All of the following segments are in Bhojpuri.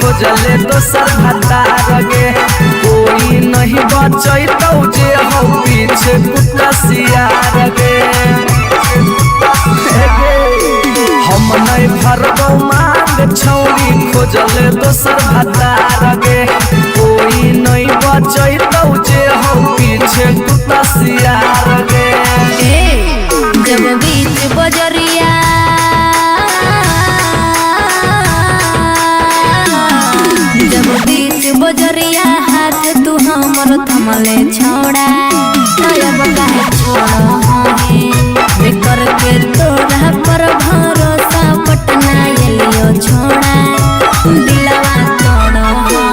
खोजले दोसर भतार गे कोई नहीं बचैतौ जे हो पीछे कुत्ता सियार गे हम नहीं भरबौ मांग छौरी खोजले दोसर भतार गे कोई नहीं बचैतौ जे हो पीछे कुत्ता सियार गे जब बीच बजरिया बजरिया हाथ तू हमर थमले छोड़ा अब काहे छोड़ो हे करके तोरा पर भरोसा पटना एलियो छोड़ा दिलवा तोड़ो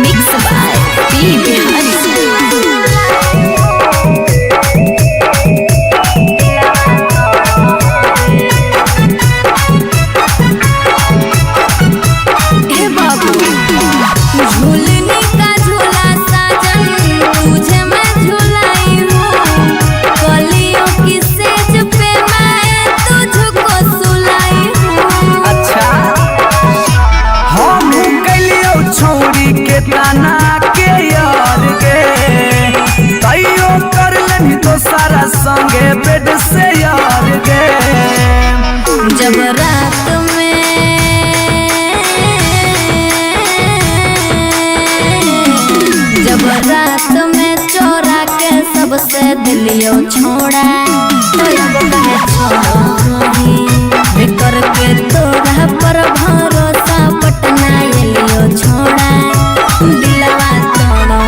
मिक्स बाय पी बिहारी संगे बेड से यार गे जब रात में चोरा के सबसे दिलियो छोड़ा करके तोरा पर भरोसा पटना एलियो छोड़ा दिलवा तोड़ो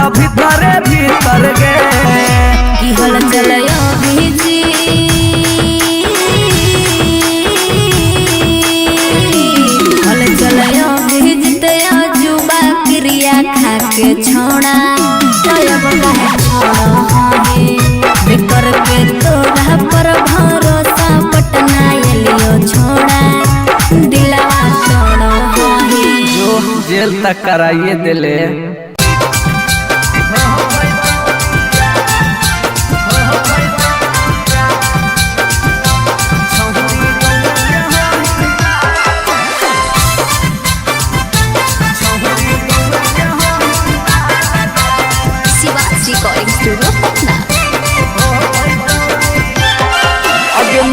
भीतर गे की हल चलयो भीजी हल चलयो भीजते जुबा क्रिया खा के छोड़ा अब काहे छोड़ो करके तोरा पर भरोसा पटना एलियो छोड़ा दिलवा तोड़ो जो जेल तक कराइए दिले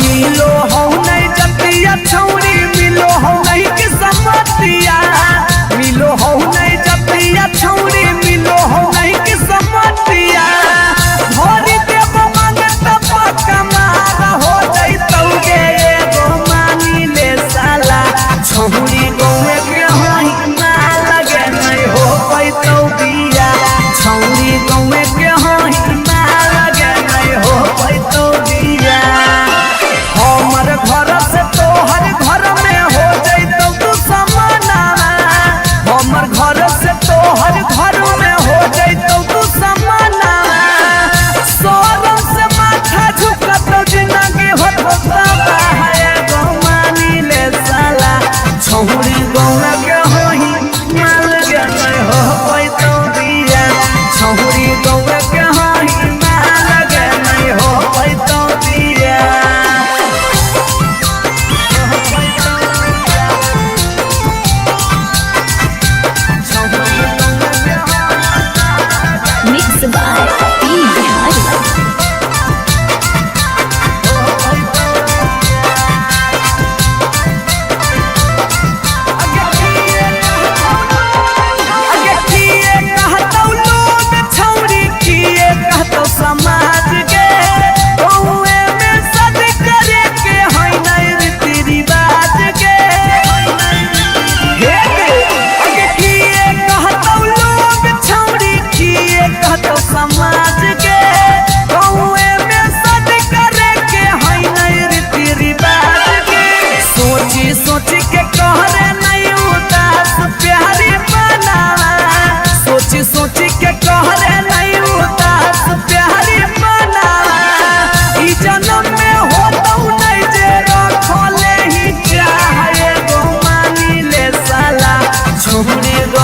मिलो हो नहीं जतिया छौरी मिलो हो नहीं के समतिया मिलो हो नहीं जतिया छौरी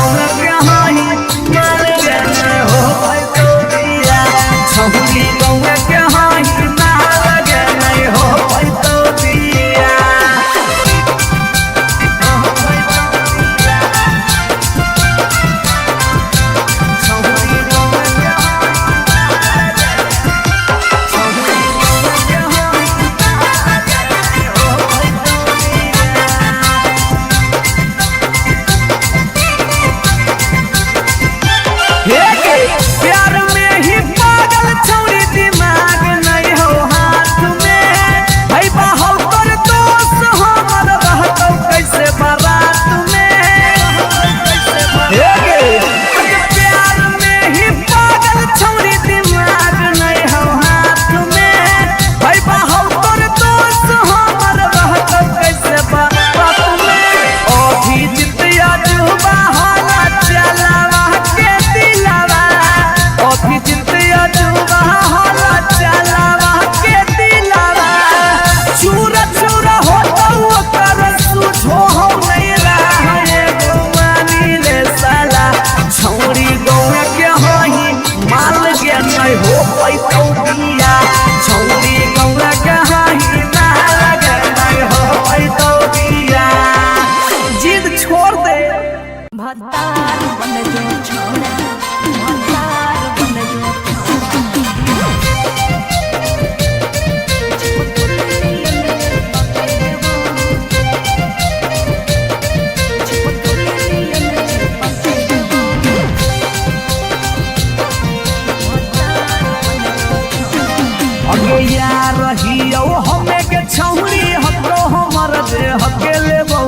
गाँव के हाई माल गे नहीं हो पैतो दिया छौरी गाँव के हाई माल गे नहीं हो पैतो दिया प्यार में ही पागल छौरी दिमाग नहीं हो हाथ में भाई बाहर कर दोस्त हमर रहतौ कैसे बारात में प्यार में ही पागल छौरी दिमाग नहीं हो हाथ में भाई बाहर कर दोस्त हमर रहतौ कैसे बारात में अभी जितिया जुबा हाला चलावा के दिलावा अभी जितिया जुबा हाला चलावा के दिलावा चूरा चूरा होता ओकर सुझो हो नहीं रहा है गुमानी ले साला छौरी गाँव के हाई माल गे नहीं हो पैतो दिया छौरी गाँव के हाई माल गे नहीं हो पैतो दिया जिद छोड़ दे भतार बन जो छोड़ा भतार बन जो अगे यार रहियो हमें के छौरी हतो हमर दे हके लेबो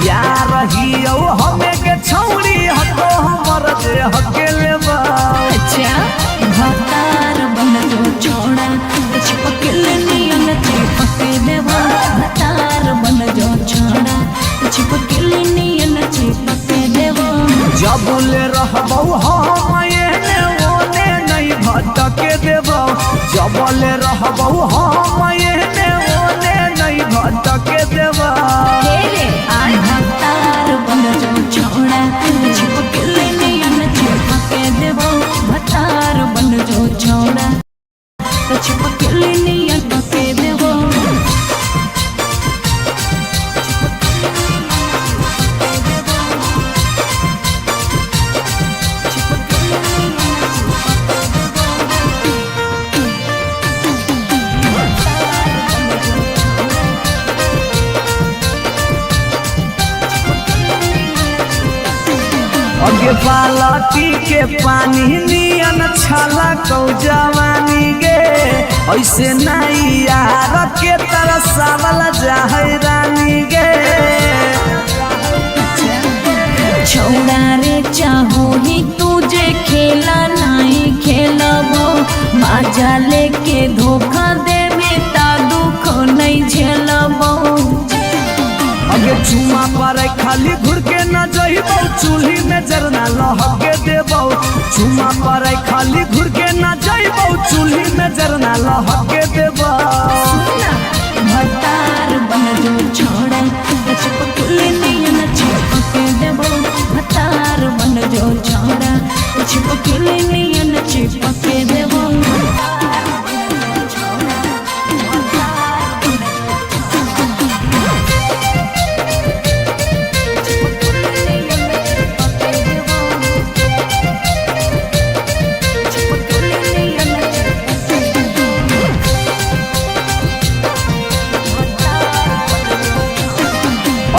यार रहियो हमें के छौरी हतो हमर दे हके लेबो अच्छा भतार बन जो छोड़ा चिपक नियन चिपक देबो भतार बन जो छोड़ा चिपक नियन चिपक देबो जबले रहबो हम एने ओने नहीं भटके देबो जबले रहबो हम एने ओने नहीं भटके देबो भतार बन जो छोड़ा चिपक नियन चिपक देबो भतार बन जो छोड़ा चिपक नियन चिपक देबो अगे बालटी के पानी नियन छला कौ जवानी गे ऐसे नहीं यार के तरसावल जाहै रानी गे छोड़ा रे चाहो ही तुझे खेला नहीं खेलबो माजा लेके धोखा दे बेटा दुख नहीं झेलबो अगे चुमा पर खाली घुर के न जइबो चूल्ही में जरना लहके देबो चुमा पर खाली घुर के न जइबो चूल्ही में जरना लहके देबो भतार बन जो छोड़ा चिपक नियन चिपक देबो भतार बन जो छोड़ा चिपक नियन चिपक देबो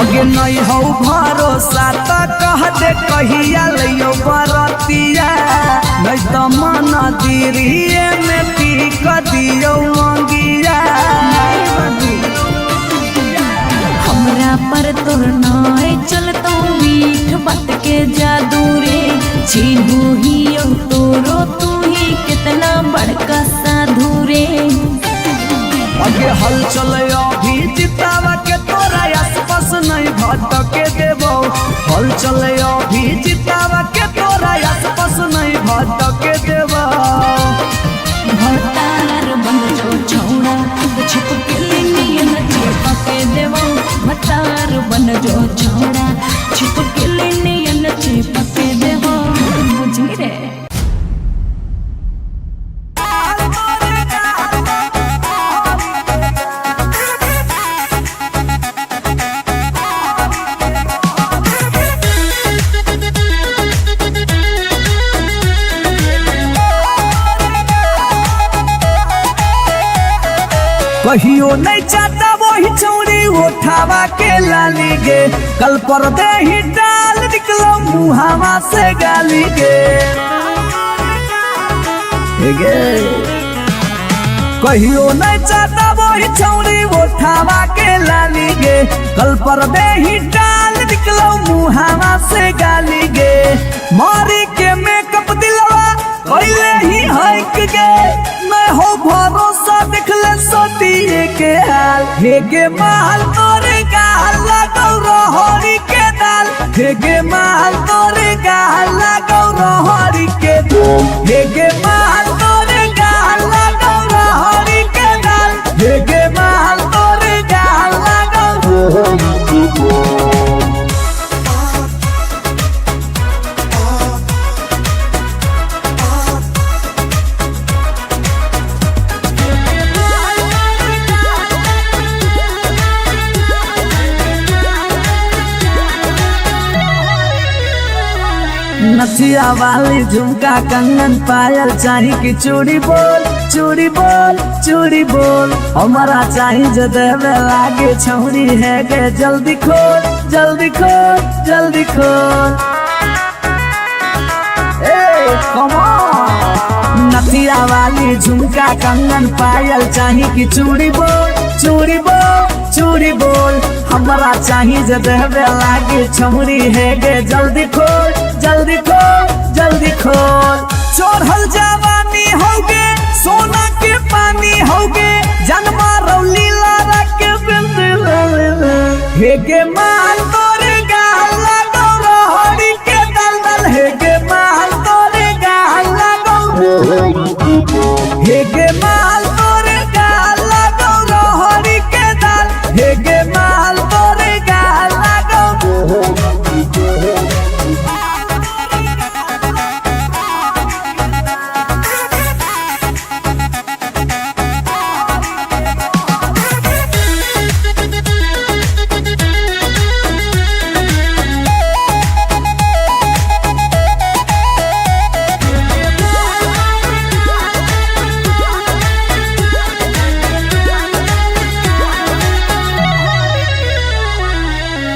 अगे नहीं हो भरोसा तो कह दे कहिया लियो बरतिया नहीं तो मन दिरिए में पीक दियो मंगिया हमरा पर तोर नाय चलतो मीठ बात के जादू रे चिन्हू ही तोरो तू ही कितना बड़का साधु रे अगे हल चले अभी जितावा के तोरा आसपास नहीं भटके देबो हल चले अभी जितावा के तोरा आसपास नहीं भटके देबो भतार बन जो छोड़ा छिपके नियन चिपके देबो भतार बन जो छोड़ा छिपके नियन चिपके कहियो नहीं चाहता वही चौड़ी उठावा के लाली गे, कल पर दे ही डाल निकलो मुहावा से गाली गे। कहियो नहीं चाहता वही चौड़ी उठावा के लाली गे, कल पर दे ही डाल निकलो मुहावा से गाली गे। मारी के मेकअप दिलवा कोइले ही हक गे, मैं हो भरोसा दिखले सोतिए के हाल। हेगे माल तोरे गाल लगौ रहरी के दाल, हेगे माल तोरे गाल लगौ रहरी के दाल, हेगे माल तोरे गाल लगौ रहरी के दाल, हेगे माल तोरे गाल लगौ रहरी के दाल। नथिया वाली झुमका कंगन पायल चाही की चूड़ी बोल चूड़ी बोल चूड़ी बोल, हमारा चाही जो देवे लागे छौरी है गे, जल्दी खोल जल्दी खोल जल्दी खोल। नथिया वाली झुमका कंगन पायल चाही की चूड़ी बोल चूड़ी बोल चूड़ी बोल, हमारा चाही जो देवे लागे छौरी है गे, जल्दी खोल जल्दी खोल जल्दी खोल। चढ़ल जवानी होगे सोना के पानी होगे, जन्मा रौली लारा के बिंद हेगे माल तोरे गाल लगौ रहरी के दलदल, हेगे माल तोरे गाल लगौ हेगे माल तोरे गाल लगौ रहरी के दाल, हेगे माल तोरे गाल लगौ।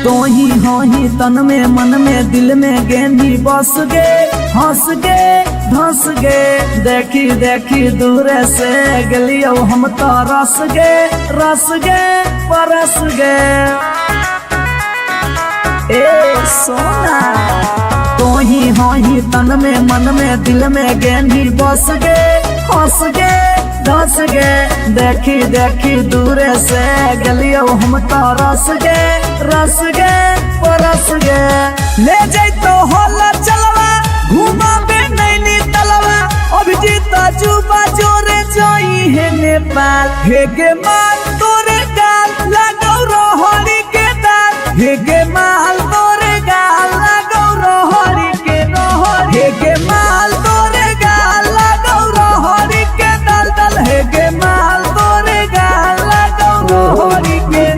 तो ही हो ही तन में मन में दिल में गेंदी बस गे, हंस गे धंस गे, देखी देखी दूर से गलियो हम तो रस गे परस गे। ए सोना तो ही हो ही तन में मन में दिल में गेंदी बस गे, हंस गे धंस गे, देखी देखी दूर से गलियो हम तो रस गे परस गे। ले जैतो होला चलवा घुमा बे नैनी तलवा, अभिजीत जुबा जोरे जोई है नेपाल, हेगे माल तोरे गाल लगौ रहरी के दाल, हेगे माल तोरे गाल लगौ रहरी के रहरी, हेगे माल तोरे गाल लगौ रहरी के दलदल, हेगे माल तोरे गाल लगौ रहरी के।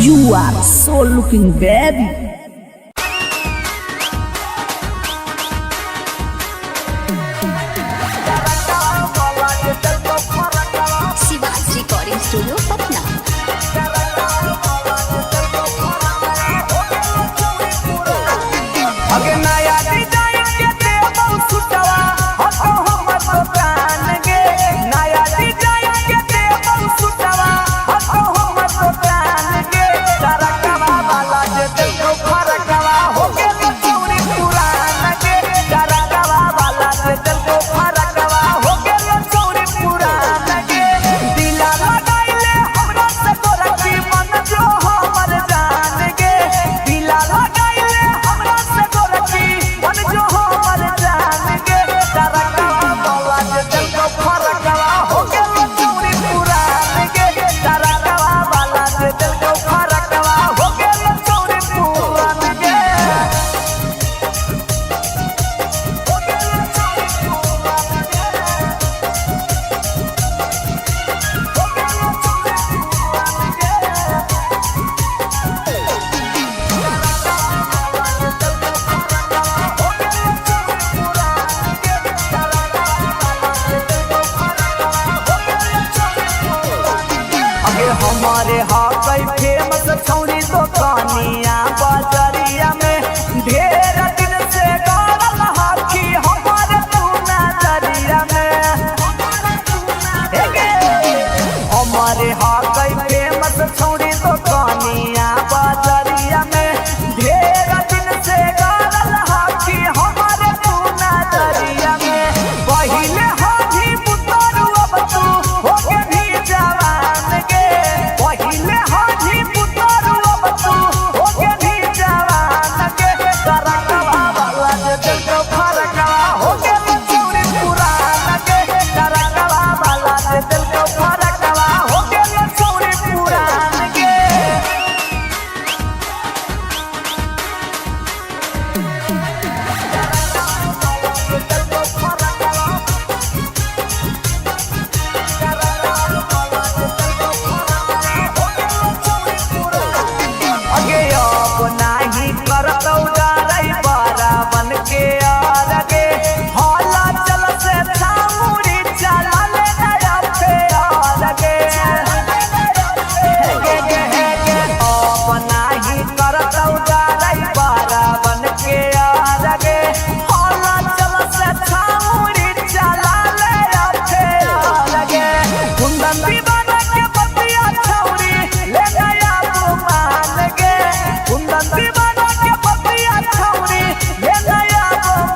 You are so looking baby. Shiva's recording studio Patna. कई फेमस छौरी दुकानिया बाजरिया में ढेर दिन से गड़ल हाथी हमारे तू नजरिया में हमारे कई फेमस छौरी दुकानिया बाजरिया में ढेर दिन से गड़ल हाथी हमारे तू नजरिया में पहिले हाथी पुतरू अब तू हो के भी जवान गे पहिले हाथी पुतरू अब तू हो के भी जवान गे करकवा वाला दिल को फरकवा हो के छौरी पुरान गे करकवा वाला दिल को फरकवा हो के छौरी पुरान गे अगे अब नाही करतौ डरै बरावन के आगे हौला चल से छामुरी चला ले नया फेर गे अब नाही करतौ डरै बरावन के आगे हौला चल से छामुरी चला ले फेर गे कुंदन दीवाना के बतिया छौरी ले नया मान गे कुंदन दीवाना के बतिया छौरी ले नया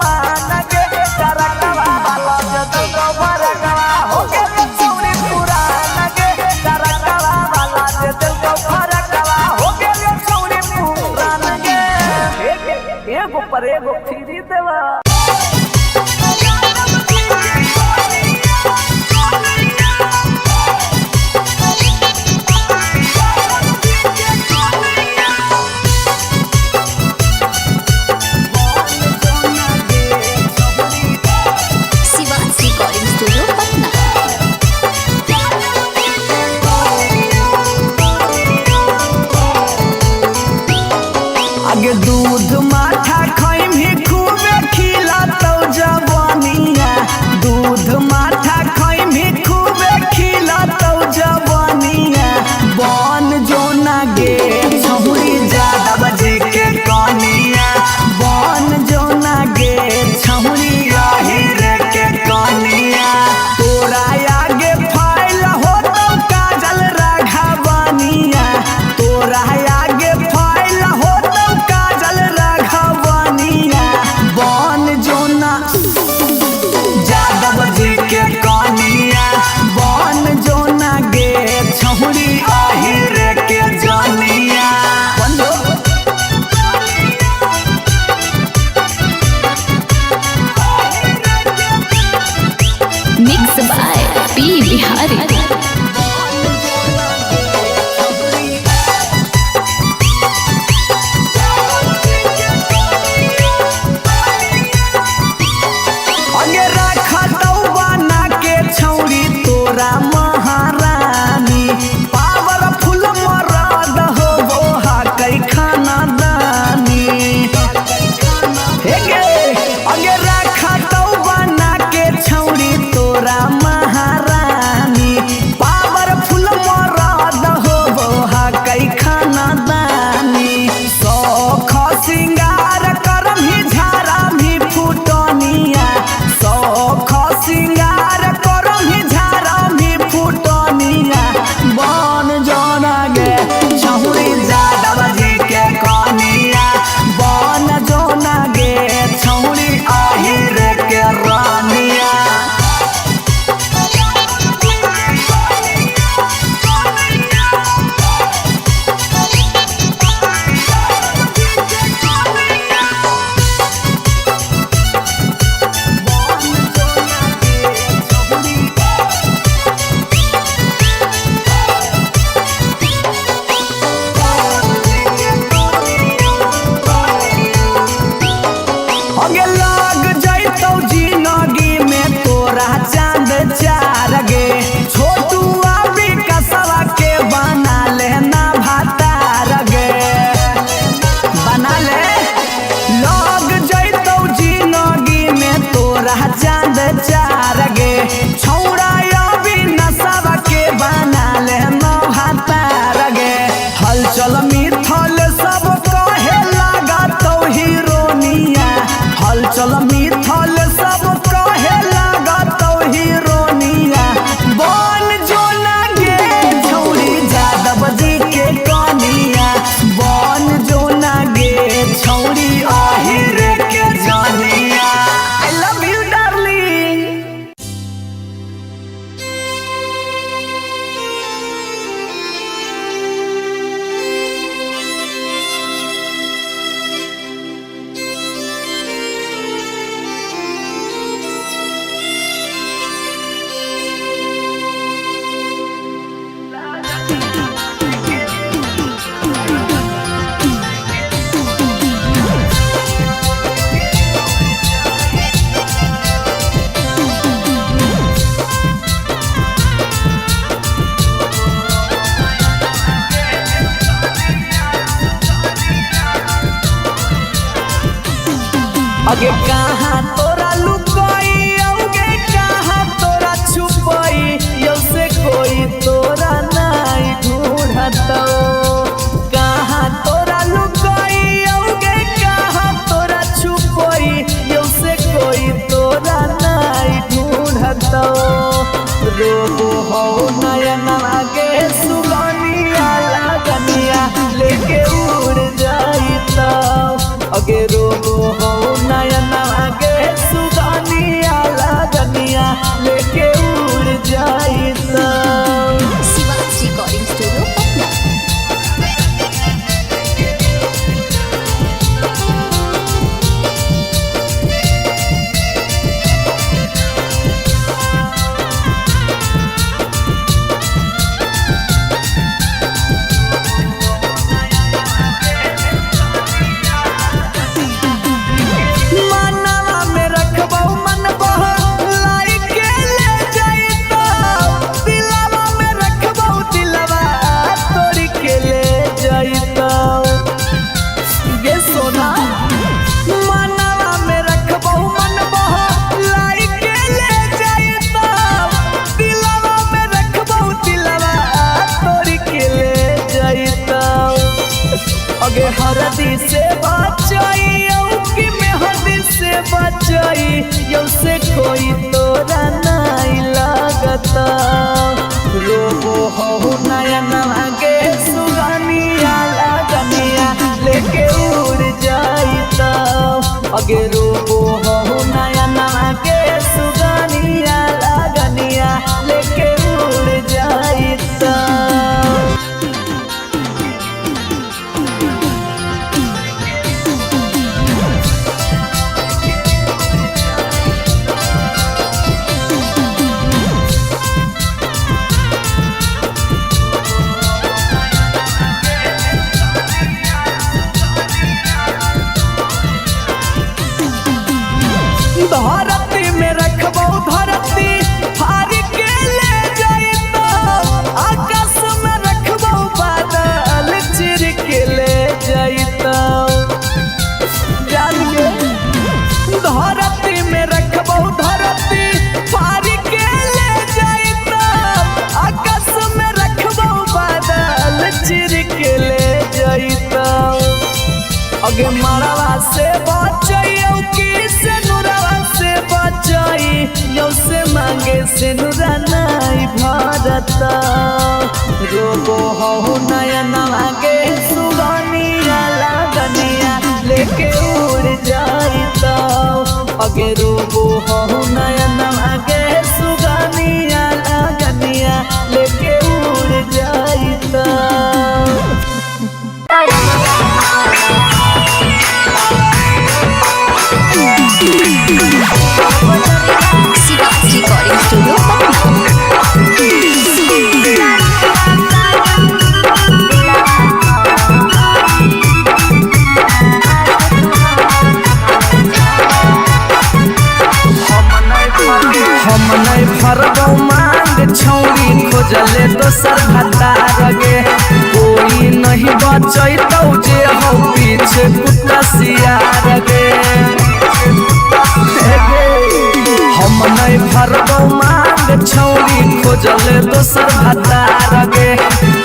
मान गे करकवा वाला जदल को भरकवा हो के छौरी पुरान गे करकवा वाला जदल को भरकवा हो के छौरी पुरान गे एगो पर एगो फ्री देवा शिवांश रिकॉर्डिंग स्टूडियो पटना। आगे दूध माठा खैम ही खूबे खिलातौ जवानिया दूध माठा खैम ही खूबे खिलातौ जवानिया बन जोना गे छौरी ज्यादा बजे के कनिया बन जोना गे छौरी आहिर के कनिया तोरा आगे फाइल होतौ काजल राघवनिया तोरा आगे फाइल होतौ काजल राघवनिया बन जोना यादव जी के कनिया बन जोना गे छौरी आहिर के जनिया मिक्स बाय पी बिहारी। अगे रखतौ बना के छौरी तोरा महारानी पावरफुल मरद हो बोहा कई खाना दानी हे गे अगे रखतौ बना के छौरी तोरा महारानी पावरफुल मरद हो बोहा कई खाना दानी सौख सिंगार करम ही झारा भी फुटनिया सौख सिंगार करम ही झारा भी फुटनिया बन जोना गे छौरी यादव जी के कनिया बन जोना गे छौरी आहिर के रानिया अगे लाग जैतौ जिंदगी में तोरा चांद चार गे छोटू अभी कसवा के बना लेना भातार गे बना ले लाग जैतौ जिंदगी में तोरा चांद चार गे छौरा अभी नसवा के बना लेना भातार गे चंचल मिथल सब कहे लागत हीरोनिया बन जो ना गे छौरी यादव जी के कनिया बन जो ना गे छौरी आहिर के जानिया। I love you darling. अगे कहाँ तोरा लुकाई अगे कहाँ तोरा छुपाई यौ से कोई तोरा नहीं ढूंढतो कहाँ तोरा लुकाई अगे कहाँ तोरा छुपाई यौ से कोई तोरा नहीं ढूंढतो रोबो हो नयन आगे सुगनिया लगनिया लेके उड़ जाइता अगे रोबो हो नयन आगे सुगनिया लगनिया लेके उड़ जाइता। Shivaji recording studio Patna. मनवा में रखबौ मन बहलाई के ले जाइता दिलवा में रखबौ दिलवा तोड़ी के ले जाइता गे सोना मनवा में रखबौ मन बहलाई के ले जाइता दिलवा में रखबौ दिलवा तोड़ी के ले जाइता अगे हरदी से बचाई कि मेहदी से बचाई यौ से कोई तोरा नहीं लगता रोबो हो नयन आगे सुगनिया लगनिया लेके उड़ जाइता अगे रोबो हो नयन आगे सुगनिया लगनिया लेके उड़ जाइता। धरती में रखबौ धरती फाड़ के ले जाइता आकाश में रखबौ बादल चिर के ले जाइता जानिए धरती में रखबौ धरती फाड़ के ले जाइता आकाश में रखबौ बादल चिर के ले जाइता अगे मरवा से बचाइयो कि से नुरवा से बचाई यौ से मांगे से नुरा नहीं भरता रोबो हो नयन आगे सुगनिया लगनिया लेके उड़ जाइता अगे रोबो हो नयन आगे सुगनिया लगनिया लेके उड़ जाइता। शिवाजी रिकॉर्डिंग स्टूडियो हम नहीं फरबौ मांग छौरी खोजले दोसर भतार गे कोई नहीं बचैतौ जे हो पीछे कुत्ता सियार गे हम नहीं फरबौ मांग छौरी खोजले दोसर भतार गे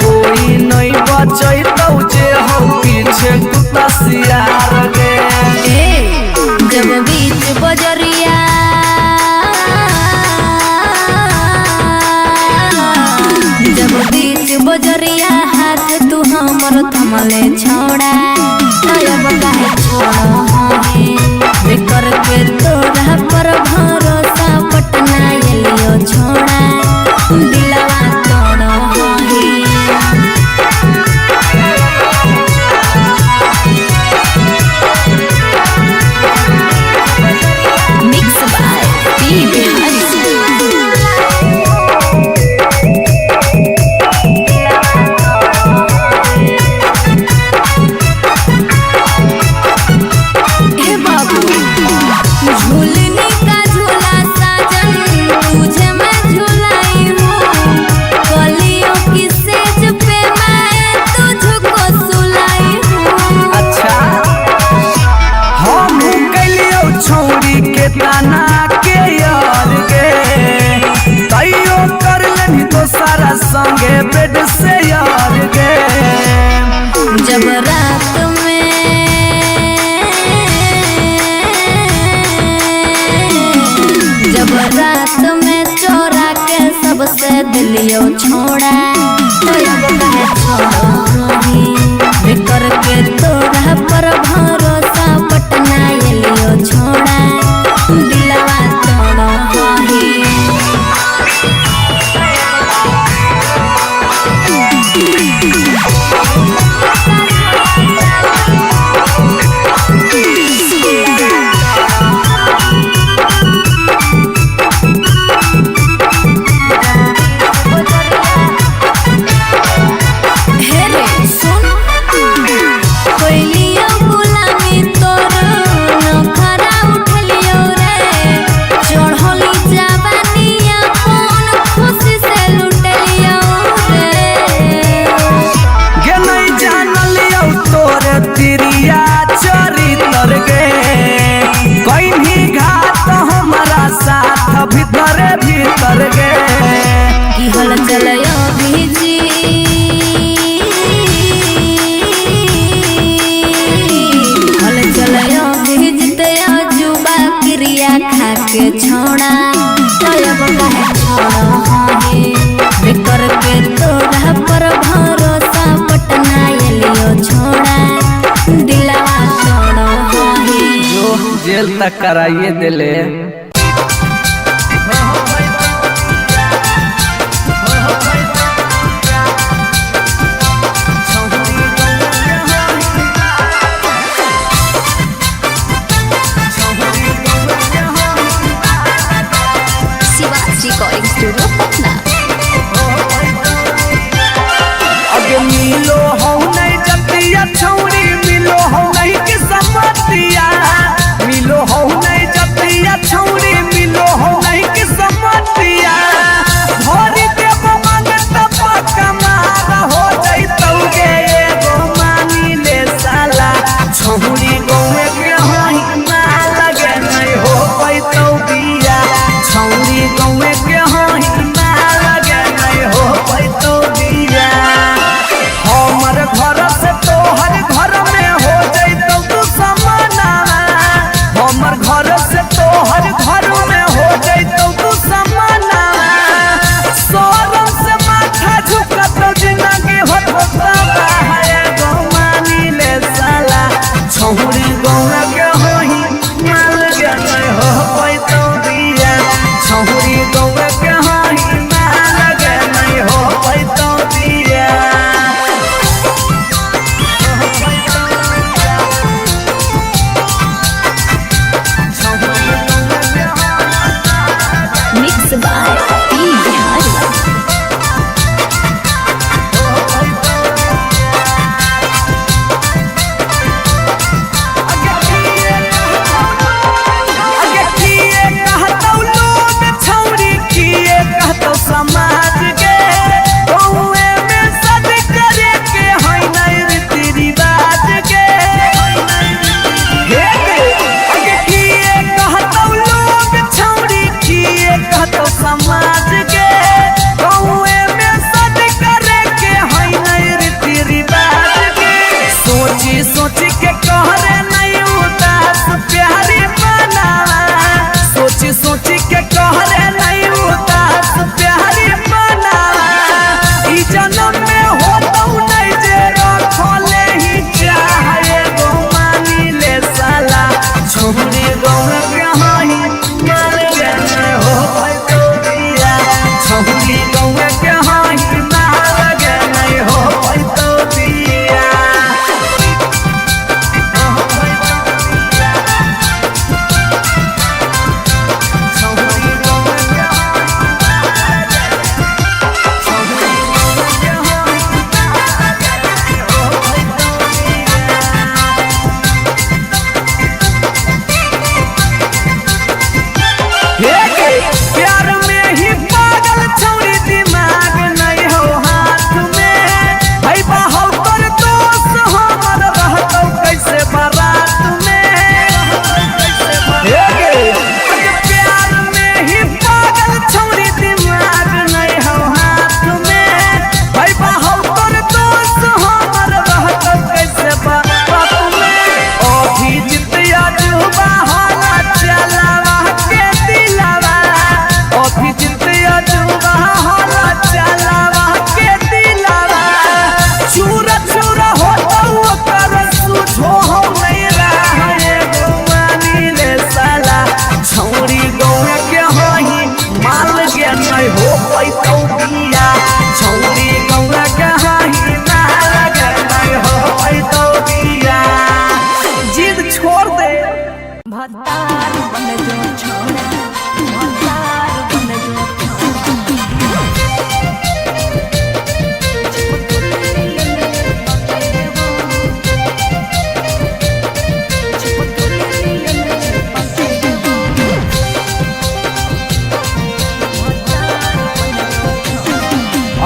कोई नहीं बचैतौ जे हो पीछे कुत्ता सियार गे जब बीच कमले छोड़ा अब काहे छोड़ो है बेकर के तोरा पर भरोसा पटना एलियो छोड़ा दिलवा तोड़ो है मिक्स बाय पी बिहारी झूलने का झूला साजन तुझे मैं झूलाई हूँ कलियों की सेज पे मैं तुझको सुलाई हूँ। अच्छा हम कलियो छौरी के ताना के यार गे तैयो कर लेनी तो सारा संगे बेड से यार गे जब रात में चोरा के सबसे दिलियो छोड़ा तो अब काहे छोड़ो ही बेकर के तोरा पर भरोसा पटना एलियो छोड़ा दिलवा तोड़ो ही भीतर भीतर गे की हल चलयो भीजी हल चलयो भीजते जुबा क्रिया खा के छोड़ा अब काहे छोड़ो है बेकर के तोरा पर भरोसा पटना एलियो छोड़ा दिलवा तोड़ो है जो जेल तक कराइए दिले रिकॉर्डिंग स्टूडियो पटना। अगे मिलो हो नहीं जतिया छौरी मिलो हो नहीं कि समतिया मिलो हो नहीं जतिया छौरी छौरी गौए के हई माल के नहीं हो पैतौ बिया छौरी गौए के हई माल के नहीं हो पैतौ बिया जिद छोड़ दे भतार बन जो छोड़ा भतार बन जो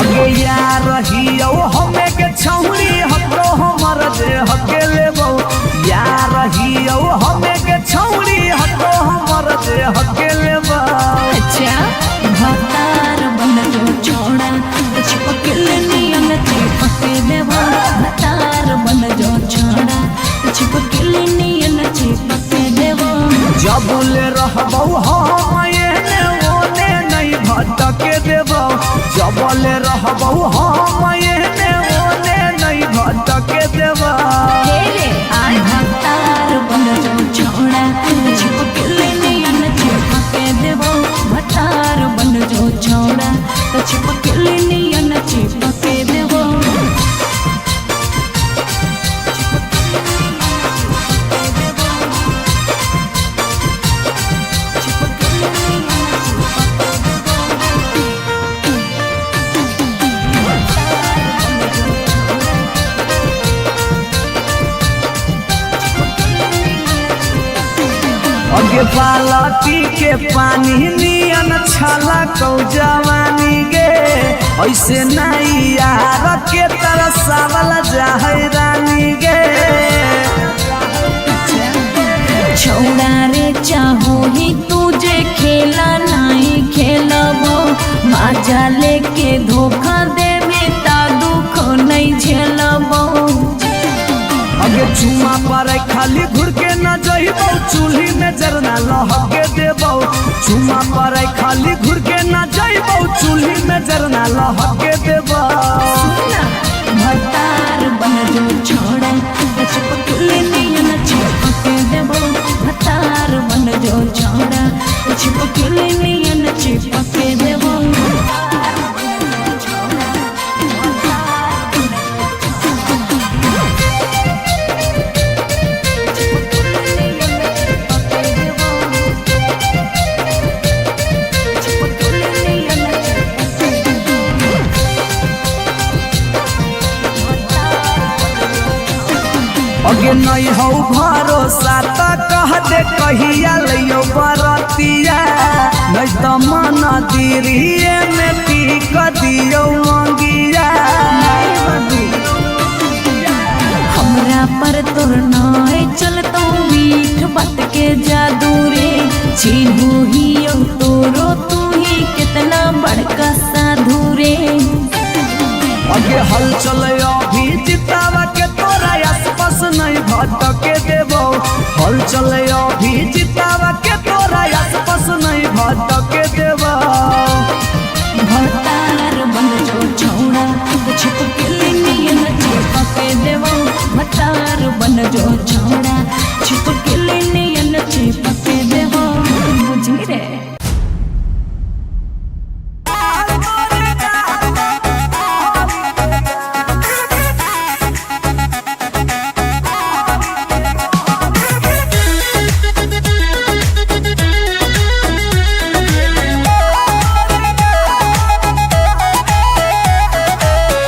अगे यार रहियो हमें के छौरी हतो हमर दे हके लेबो यार रहियो हमें के छौरी हतो हमर दे हके लेबो अच्छा भतार बन जो छोड़ा चिपकल नियन चिपके देवा भतार बन जो छोड़ा चिपकल नियन चिपके देवा जबले रहबो हम एने ओने नहीं भटके देबो जबले रहबो हम एने ओने नहीं भटके देबो रे आय भतार बन जो छोड़ा चिपकल नियन चिपके देवा भतार बन जो छोड़ा चिपकल नियन चिपके देवा अगे बालटी के पानी नियन छला कौ जवानी गे ऐसे नहीं यार के तरसावल जाहै रानी गे छोड़ा रे चाहो ही तुझे खेला नहीं खेलबो मजा लेके धोखा देवे ता दुख नहीं झेलबो अगे चुमा पर खाली घुर के न जइबो चूल्ही में जरना लहके देबो चुमा पर खाली घुर के न जइबो चूल्ही में जरना लहके देबो भतार बन जो छोड़ा चिपकल नियन चिपके देबो भतार बन जो छोड़ा चिपकल नियन चिपके देबो अगे नहीं हो भरोसा त कह दे कहिया लियो बरतिया नहीं तो मन दिरिए में टीक दियो मंगिया हमरा पर तोर नाय चलतो मीठ बात के जादू रे चिन्हू ही तोरो तू ही कितना बड़का साधु रे अगे हल चले अभी जितावा के तोरा आसपास नहीं भटके देबो हल चले अभी जितावा के तोरा आसपास नहीं भटके देबो भतार बन जो छोड़ा चिपकल नियन चिपके देबो भतार बन जो छोड़ा चिपकल नियन चिपके देबो बुझी रे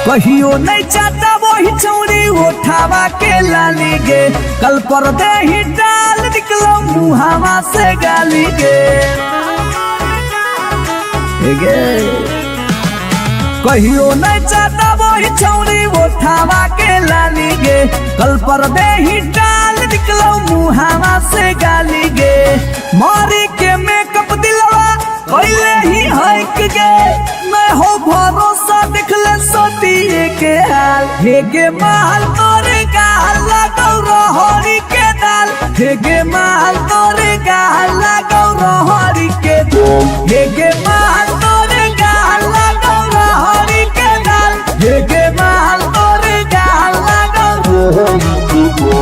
कहियो नहीं चाहता वही चौड़ी उठावा के लाली गे कल पर दे ही डाल निकलो मुहावा से गाली गे कहियो नहीं चाहता वही चौड़ी उठावा के लाली गे कल पर दे ही डाल निकलो मुहावा से गाली गे मारी के मेकअप दिलवा पहले ही हक गे मैं हो भरोसा दिखले सोतिए के हाल हेगे माल तोरे गाल लगौ रहरी के दाल हेगे माल तोरे गाल लगौ रहरी के दाल हेगे माल तोरे गाल लगौ रहरी के दाल हेगे माल तोरे गाल लगौ रहरी के दाल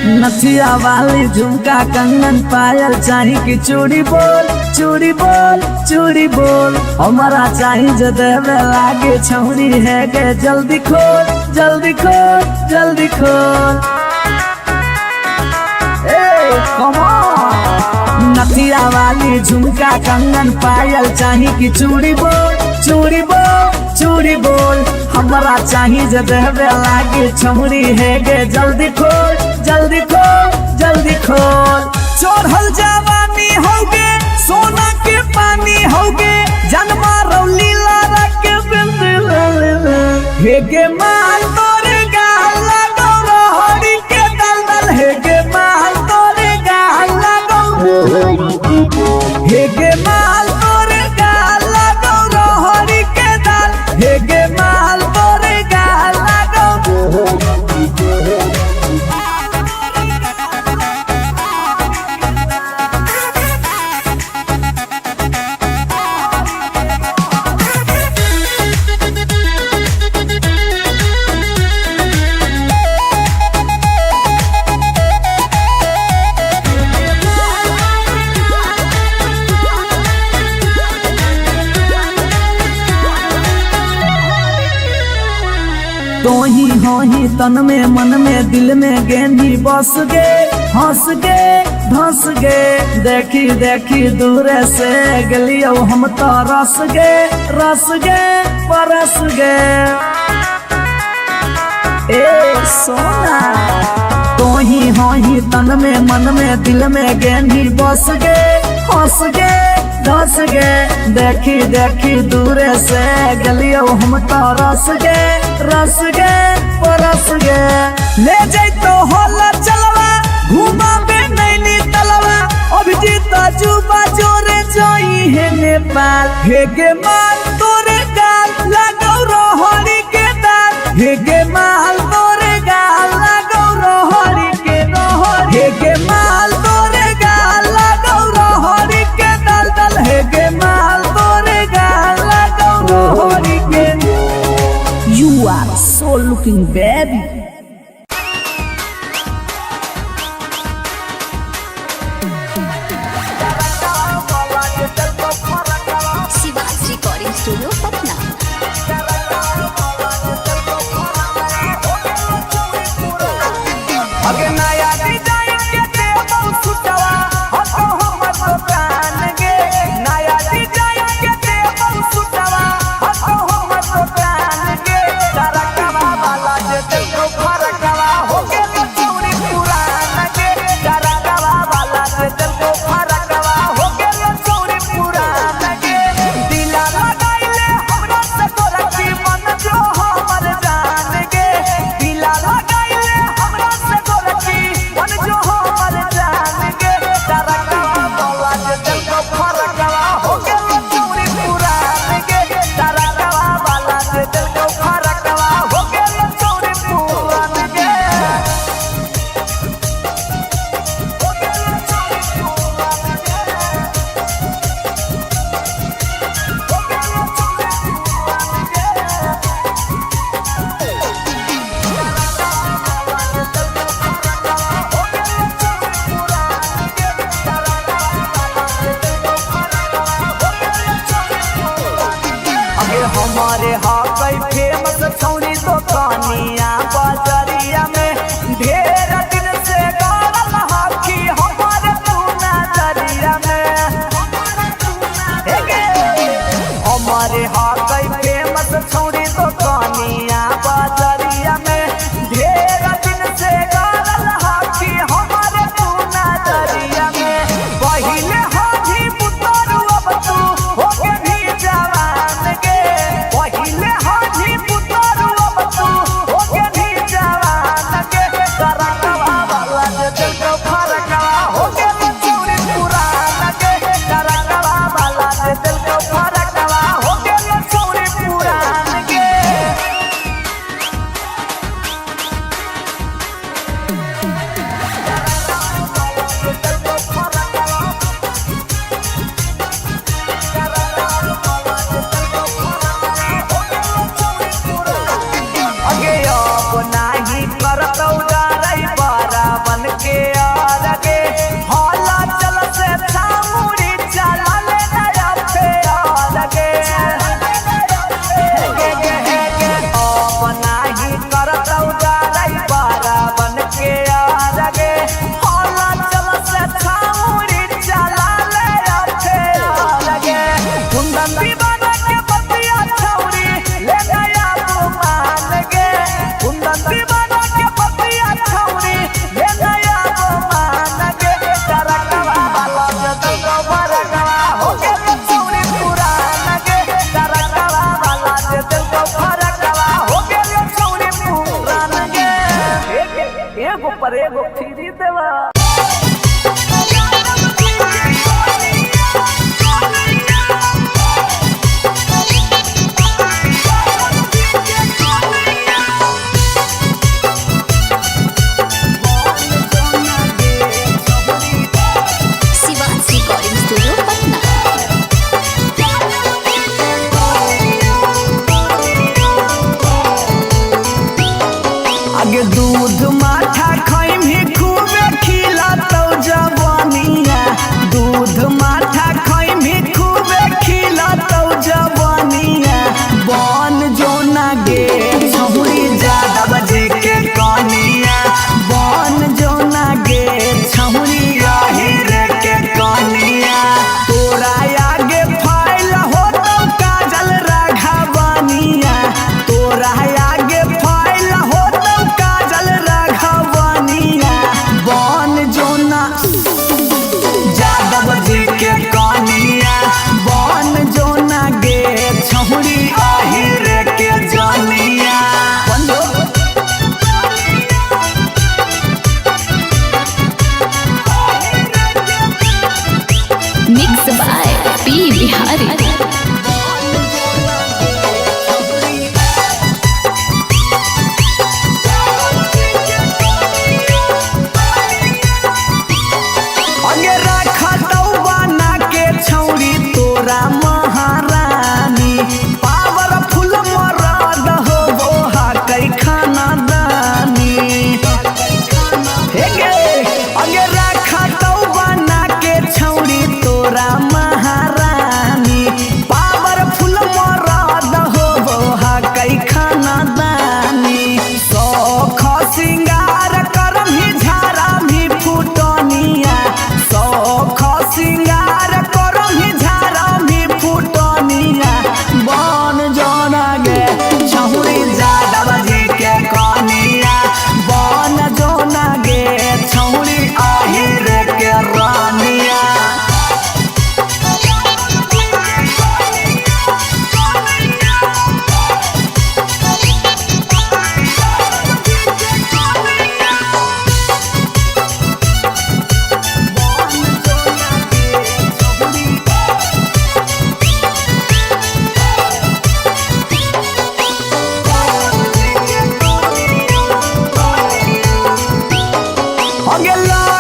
नथिया वाली झुमका कंगन पायल चाही की चूड़ी बोल चूड़ी बोल चूड़ी बोल हमारा चाही जो देवे लागे छौरी है गे जल्दी खोल जल्दी खोल जल्दी खोल। Come on। नथिया वाली झुमका कंगन पायल चाही की चूड़ी बोल चूड़ी बोल चूड़ी बोल हमारा चाही जो देवे लागे छौरी है गे जल्दी खोल जल्दी खोल जल्दी खोल। चढ़ल जवानी होगे सोना के पानी होगे जन्मा रौली लारा के बिंद हे गे माल तोरे गाल लगो रोहड़ी के दलदल हे गे माल तोरे गाल लगो हे गे माल तोरे गाल लगो रोहड़ी के दल हे गे माल तोरे गाल लगो। तो ही हो ही तन में मन में दिल में गेंदी बस गे हंस गे धंस गे देखी देखी दूर से गलियो हम तो रस गे परस गे ए सोना। तो ही हो ही तन में मन में दिल में गेंदी बस गे हंस गे धंस गे देखी देखी दूर से गलियो हम तो रस गे परस गे ले जाई तो होला चलवा घुमा बे नैनी तलवा अभिजीत जुबा जोरे जोई है नेपाल हे गे माल तोरे गाल लगौ रोहड़ी के दाल हे गे माल तोरे गाल लगौ रोहड़ी के रोहड़ी हे गे माल तोरे गाल लगौ रोहड़ी के दल दल हे गे माल तोरे गाल लगौ रोहड़ी के। You are so looking baby। Shiva's recording studio Patna. अगे नया डिजाइन के देबो सुटवा हतो हमर दुकान गे नया डिजाइन के देबो सुटवा हतो हमर दुकान गे तरकवा वाला जे देखो फरकवा हो गेल चूड़ी पुरान गे तरकवा वाला जे देखो फरकवा हो गेल चूड़ी पुरान गे दिला लगाइले हमरा से तोरा की मन जो हमर जान गे दिला लगाइले हमरा से तोरा की मन जो हमर जान गे तरकवा वाला जे देखो फरकवा हो गेल चूड़ी पुरान गे तरकवा वाला जे देखो फरकवा हो गेल चूड़ी पुरान गे हो गेल चूड़ी पुरान गे हो गेल चूड़ी पुरान गे। अगे हमारे हाकई फेमस छौरी दुकानिया बाजरिया में ढेर दिन से गारल हाकी हमारे पूना दरिया में हमारे हाकई फेमस छौरी दुकानिया बाजरिया में ढेर दिन से गारल हाकी हमारे पूना दरिया में पहिले हाथी पुतरू अब तू होके भी जवान गे पहिले हाथी पुतरू अब तू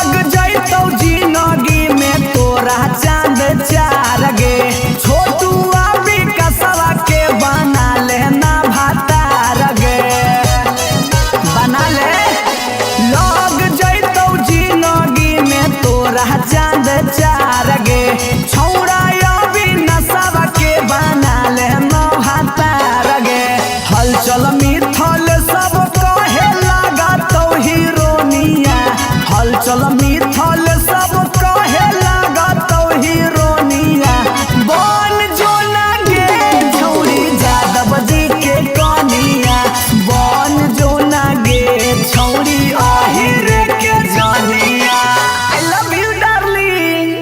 लग जैतौ जिंदगी में तोरा चांद चार गे छोटू अभी कसवा के बना लेना भातार गे बना ले लग जैतौ जिंदगी में तोरा चांद चार गे छौड़ा अभी नसवा के बना लेना भातार गे हलचल मिथल सब कहे लगा तो हीरोनिया हलचल मिथल सब कहे लगा तो हीरोनिया बन जो ना गे छौरी जादव जी के कनिया बन जो ना गे छौरी आहिर के जानिया आई लव यू डार्लिंग।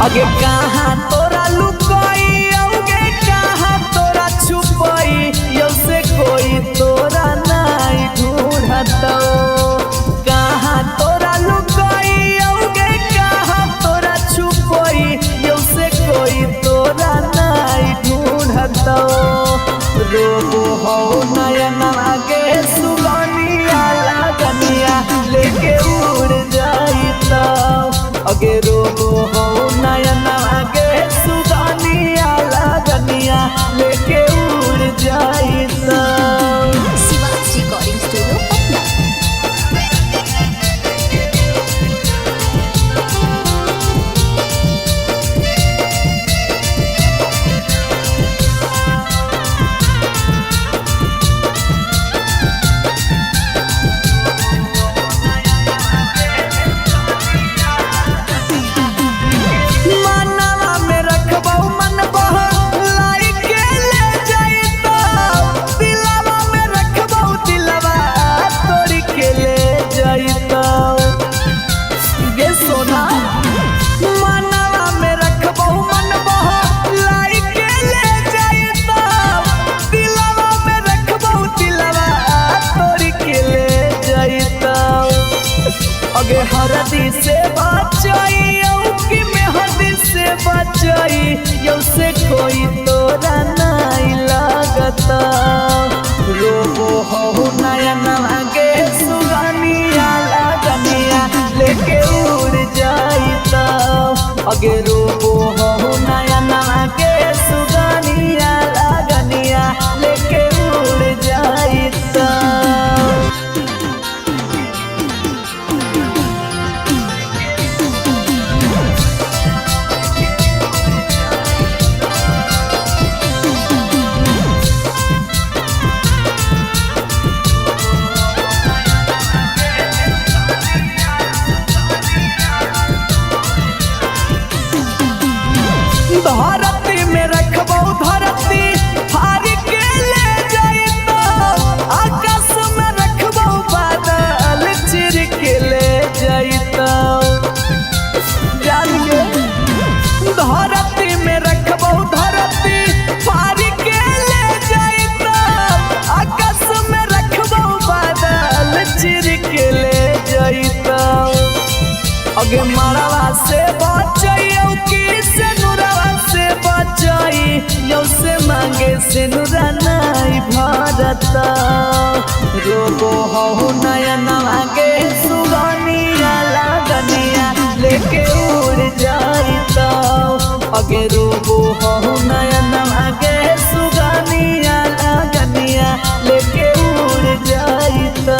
अगे कहाँ तोरा लुकाई अगे कहाँ तोरा छुपाई यो से कोई तोरा नहीं ढूंढतो कहाँ तोरा लुकाई अगे कहाँ तोरा छुपाई यो से कोई तोरा नहीं ढूंढतो रोबो हो नयन आगे सुगनिया लगनिया लेके उड़ जाइता अगे रोबो हो नयन आगे सुगनिया लगनिया लेके उड़ जाइता। Shivaj recording studio Patna. मनवा में रखबौ मन बह लाई के ले जाइतो दिलवा में रखबौ दिलवा तोरी के ले जाइतो गे सोना मनवा में रखबौ मन बह लाई के ले जाइतो दिलवा में रखबौ दिलवा तोरी के ले जाइतो अगे हरदी से बचाई कि मेहदी से बचाई यो से कोई तोरा नहीं लगता रोबो हो नयन आगे सुगनिया लगनिया लेके उड़ जाइता अगे रोबो हो नयन आगे सुगनिया लगनिया लेके उड़ जाइता। धरती में रखबौ धरती फाड़ के ले जाइतो आकाश में रखबौ बादल चिर के ले जाइतो जान गे धरती में रखबौ धरती फाड़ के ले जाइतो आकाश में रखबौ बादल चिर के ले जाइतो अगे मड़वा से बचाइयो कि से नुरवा से बचाई यो से मांगे से नुरा नहीं भरता रोबो हो नयन आगे सुगनिया लगनिया लेके उड़ जाइता अगे रोबो हो नयन आगे सुगनिया लगनिया लेके उड़ जाइता।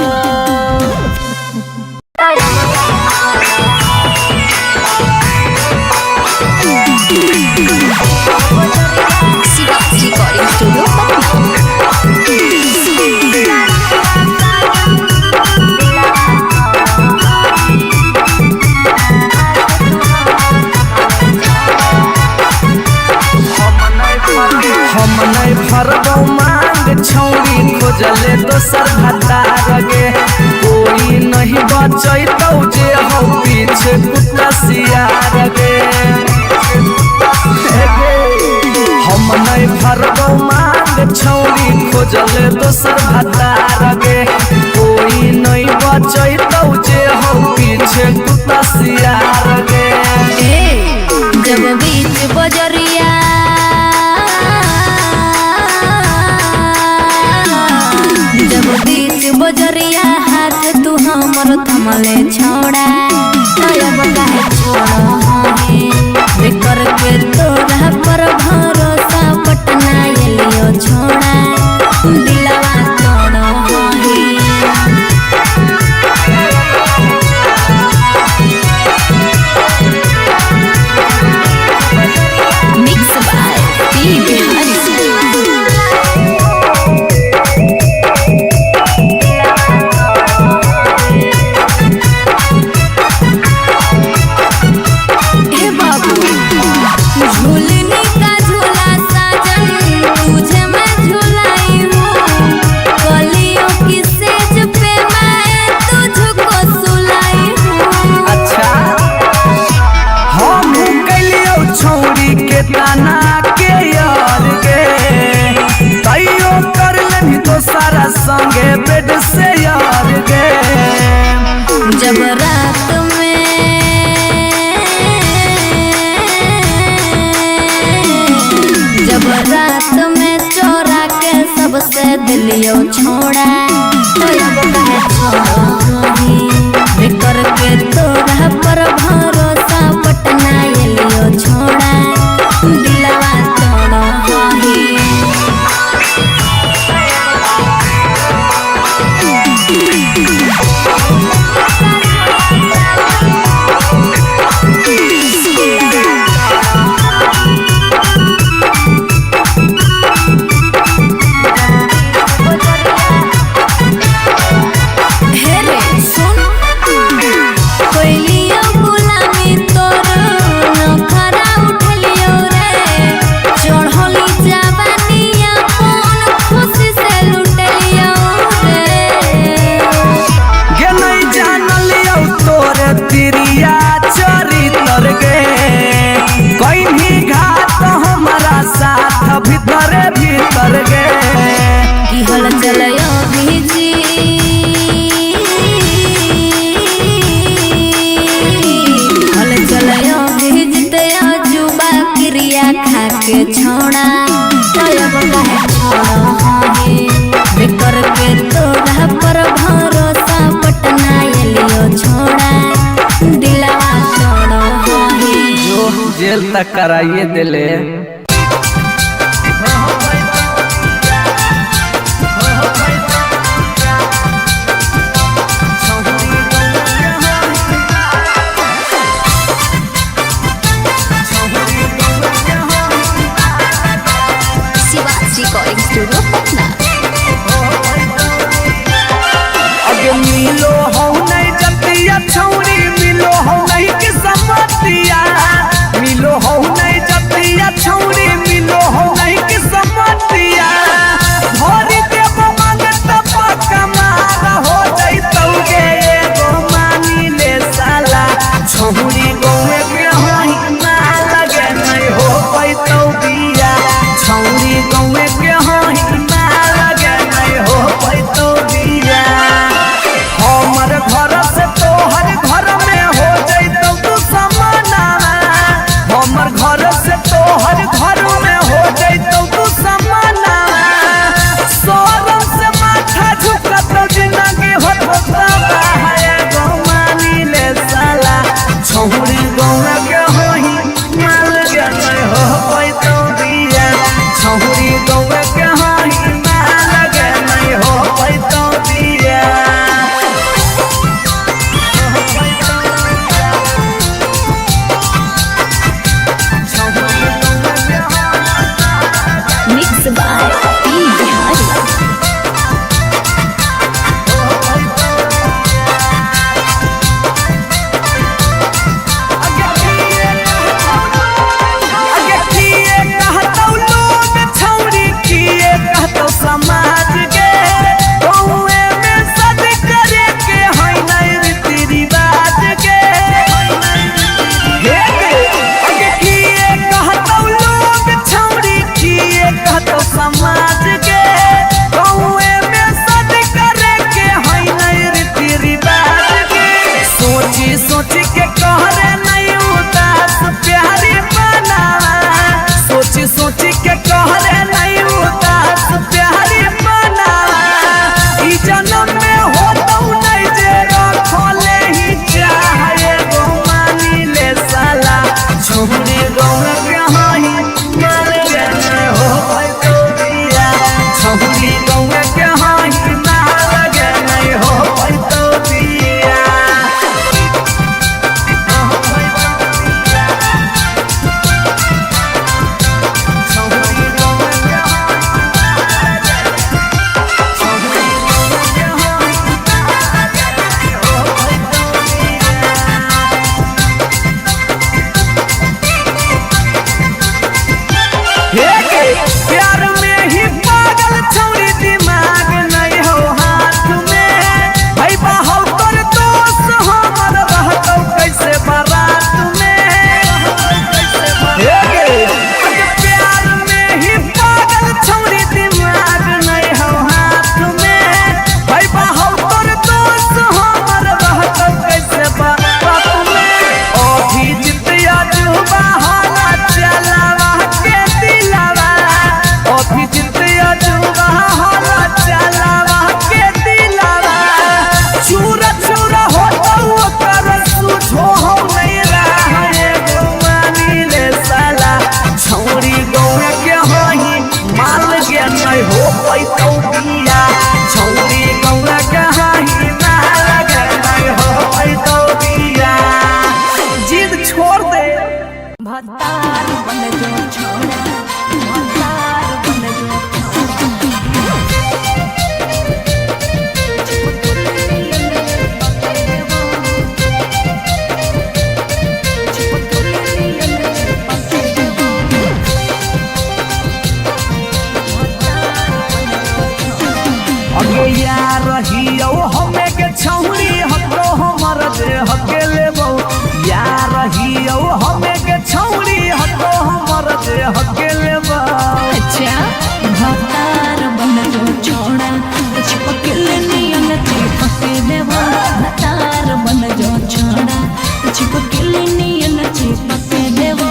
Shivaj recording studio Patna. भर मांग छौरी खोजले दोसर भतार गे कोई नहीं बचैतौ जे हो पीछे कुत्ता सियार गे हम नहीं भर मांग छौरी खोजले दोसर भतार गे कोई नहीं बचैतौ जे हो पीछे कुत्ता सियार गे जब बीच बजरिया बजरिया हाथ तू हमर थमले छोड़ा अब काहे छोड़ा है करके तोरा पर भरोसा पटना एलियो छोड़ा दिलवा तोड़ मिक्स बाय पी बिहारी संगे बेड से यार गे जब रात में चोरा के सबसे दिलियो छोड़ा करके तोरा पर भरोसा पटना एलियो छोड़ा दिलवा तोड़ भीतर गे की हल चलयो भीजी हल चलयो भीजते जुबा क्रिया खा के छोड़ा अब काहे छोड़ा करके तोरा पर भरोसा पटना एलियो छोड़ा दिलवा तोड़ जो जेल तक कराइए दिले रिकॉर्डिंग स्टूडियो पटना अगे मिलो हो नहीं जतिया छौरी मिलो हो नहीं कि समतिया मिलो हो नहीं जतिया छौरी मिलो हो नहीं कि समतिया भरी देव मांगत पक्का मार हो जइतौ गे एगो मानी ले साला छौरी गौए के होई ना लगे नहीं हो पैतौ बिया छौरी गौए के होई ना लगे नहीं हो पैतौ बिया हमर घर से तोहर घर में हो जइतौ तू समाना हमर घर से तोहर घर में हो जइतौ तू समाना सोरम से माथा झुकतौ जिंदगी होतौ है गो मानी ले साला छौरी गौए के होई ना लगे नहीं हो पैतौ बिया छौरी गौ से हकेले बा। अच्छा भतार बन जो छोड़ा चिपक नियन चिपक देवा भतार बन जो छोड़ा चिपक नियन चिपक देवा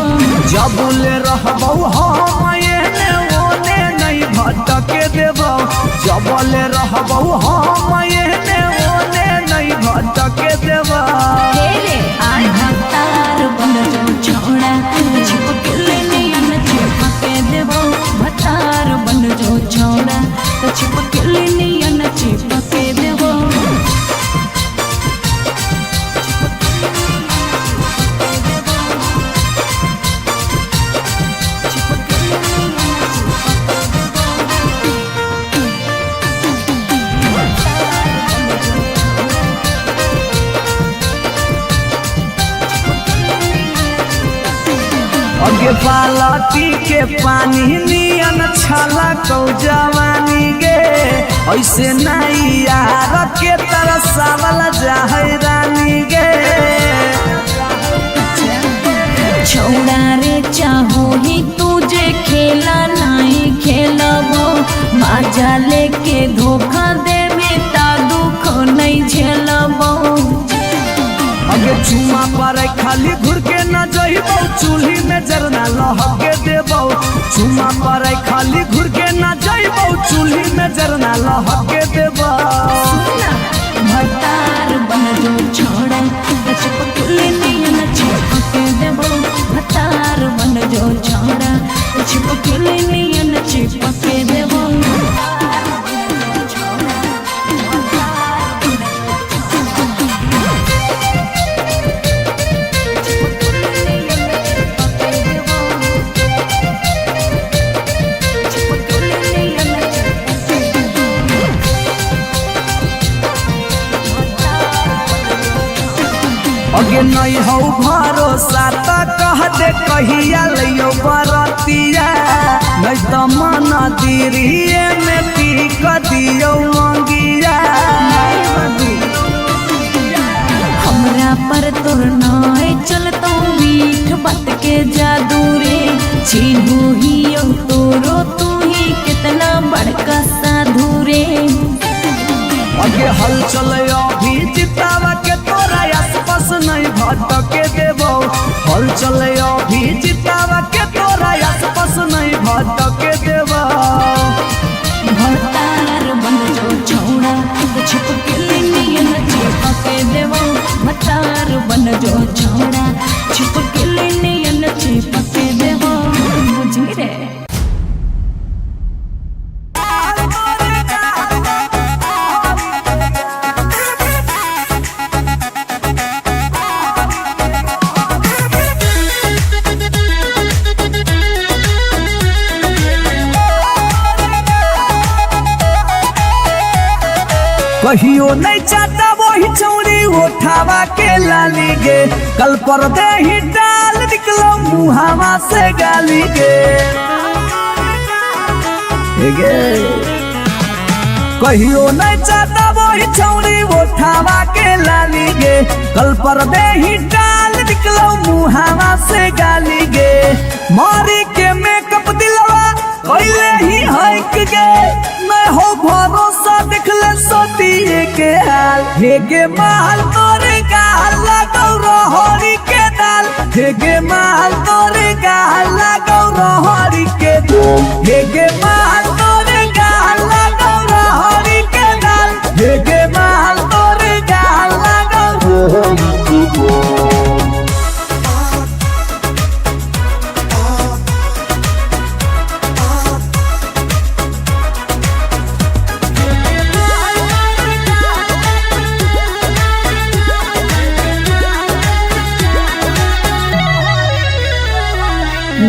जबले रहबौ हम एने ओने नहीं भटके देबौ जबले रहबौ हम एने ओने नहीं भटके देबौ भतार बन जो छोड़ा चिपक नियन चिपक देवा भतार बन जो छोड़ा चिपक नियन चिपक देवा अगे बालटी के पानी नियन छला कौ जवानी गे ऐसे नहीं यार के तरसावल जाहै रानी गे छौड़ा रे चाहो ही तुझे खेला नहीं खेलबो मजा लेके धोखा देवे ता दुख नहीं झेलबो अगे चुमा पर खाली घुर के न जइबौ चूल्ही में जरना लहके देबौ चुमा पर खाली घुर के न जइबौ चूल्ही में जरना लहके देबौ भतार बन जो छोड़ा चिपक नियन चिपक देबो भतार बन जो छोड़ा चिपक नियन चिपक देबो अगे नहीं हौ भरोसा त कह दे कहिया लियो बरतिया नहीं त मन दिरिए में पीक दियो मंगिया हमरा पर तोर नाय चलतो मीठ बात के जादू रे छीनू ही तोरो तू ही कितना बड़का साधु रे अगे हल चले अभी जितावा के तोरा आसपास नहीं भटके देबौ हल चले अभी जितावा के तोरा आसपास नहीं भटके देबौ भतार बन जो छोड़ा चिपक नियन चिपक देबो भतार बन जो छोड़ा चिपक नियन चिपक देबो बुझी रे कहियो नहीं चाहता वही चौड़ी उठावा के लाली गे कल पर दे ही डाल निकलो मुहावा से गाली गे कहियो नहीं चाहता वही चौड़ी उठावा के लाली गे कल पर दे ही डाल निकलो मुहावा से गाली गे मारी के मेकअप दिलवा कोइले ही हक गे मैं हो भरोसा दिखले सोतिए के हाल हेगे माल तोरे गाल लगौ रहरी के दाल हेगे माल तोरे गाल लगौ रहरी के दाल हेगे माल तोरे गाल लगौ रहरी के दाल हेगे माल तोरे गाल लगौ रहरी के दाल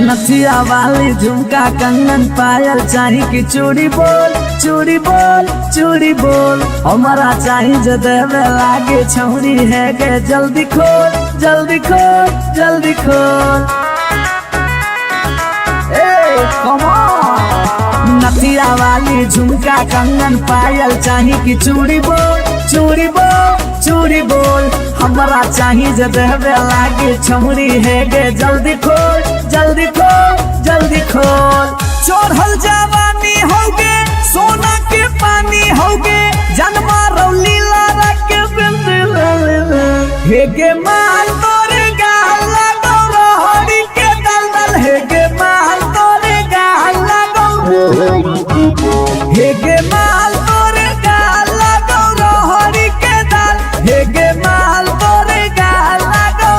नथिया वाली झुमका कंगन पायल चाही की चूड़ी बोल चूड़ी बोल चूड़ी बोल हमारा चाही जो देवे लागे छौरी है गे जल्दी खोल जल्दी खोल जल्दी खोल नथिया वाली झुमका कंगन पायल चाही की चूड़ी बोल चूड़ी बोल चूड़ी बोल हमारा चाही जो देवे लागे छौरी है गे जल्दी खोल जल्दी खोल जल्दी हेगे माल तोरे गाल लगो रोहड़ी के दलदल हेगे माल तोरे गाल लगो हेगे माल तोरे गाल लगो रोहड़ी के दल हेगे माल तोरे गाल लगो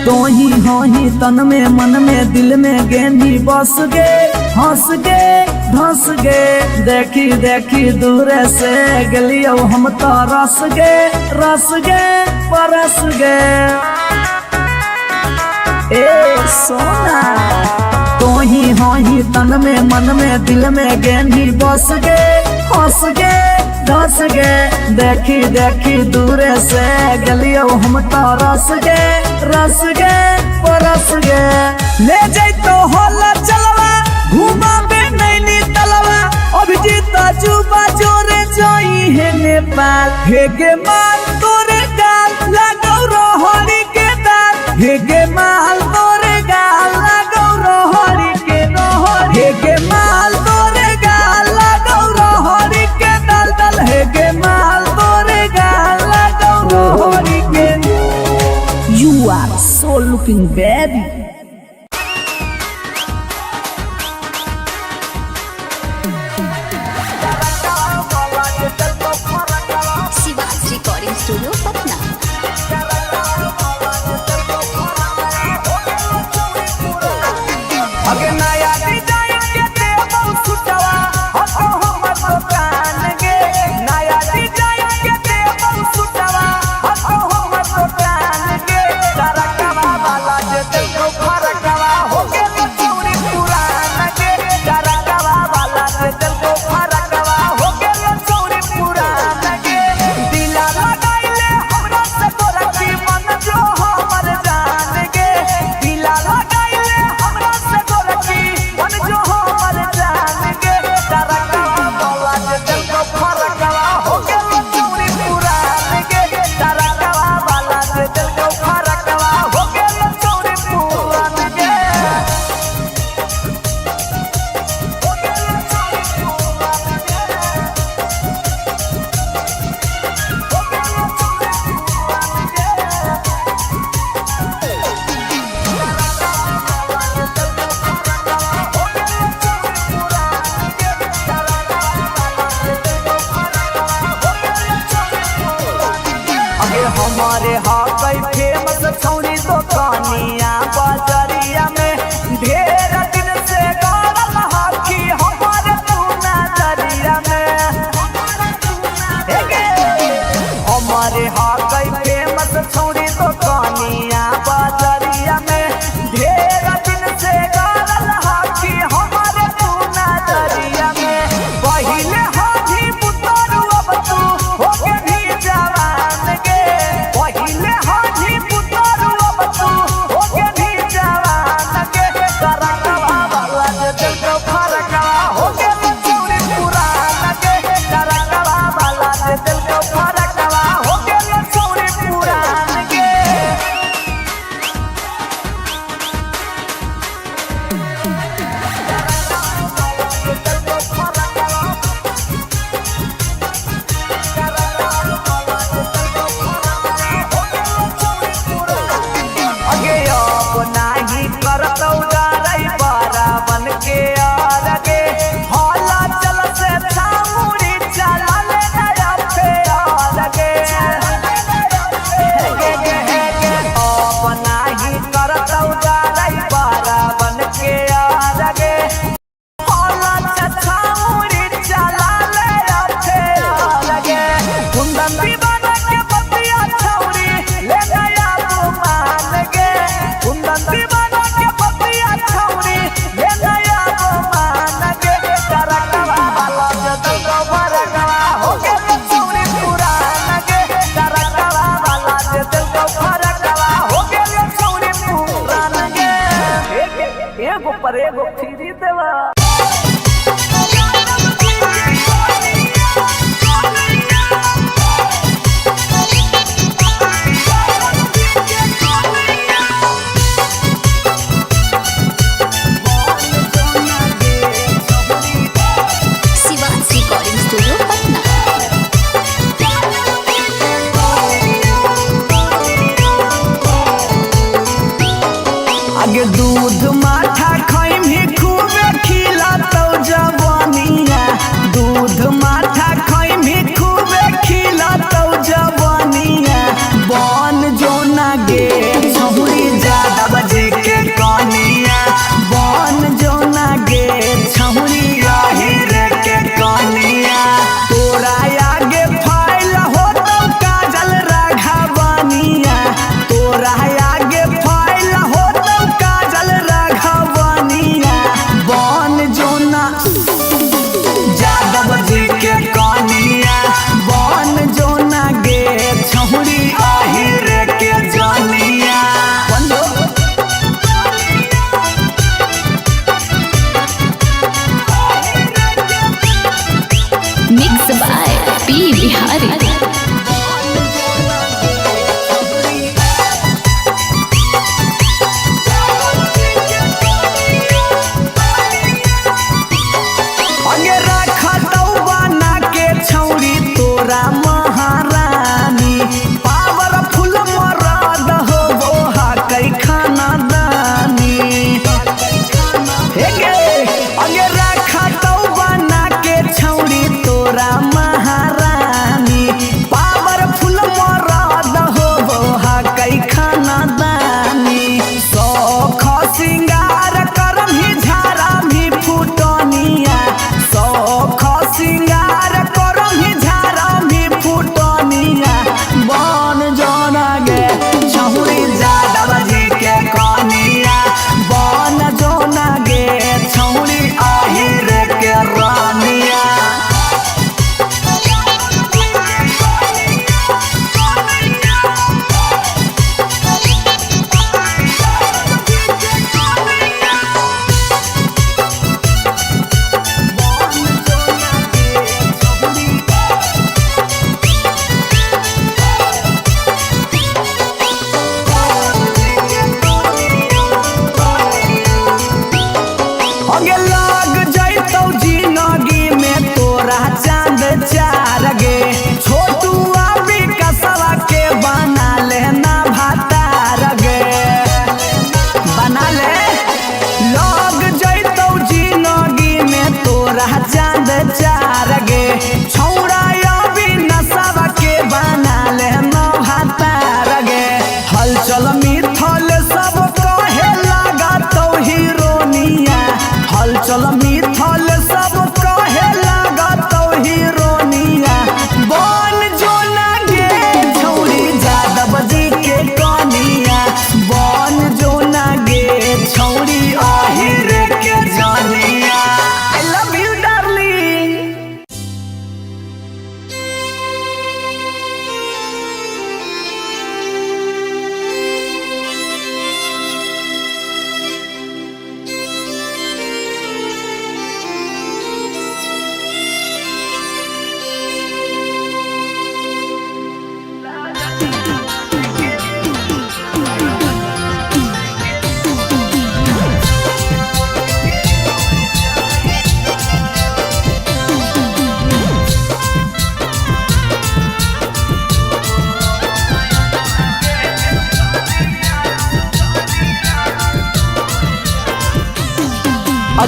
तो ही हो ही तन में मन में दिल में गेंदी बस गे हंस गे धंस गे देखी देखी दूर से गलियो हम तो रस गे परस गे ए सोना तो ही हो ही तन में मन में दिल में गेंदी बस गे हंस गे धस गे देखी देखी दूर से गलियो हम तो रस गे परस गे ले जैतो होला चलवा घुमा बे नैनी तलवा अभिजीत जुबा जोरे जोई है नेपाल हेगे माल तोरे गाल लगो रोहड़ी के दाल हेगे माल तोरे गाल लगो रोहड़ी के हेगे माल तोरे गाल लगो रोहड़ी के दल हेगे माल तोरे गाल लगो रोहड़ी के You are so looking baby. Shivaji recording studio Patna.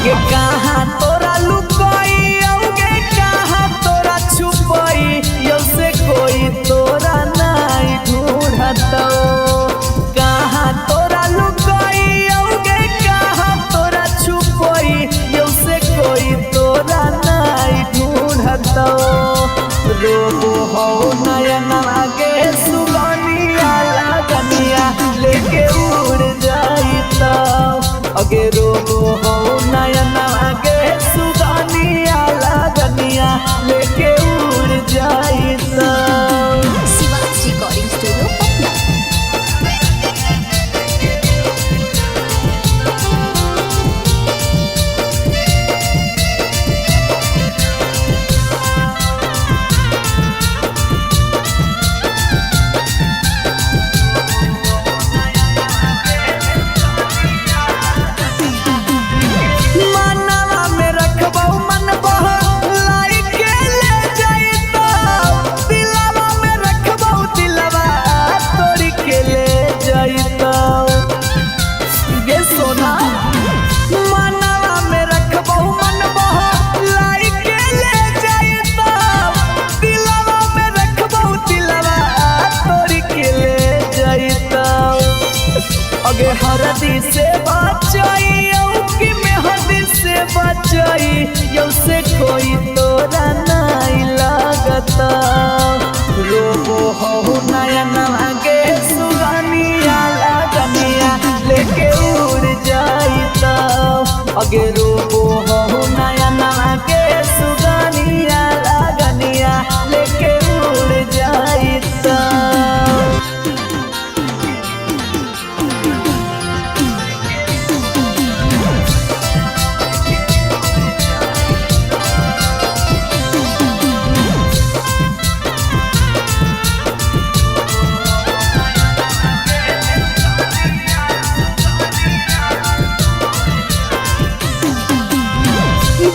अगे कहाँ तोरा लुकाई अगे कहाँ तोरा छुपाई यो से कोई तोरा नहीं ढूंढतो कहाँ तोरा लुकाई अगे कहाँ तोरा छुपाई यो से कोई तोरा नहीं ढूंढतो रोबो हो नयन आगे सुगनिया लगनिया लेके उड़ जाइता अगे रोबो हो नयन आगे सुगनिया लगनिया लेके उड़ जाइता शिवाज रिकॉर्डिंग स्टूडियो पटना। मनवा में रखबो मन बह लाई के ले जाइता दिलवा में रखबो दिलवा तोड़ी के ले जाइता ये सोना मनवा में रखबो मन बह लाई के ले जाइता दिलवा में रखबो दिलवा तोड़ी के ले जाइता अगे हरदी से बचाई कि मेहदी से बचाई यो से कोई तोरा नहीं लगता रोबो हो नयन आगे सुगनिया लगनिया लेके उड़ जाइता अगे रोबो हो नयन आगे सुगनिया लगनिया लेके उड़ जाइता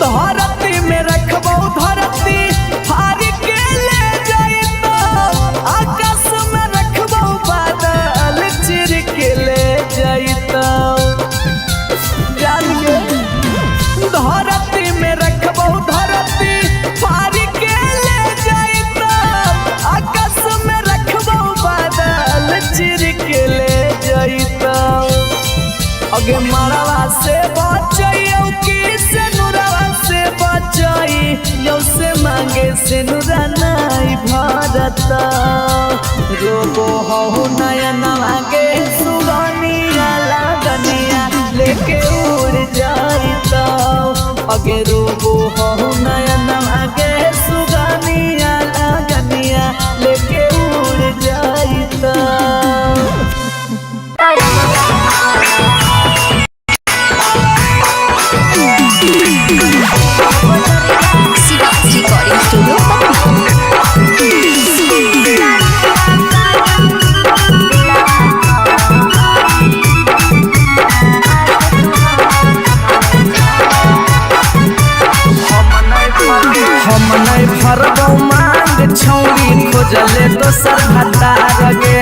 धरती में रखबो धरती हार के ले जाइता आकाश में रखबो बादल चिर के ले जाइता जानिए धरती में रखबो धरती हार के ले जाइता आकाश में रखबो बादल चिर के ले जाइता अगे मरवा से बचाइयो कि से नुरवा से बचाई यो से मांगे से नुरा नहीं भरता रोबो हो नयन आगे सुगनिया लगनिया लेके उड़ जाइता अगे रोबो हो नयन आगे सुगनिया लगनिया लेके उड़ जाइता शिवाज रिकॉर्डिंग स्टूडियो पटना। हम नहीं भरबो मांग छौरी खोजले दोसर भतार गे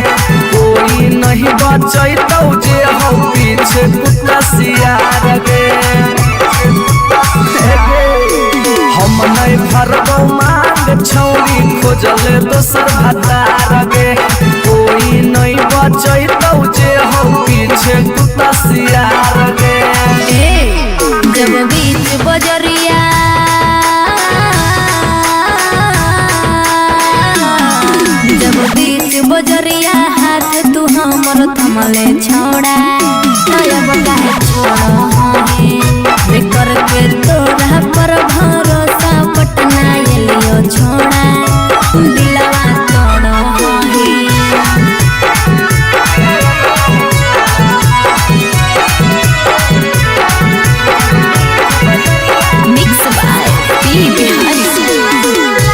कोई नहीं बचैतौ जे हो पीछे कुत्ता सियार गे हम नहीं भरबो मांग छौरी खोजले दोसर भतार गे कोई नहीं बचैतौ जे हो पीछे कुत्ता सियार गे जब बीच बजरिया जब बीच बजरिया हाथ तू हमर थमले छोड़ा अब काहे छोड़ हे करके तोरा पर भरोसा पटना एलियो छोड़ा दिलवा तोड़ हे मिक्स बाय पी बिहारी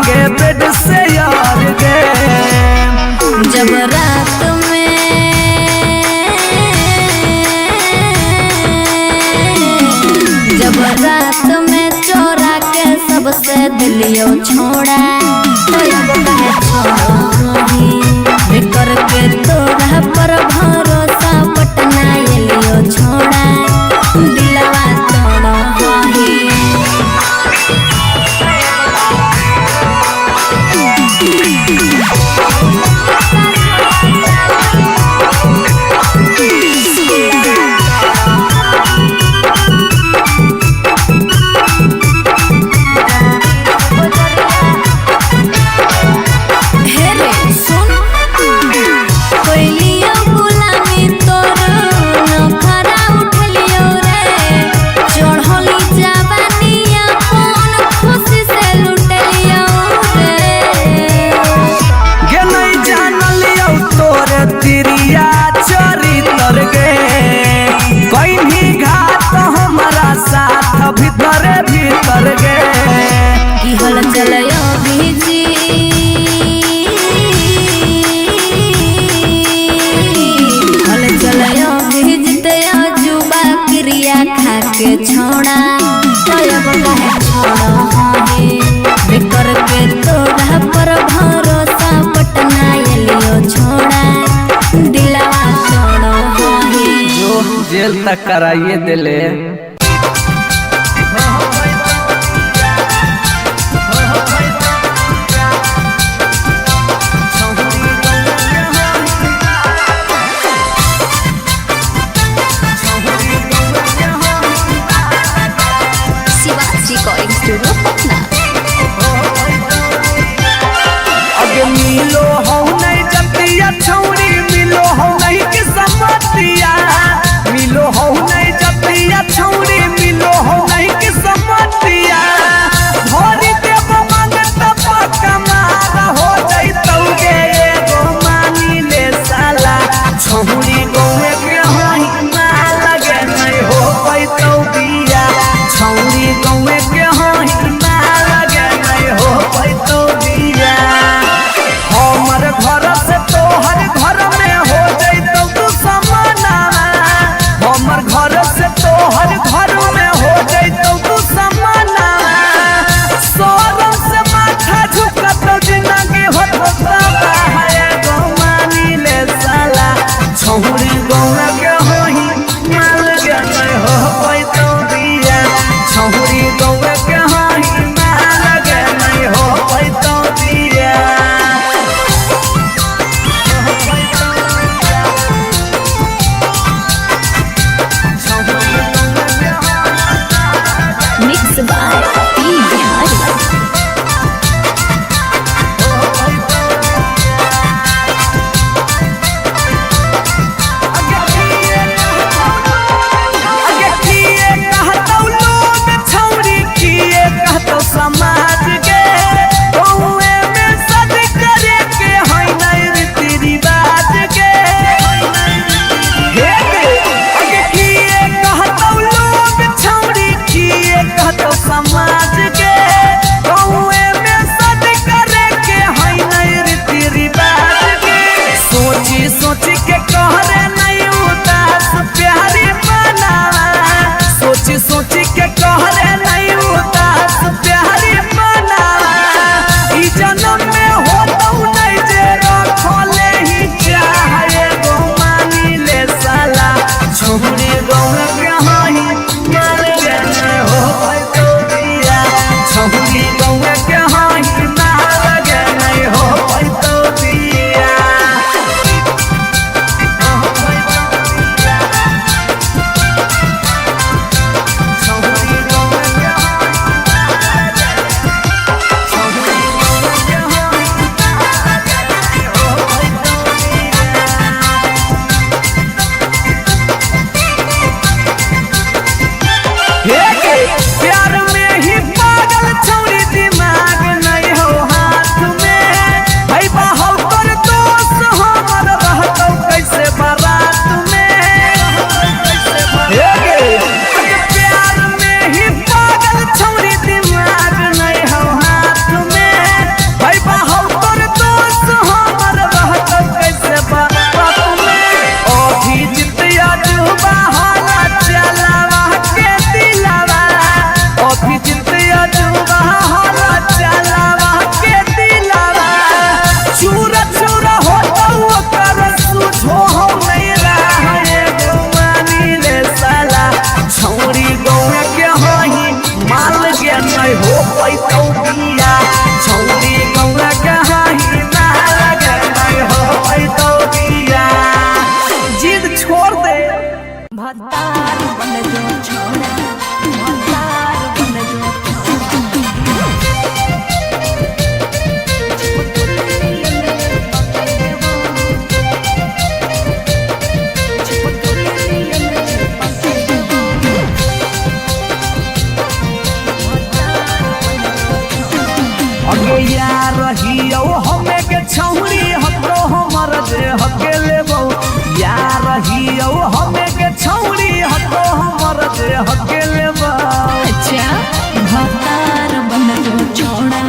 संगे बेड से यार गे। जब रात में चोरा के सबसे दिलियो छोड़ा तो अब कहे छोड़ो ही करके तोरा पर भरोसा पटना एलियो छोड़ा दिलवा तोड़ो ही। भीतर भीतर गे की हल चलयो भीजी हल चलयो भीजते जुबा क्रिया खा के छोड़ा तब कहे छोड़ो हे कर के तोरा पर भरोसा पटना एलियो छोड़ा दिलवा छोड़ो हे जो जेल तक कराइए दिले। Recording studio Patna. अगे मिलो हो नहीं जतिया छौरी मिलो हो नहीं कि समतिया मिलो हो नहीं जतिया छौरी पैतो दिया छौरी गौरा कहाही ना लगे नहीं हो पैतो दिया जिद छोड़ दे भतार बन जो छोड़ा भतार बन जो अगे यार रहियो हमें के छौरी हतो हमर दे हके लेबो यार रहियो हमें के छौरी हतो हमर दे हके लेबो अच्छा भतार बन जो छोड़ा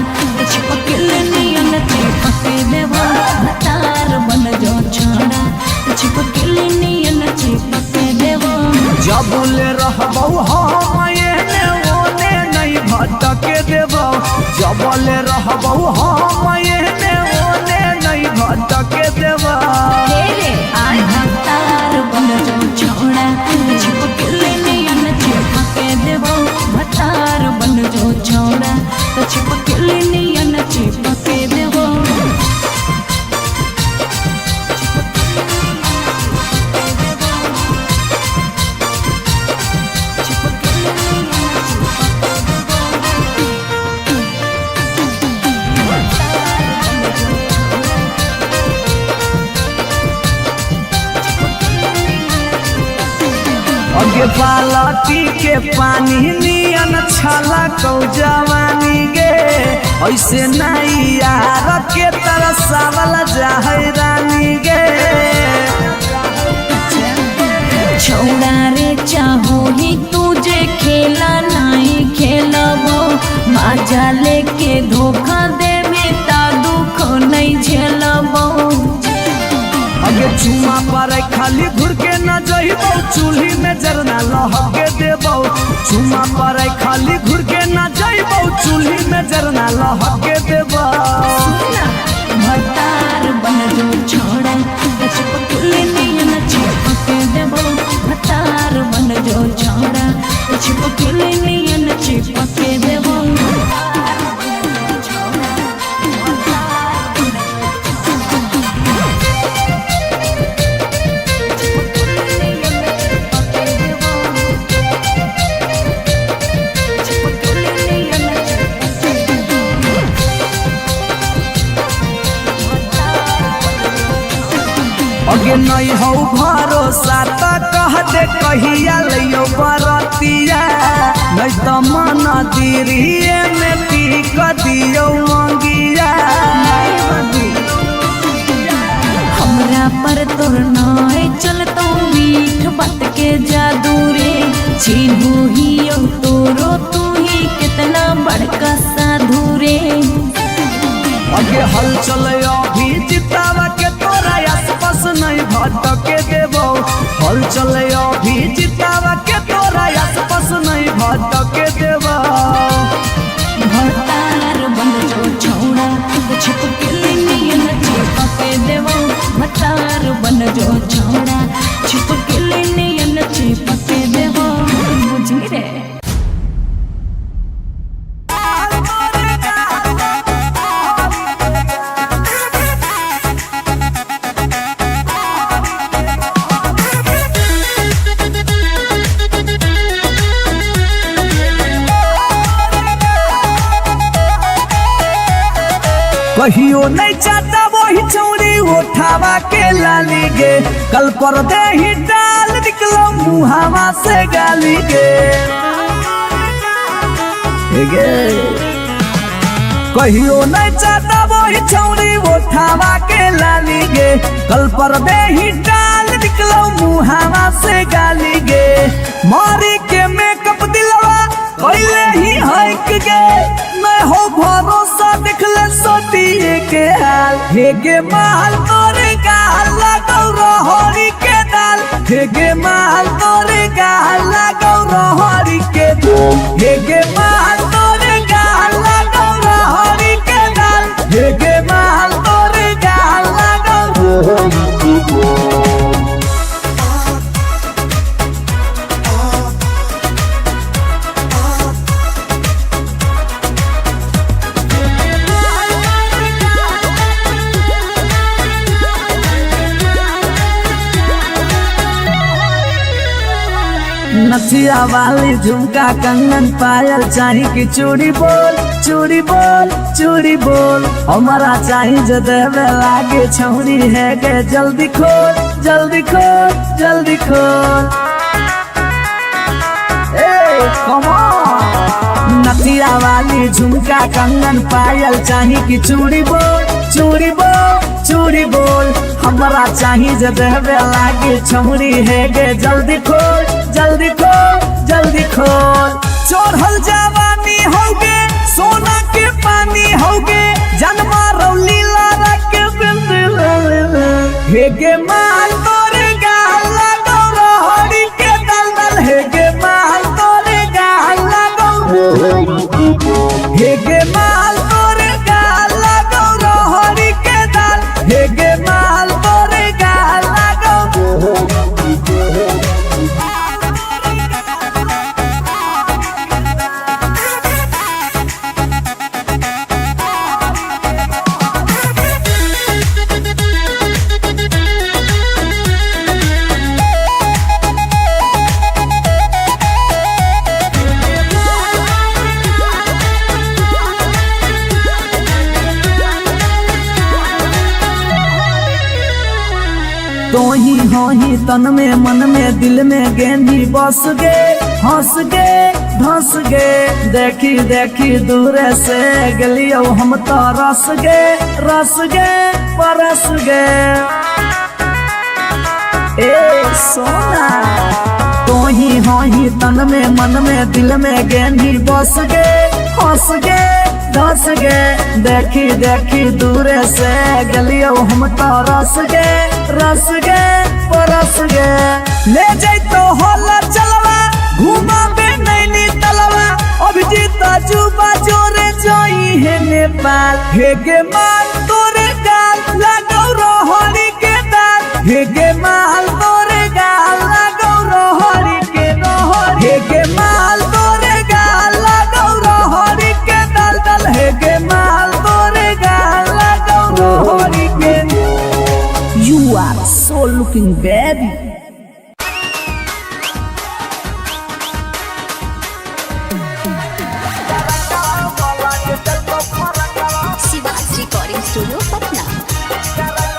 चिपकल नियन चिपके देवा भतार बन जो छोड़ा चिपकल नियन चिपके देवा जबले रहबो हम एने ओने नहीं भटके देबो जबले रहबो हम एने ओने नहीं भटके देबो रे आय भतार बन जो छोड़ा चिपकल नियन चिपके देवा भतार बन जो छोड़ा चिपकल नियन चिपके देवा अगे बालटी के पानी नियन छला कौ जवानी गे ऐसे नहीं यार के तरसावल जाहै रानी गे छोड़ा रे चाहो ही तुझे खेला नहीं खेलबो मजा लेके धोखा देवे ता दुख नहीं झेलबो अगे चुमा पर खाली घुर के न जइबो चूल्ही में जरना लहके देबो चुमा पर खाली घुर के न जइबो चूल्ही में जरना लहके देबो भतार बन जो छोड़ा चिपकल नियन चिपके देबो भतार बन जो छोड़ा चिपकल नियन चिपके देबो अगे नहीं हो भरोसा त कह दे कहिया लियो बरतिया नहीं तो मन दिरिए में पीक दियो मंगिया हमरा पर तोर नाय चलतो मीठ बात के जादू रे छीनू ही तोरो तू ही कितना बड़का साधु रे अगे हल चले अभी जितावा के तोरा आसपास नहीं भटके देबो हल चले अभी जितावा के तोरा आसपास नहीं भटके देबो भतार बन जो छोड़ा चिपकल नियन चिपके देबो भतार बन जो छोड़ा चिपकल नियन चिपके देबो बुझी रे कहियो नहीं चाहता वही चौड़ी उठावा के लाली गे कल पर दे ही डाल निकलो मुहावा से गाली गे कहियो नहीं चाहता वही चौड़ी उठावा के लाली गे कल पर दे ही डाल निकलो मुहावा से गाली गे मारी के मेकअप दिलवा पहले ही हक गे मैं हो भरोसा दिखले सोटिए के हाल हेगे माल तोरे गाल लगौ रहरी के दाल हेगे माल तोरे गाल लगौ रहरी के दाल हेगे माल तोरे गाल लगौ रहरी के दाल हेगे माल तोरे गाल लगौ रहरी के दाल नथिया वाली झुमका कंगन पायल चाही की चूड़ी बोल चूड़ी बोल चूड़ी बोल हमारा चाही जो देवे लागे छौरी है गे जल्दी खोल जल्दी खोल जल्दी खोल come on। नथिया वाली झुमका कंगन पायल चाही की चूड़ी बोल चूड़ी बोल चूड़ी बोल हमारा चाही जो देवे लागे छौरी है गे जल्दी खोल जल्दी खोल जल्दी खोल। चढ़ल जवानी होगे सोना के पानी होगे जन्मा रौली लारा के बिंद हे गे माल तोरे गाला गौरहरी के दलदल हे गे माल तोरे गाला हे गे माल तोरे गाला गौरहरी के दल हे गे माल तोरे गाला तो ही हो ही तन में मन में दिल में गेंदी बस गे हंस गे धंस गे देखी देखी दूर से गलियो हम तो रस गे परस गे ए सोना तो ही हो ही तन में मन में दिल में गेंदी बस गे हंस गे धंस गे देखी देखी दूर से गलियो हम तो रस गे परस गे ले जाई तो होला चलवा घुमा बे नैनी तलवा अभिजीत जुबा जोरे जोई है नेपाल हे गे माल तोरे गाल लगौ रोहरी के दाल हे गे माल तोरे गाल लगौ रोहरी के रोहरी हे गे माल तोरे गाल लगौ रोहरी के दल दल हे गे माल तोरे गाल लगौ रोहरी के। You are so looking baby। Shiva's recording studio Patna.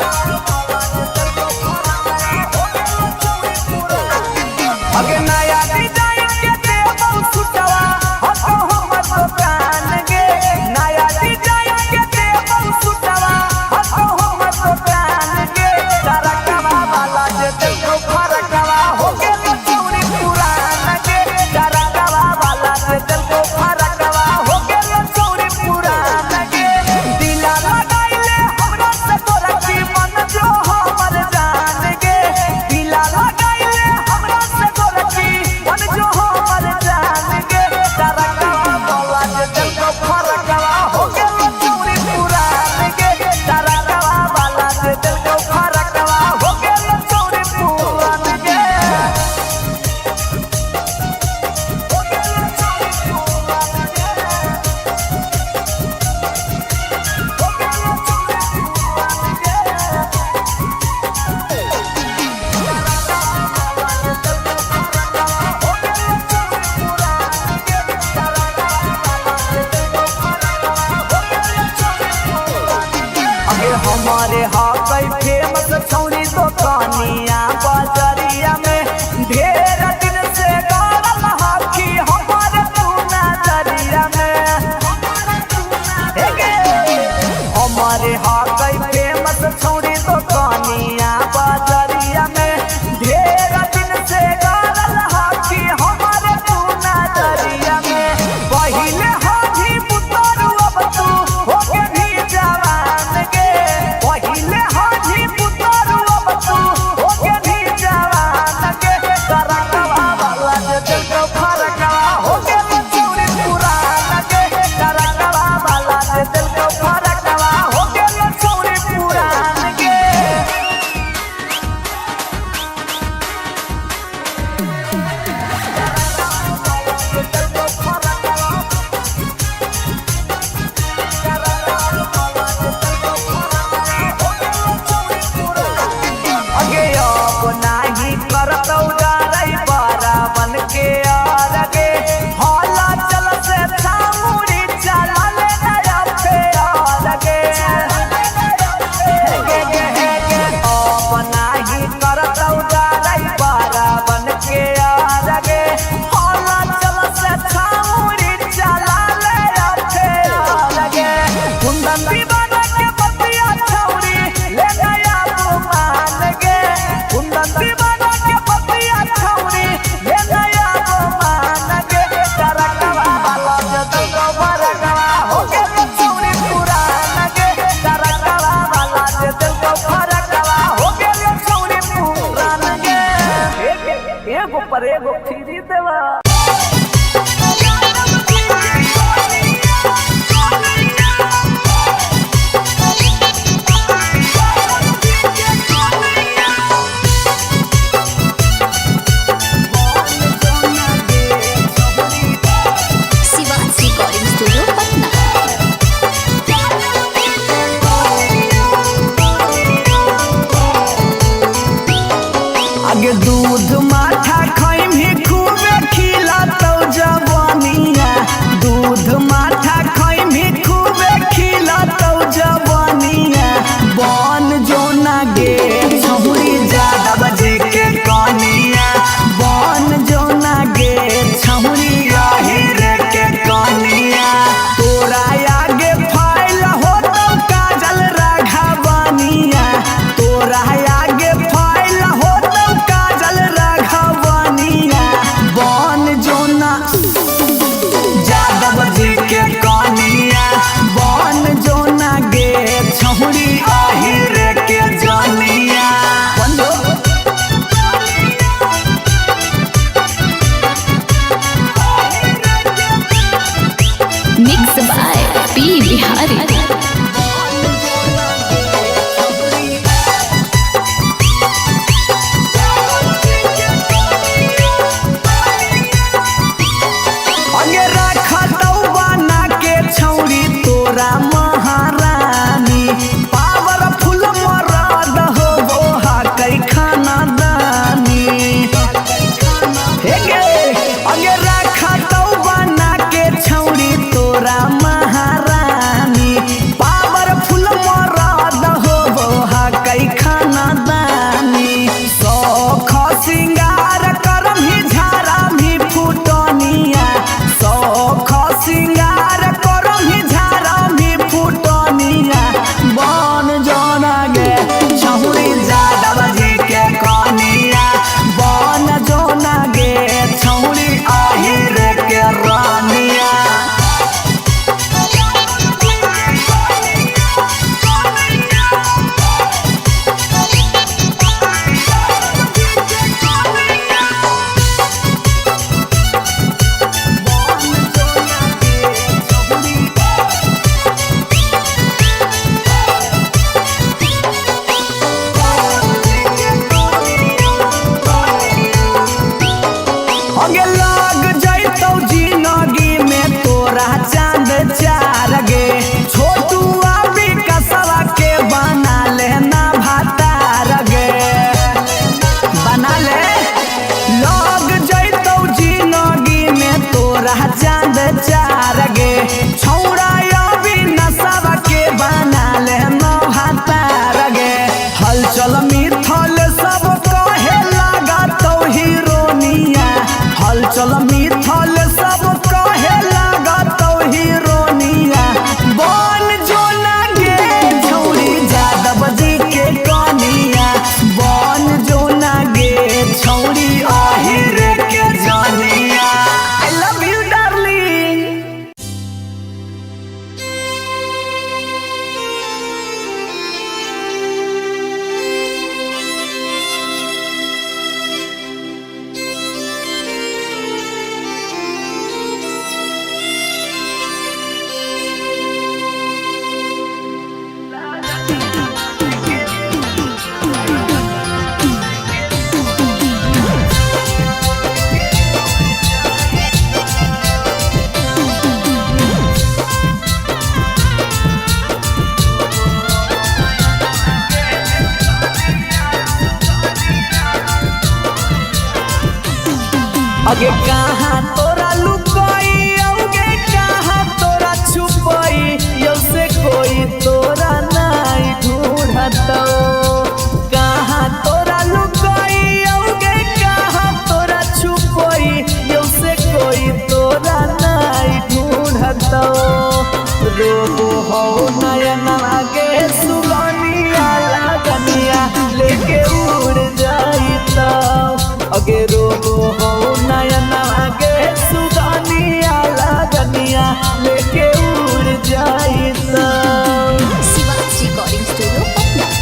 Mix by P Bihari. अगे कहाँ तोरा लुकाई अगे कहाँ तोरा छुपाई यो से कोई तोरा नहीं ढूंढतो। कहाँ तोरा लुकाई अगे कहाँ तोरा छुपाई यो से कोई तोरा नहीं ढूंढतो। रोबो हो नयन आगे सुगनिया लगनिया लेके उड़ जाइता। अगे रोबो हो नयन आगे सुगनिया लगनिया लेके उड़ जाइता। Shivaj recording studio Patna.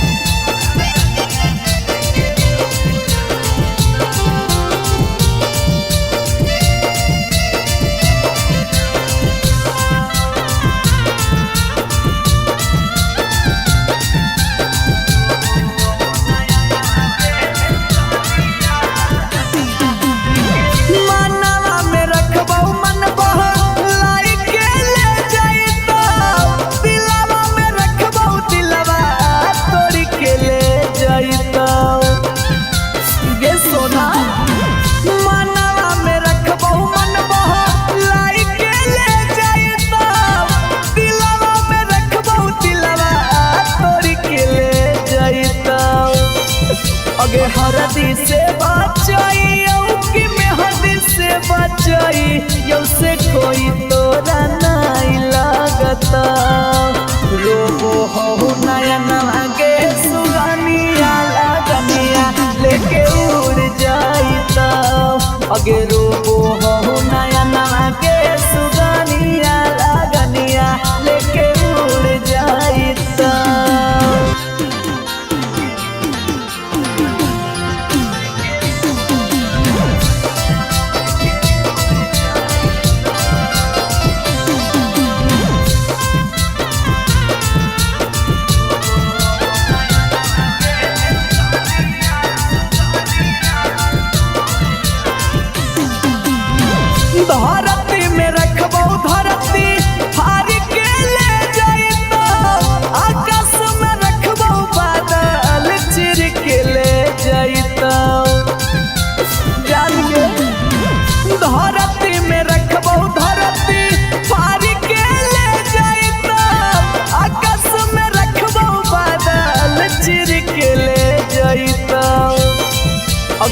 अगे हरदी से बचाई कि मेहंदी से बचाई यो से कोई तोरा नहीं लगता। रोबो हो नयन आगे सुगनिया लगनिया लेके उड़ जाइता। अगे रोबो हो नयन आगे सुगनिया लगनिया लेके उड़ जाइता।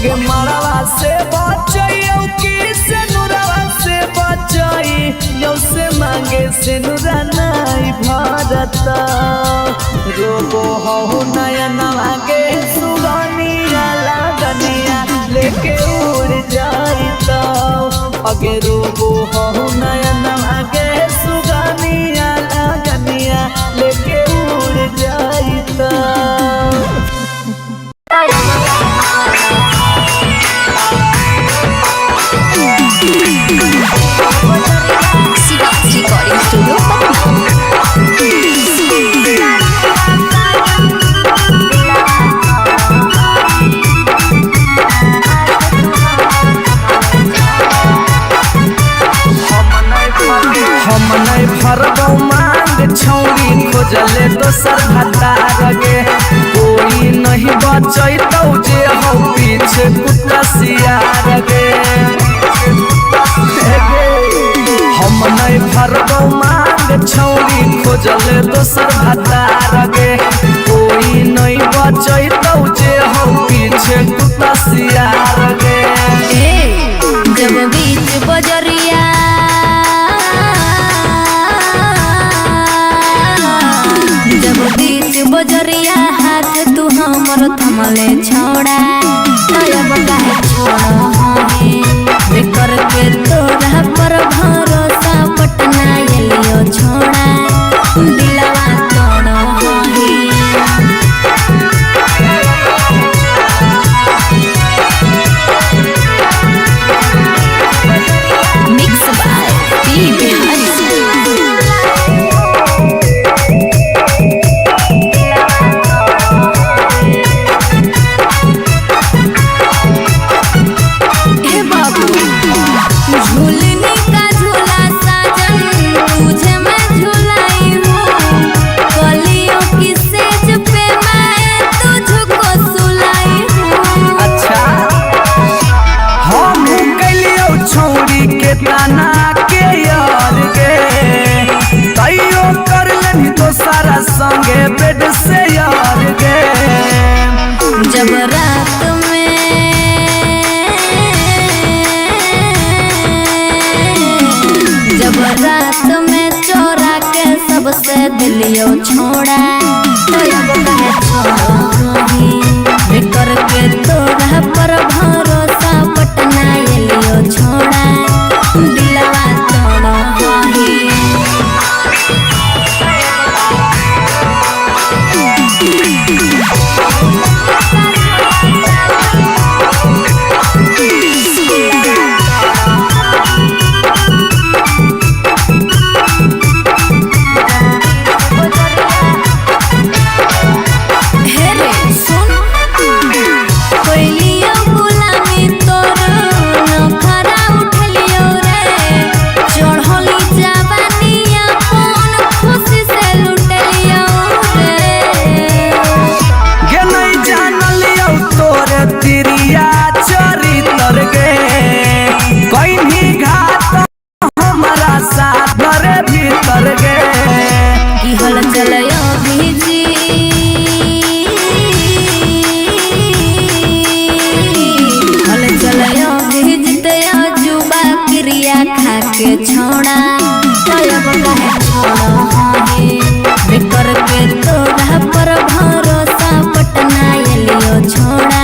अगे मड़वा से बचाई की से नुरवा से बचाई यौ से मांगे से नुरा नहीं भरता रोबो हो नयन मांगे सुगनिया लगनिया लेके उड़ जाता अगे रोबो हो नयन मांगे सुगनिया लगनिया लेके उड़ जाता शिवाजी रिकॉर्डिंग स्टूडियो हम नहीं भरबो मांग छौरी खोजले दोसर भतार गे कोई नहीं बचैतौ जे हो पीछे कुत्ता सियार गे हम नहीं भरबो मांग छौरी खोजले दोसर भतार गे कोई नहीं बचैतौ जे हो पीछे कुत्ता सियार गे जब बीच बजरिया जब बीच बजरिया हाथ तू हमर थमले छोड़ा तब काहे छोड़ा है करके तोरा पर भरोसा पटना एलियो छोड़ा दिलवा तोड़ो मिक्स बाय पी बिहारी संगे बेड से यार गे जब रात में चोरा के सबसे दिलियो छोड़ा करके तोरा पर भरोसा पटना एलियो छोड़ा दिलवा तोड़ो के छोड़ा करके तोरा पर भरोसा पटना एलियो छोड़ा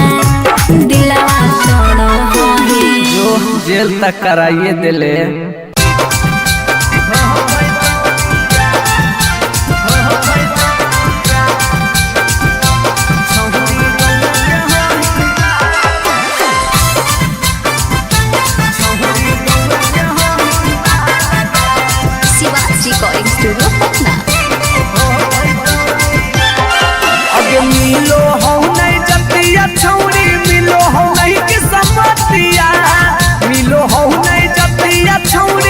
दिलवा तोड़ो जो जेल तक कराइए दिले शिवाजी रिकॉर्डिंग स्टूडियो पटना अगे मिलो हो नहीं जतिया छौरी मिलो हो नहीं कि समतिया मिलो हो नहीं जतिया छौरी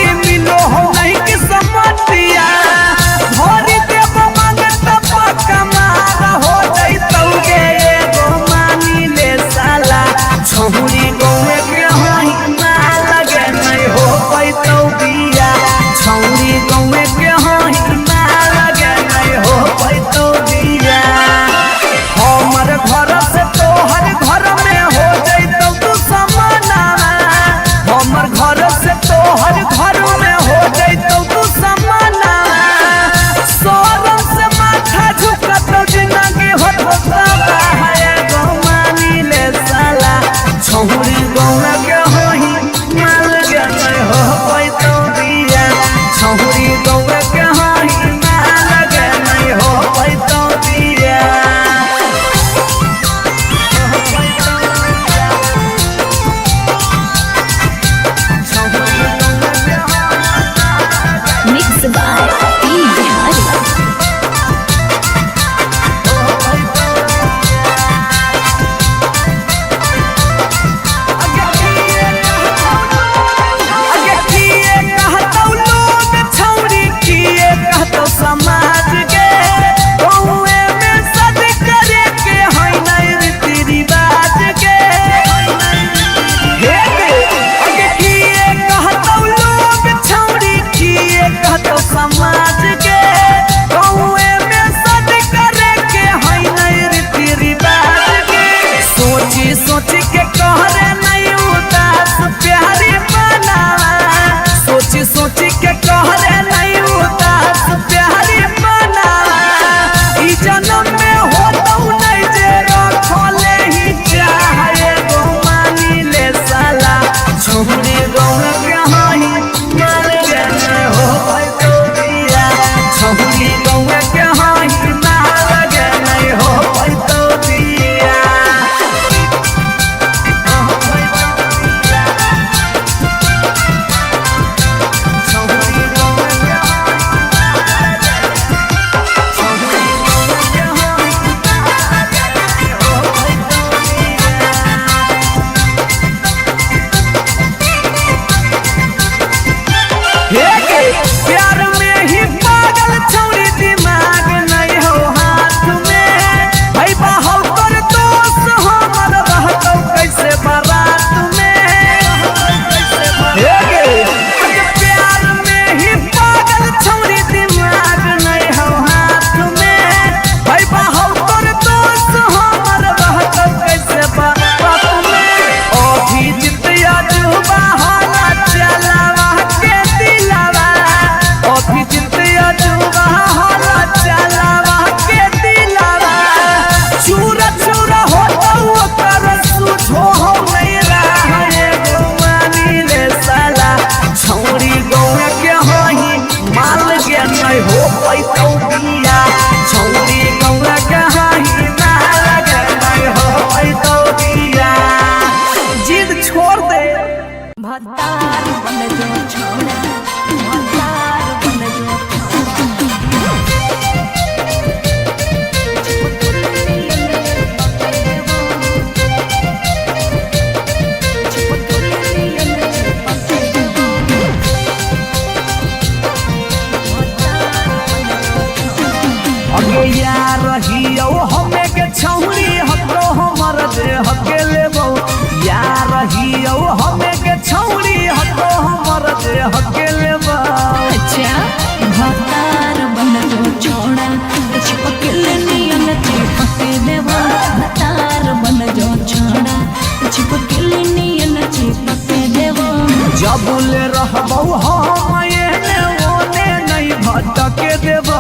पैतो बिया छौरी गौरा कहाही ना लगे नहीं हो पैतो बिया जिद छोड़ दे भतार बन जो छोड़ा भतार बन जो यार रहियो हमें के छौरी हतो हमर दे हके लेबो यार रहियो हमें के छौरी हतो हमर दे हके लेबो अच्छा भतार बन जो छोड़ा चिपकल नियन चिपके देबो भतार बन जो छोड़ा चिपकल नियन चिपके देबो जबुले रहबो हम एने ओने नहीं भटके देबो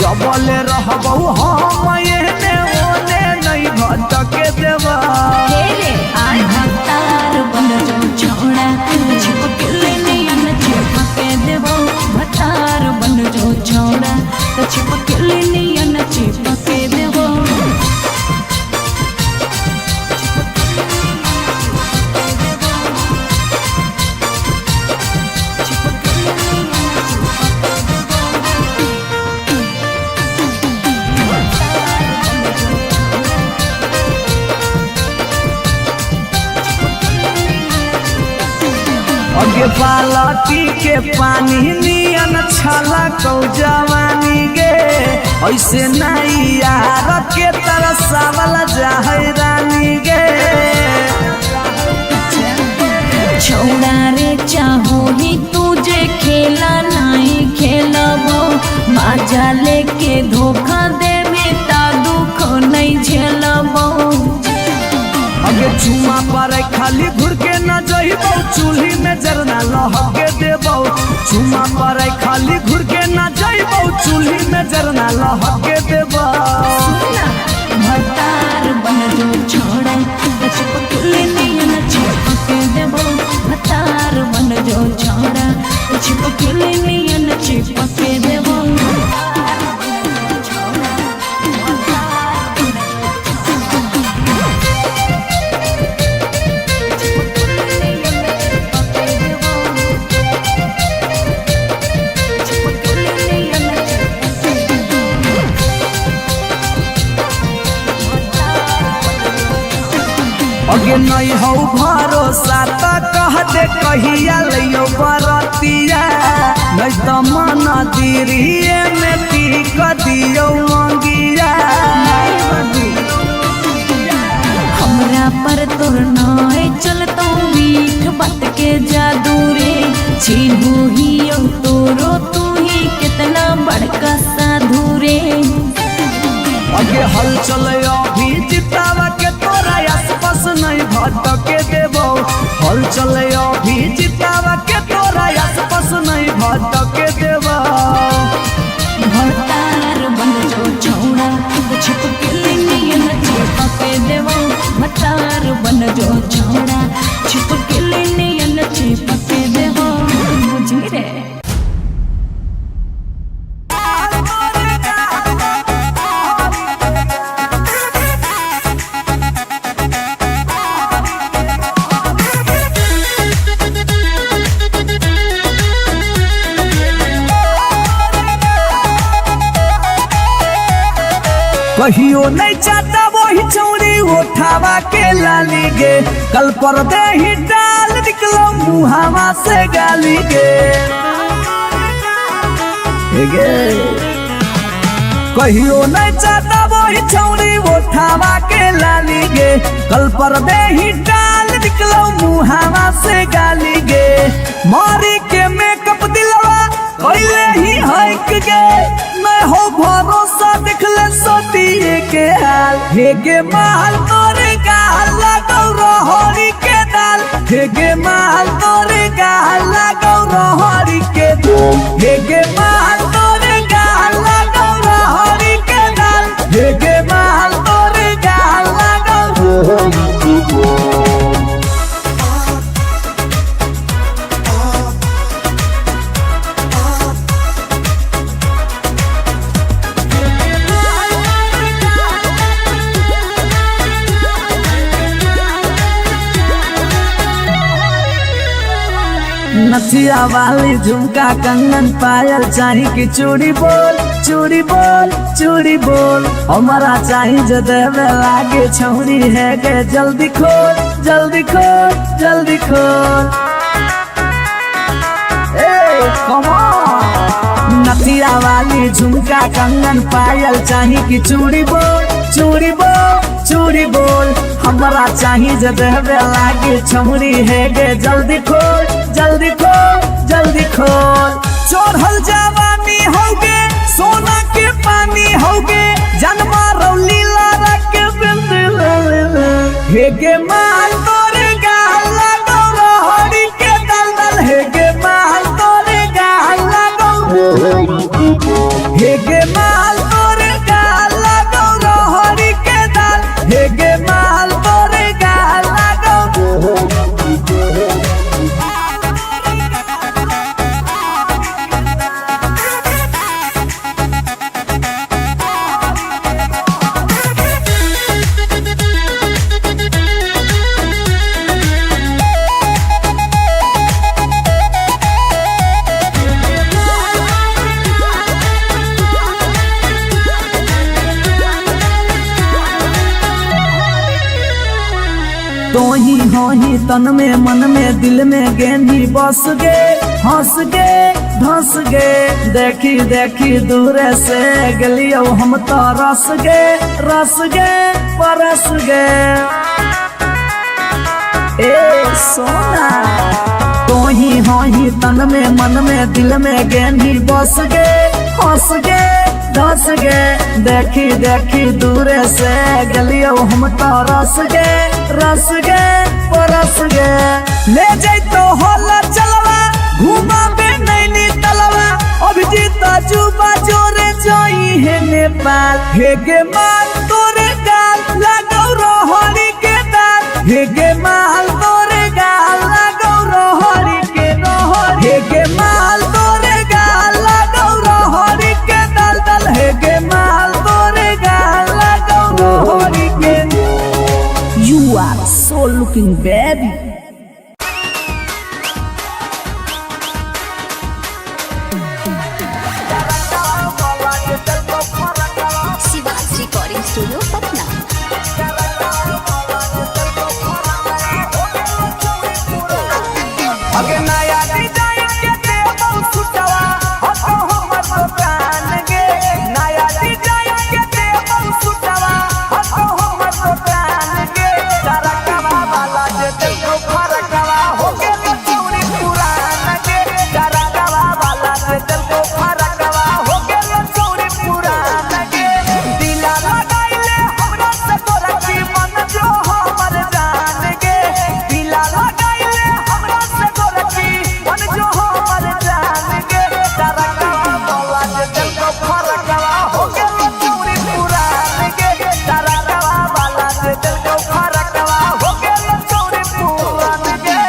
जबले रहबो हम एने ओने नहीं भटके देबो तेरे भतार बन जो छोड़ा चिपकल नियन चिपके देबो भतार बन जो छोड़ा चिपकल नियन चिपके देबो अगे बालटी के पानी नियन छला कौ जवानी गे ऐसे नहीं यार के तरसावल जाहै रानी गे छोड़ा रे चाहो ही तुझे खेला नहीं खेलबो बाजा लेके धोखा दे में ता दुख नहीं झेलबो अगे चुमा पर खाली घुर के न जइबो चूल्ही में जरना लहके देबो चुमा पर खाली घुर के न जइबो चूल्ही में जरना लहके देबो भतार बन जो छोड़ा चिपकल नियन चिपके देबो भतार बन जो छोड़ा चिपकल नियन चिपके देबो अगे नहीं हो भरोसा त कह दे कहिया लियो बरतिया नहीं तो मन दिरिए में टीक दियो मंगिया हमरा पर तोर नाय चलतो मीठ बात के जादू रे छीनू ही तोरो तू ही कितना बड़का साधु रे अगे हल चले अभी जितावा के तोरा आसपास नहीं भटके देबो हल चले अभी जितावा के तोरा आसपास नहीं भटके देबो भतार बन जो छोड़ा चिपकल नियन चिपके देबो भतार बन जो छोड़ा चिपकल नियन चिपके देबो बुझी रे कहियो नहीं चाहता वही चौड़ी उठावा के लाली गे कल पर दे ही डाल निकलो मुहावा से गाली गे कहियो नहीं चाहता वही चौड़ी उठावा के लाली गे कल पर दे ही डाल निकलो मुहावा से गाली गे मारी के मेकअप दिलवा पहले ही हक गे मैं हो भरोसा दिखले सोतिए के हाल हे गे माल तोरे गाल लगौ रहरी के दाल हे गे माल तोरे गाल लगौ रहरी के दाल हे गे माल तोरे गाल लगौ रहरी के दाल हे गे माल तोरे गाल लगौ रहरी के दाल नथिया वाली झुमका कंगन पायल चाही कि चूड़ी बोल चूड़ी बोल चूड़ी बोल हमारा चाही जो देवे लागे छौरी है गे जल्दी खोल जल्दी खोल जल्दी खोल come on नथिया वाली झुमका कंगन पायल चाही कि चूड़ी बोल हमारा चाही जो देवे लागे छौरी है गे जल्दी खोल जल्दी खोल जल्दी खोल चढ़ल जवानी होगे सोना के पानी होगे जन्मा रौली लारा के बिंद हे गे माल तोरे गाल लगो रोहड़ी के दलदल हे गे माल तोरे गाल लगो हे गे माल तोरे गाल लगो रोहड़ी के दल हे गे माल तोरे गाल लगो तो ही हो ही तन में मन में दिल में गेंदी बस गे हंस गे धंस गे देखी देखी दूर से गलियो हम तो रस गे परस गे ए सोना तो ही हो ही तन में मन में दिल में गेंदी बस गे हंस गे धंस गे देखी देखी दूर से गलियो हम तो रस गे परस गे ले जैतो होला चलवा घुमा बे नैनी तलवा अभिजीत जुबा जोरे जोई है नेपाल हे गे माल तोरे गाल लगो रोहड़ी के दाल हे गे माल तोरे गाल लगो रोहड़ी के रोहड़ी हे गे माल तोरे गाल लगो रोहड़ी के दल दल हे गे माल तोरे गाल लगो रोहड़ी के You are so looking baby Shiva's recording studio Patna. अगे नया डिजाइन के देबो सुटवा हतो हमर दुकान गे नया डिजाइन के देबो सुटवा हतो हमर दुकान गे तरकवा वाला जे देखो फरकवा हो गेल चौरी पुरान गे तरकवा वाला जे देखो फरकवा हो गेल चौरी पुरान गे दिला लगाइले हमरा से तोरा की मन जो हमर जान गे दिला लगाइले हमरा से तोरा की मन जो हमर जान गे तरकवा वाला जे देखो फरकवा हो गेल चौरी पुरान गे तरकवा वाला जे देखो फरकवा हो गेल चौरी पुरान गे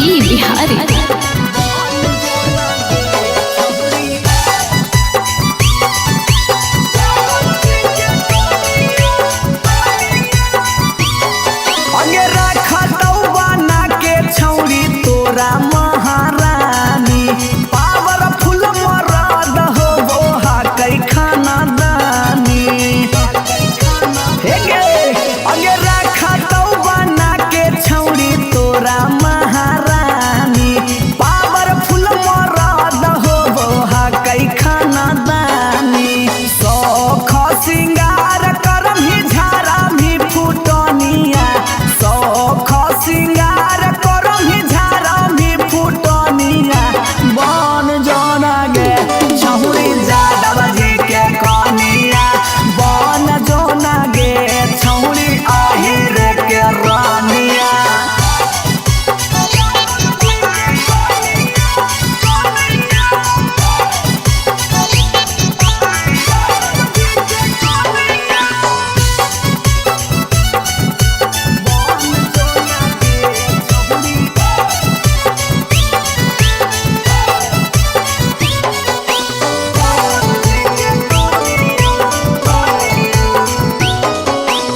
पी बिहारी। अगे रखा बना के छौरी तोरा महारानी पावरफुल मरद हो बोहा कई खाना दानी। अगे रखा बना के छौरी तोरा महारानी पावरफुल मरद हो बोहा कई खाना दानी। सौख सिंगार करम ही झारा भी फुटनिया सौख सिंगार करम ही झारा भी फुटनिया बन जोना गे छौरी जादव जी के कनिया बन जोना गे छौरी आहिर के रानिया।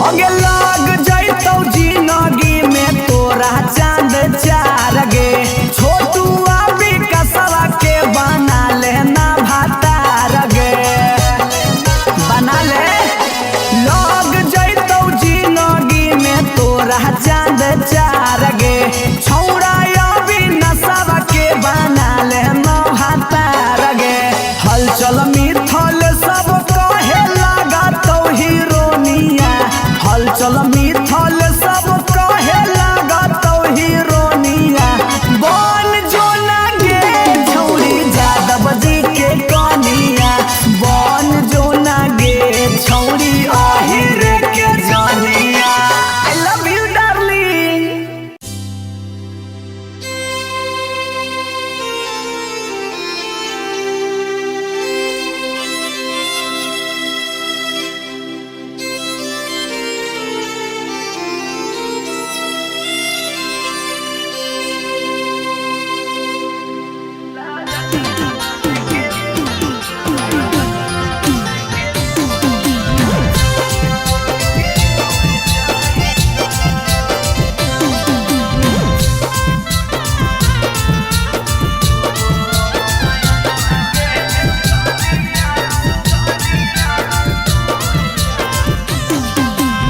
अगे लग जैतौ जिंदगी में तोरा चांद चार गे छोटू अभी कसवा के बना लेना भातार गे बना ले। लग जैतौ जिंदगी में तोरा चांद चार गे छौड़ा अभी नसवा के बना लेना भातार गे। हलचल मिथल सब कहे लागतौ हीरोनिया हलचल मिथल सब कहे लागतौ हीरोनिया बन जोना गे छौरी जादव जी के कनिया बन जोना गे छौरी आहिर के जानिया। I love you darling.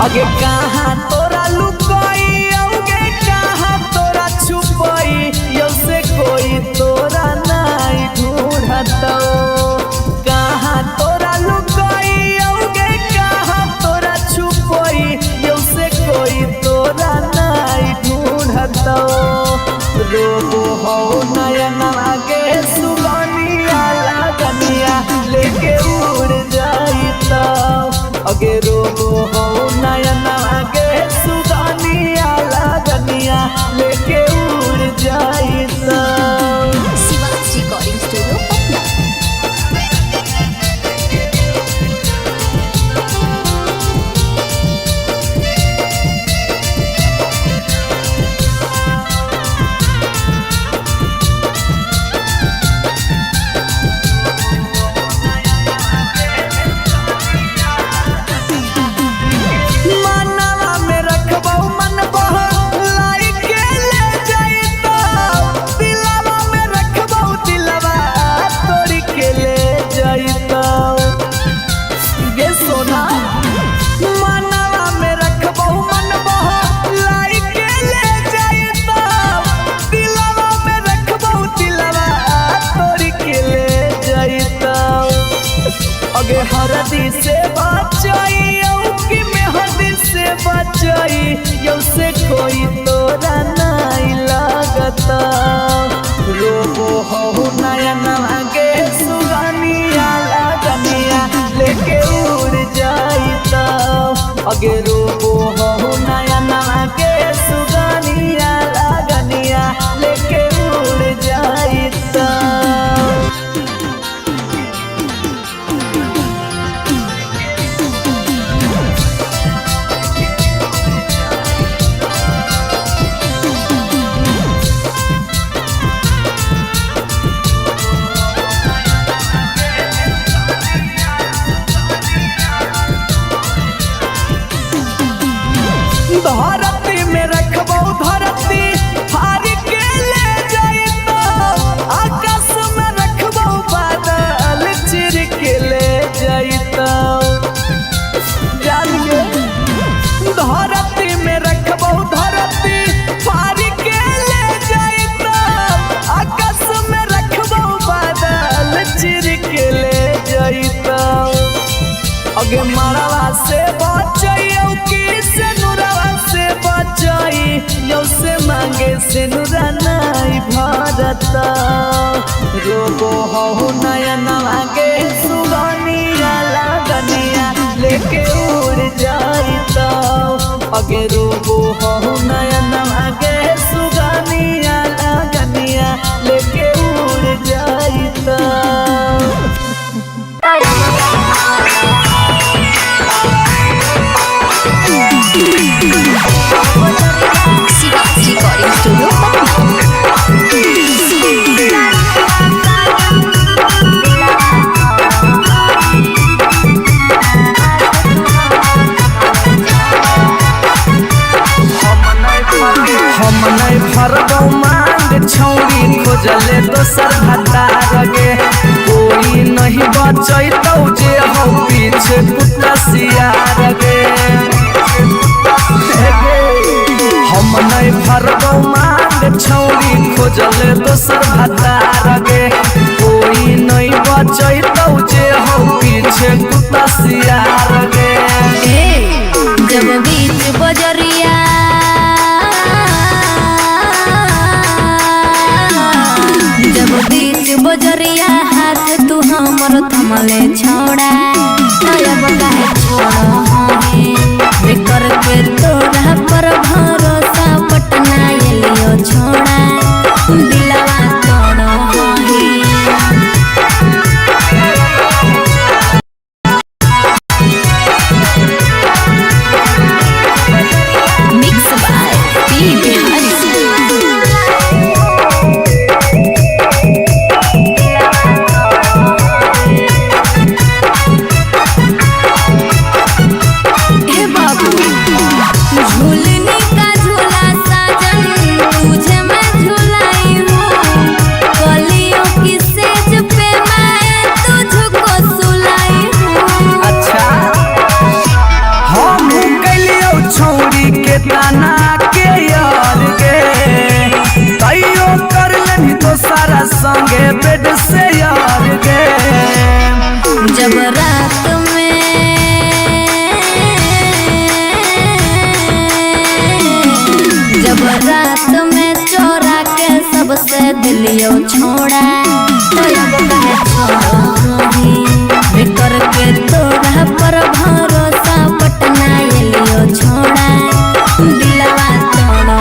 अगे कहाँ तोरा लुकाई अगे कहाँ तोरा छुपाई यो से कोई तोरा नहीं ढूंढतौ। कहाँ तोरा लुकाई अगे कहाँ तोरा छुपाई यो से कोई तोरा नहीं ढूंढतौ। रोबो हो नयना के सुगनिया लगनिया लेके उड़ जाइतौ। अगे रोबो हो नयना के सुगनिया लगनिया लेके उड़ जाइतौ। Shivaj recording studio Patna. मनवा में रखबौ मन बहलाई के ले जाइतौ। दिलवा में रखबौ दिलवा तोड़ी के ले जाइतौ। गे सोना मनवा में रखबौ मन बहलाई के ले जाइतौ। दिलवा में रखबौ दिलवा तोड़ी के ले जाइतौ। अगे हरदी से बचाई कि मेहदी से बचाई यो से कोई तोरा नहीं लगता। रोबो हो नयना के सुगनिया लगनिया लेके उड़ जाइतौ। अगे रोबो हो नयना के सुगनिया लगनिया लेके उड़ जाइतौ। अगे मरवा से बचई की से नुरवा से बचई यौ से मांगे से नुरा नहीं भरता रोबो हो नयन मांगे सुगनिया लगनिया लेके उड़ जाइता अगे रोबो हो नयन मांगे सुगनिया लगनिया लेके उड़ जाइता शिवाजी रिकॉर्डिंग स्टूडियो हम नहीं भरबौ मांग छौरी खोजले दोसर भतार गे कोई नहीं बचैतौ जे हो पीछे कुत्ता सियार गे हम नहीं भरबौ मांग छौरी खोजले दोसर भतार गे कोई नहीं बचैतौ जे हो पीछे कुत्ता सियार गे जब बीच बजरिया जब बीच बजरिया हाथ तू हमर थमले छोड़ा अब काहे छोड़ो हमें करके तोरा पर भरोसा पटना एलियो छोड़ा दिलवा तोड़ो मिक्स बाय पी बिहारी झूलने का झूला साजन तुझे मैं झूलाई हूँ कलियों की सेज पे मैं तुझको सुलाई हूँ। अच्छा हम कलियो छौरी के ताना के यार गे तैयो कर लेनी तो सारा संगे बेड से यार गे जब रात में चोरा के सबसे दिलियो छोड़ा तो अब काहे छोड़ो हमें करके तोरा पर भरोसा पटना एलियो छोड़ा दिलवा तोड़ो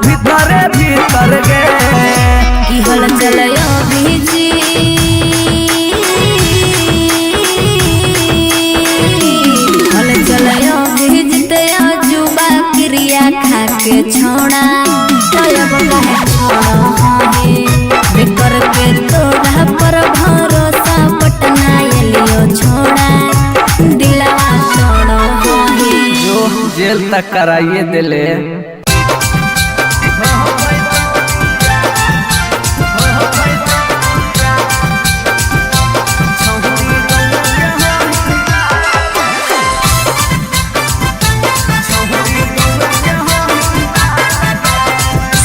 भीतर भीतर गे की हल चलयो भीजी हल चलयो भीजते जुबा क्रिया खा के छोड़ा अब काहे छोड़ो हमें करके तोरा पर भरोसा पटना एलियो छोड़ा दिलवा तोड़ो जो जेल तक कराइए दिले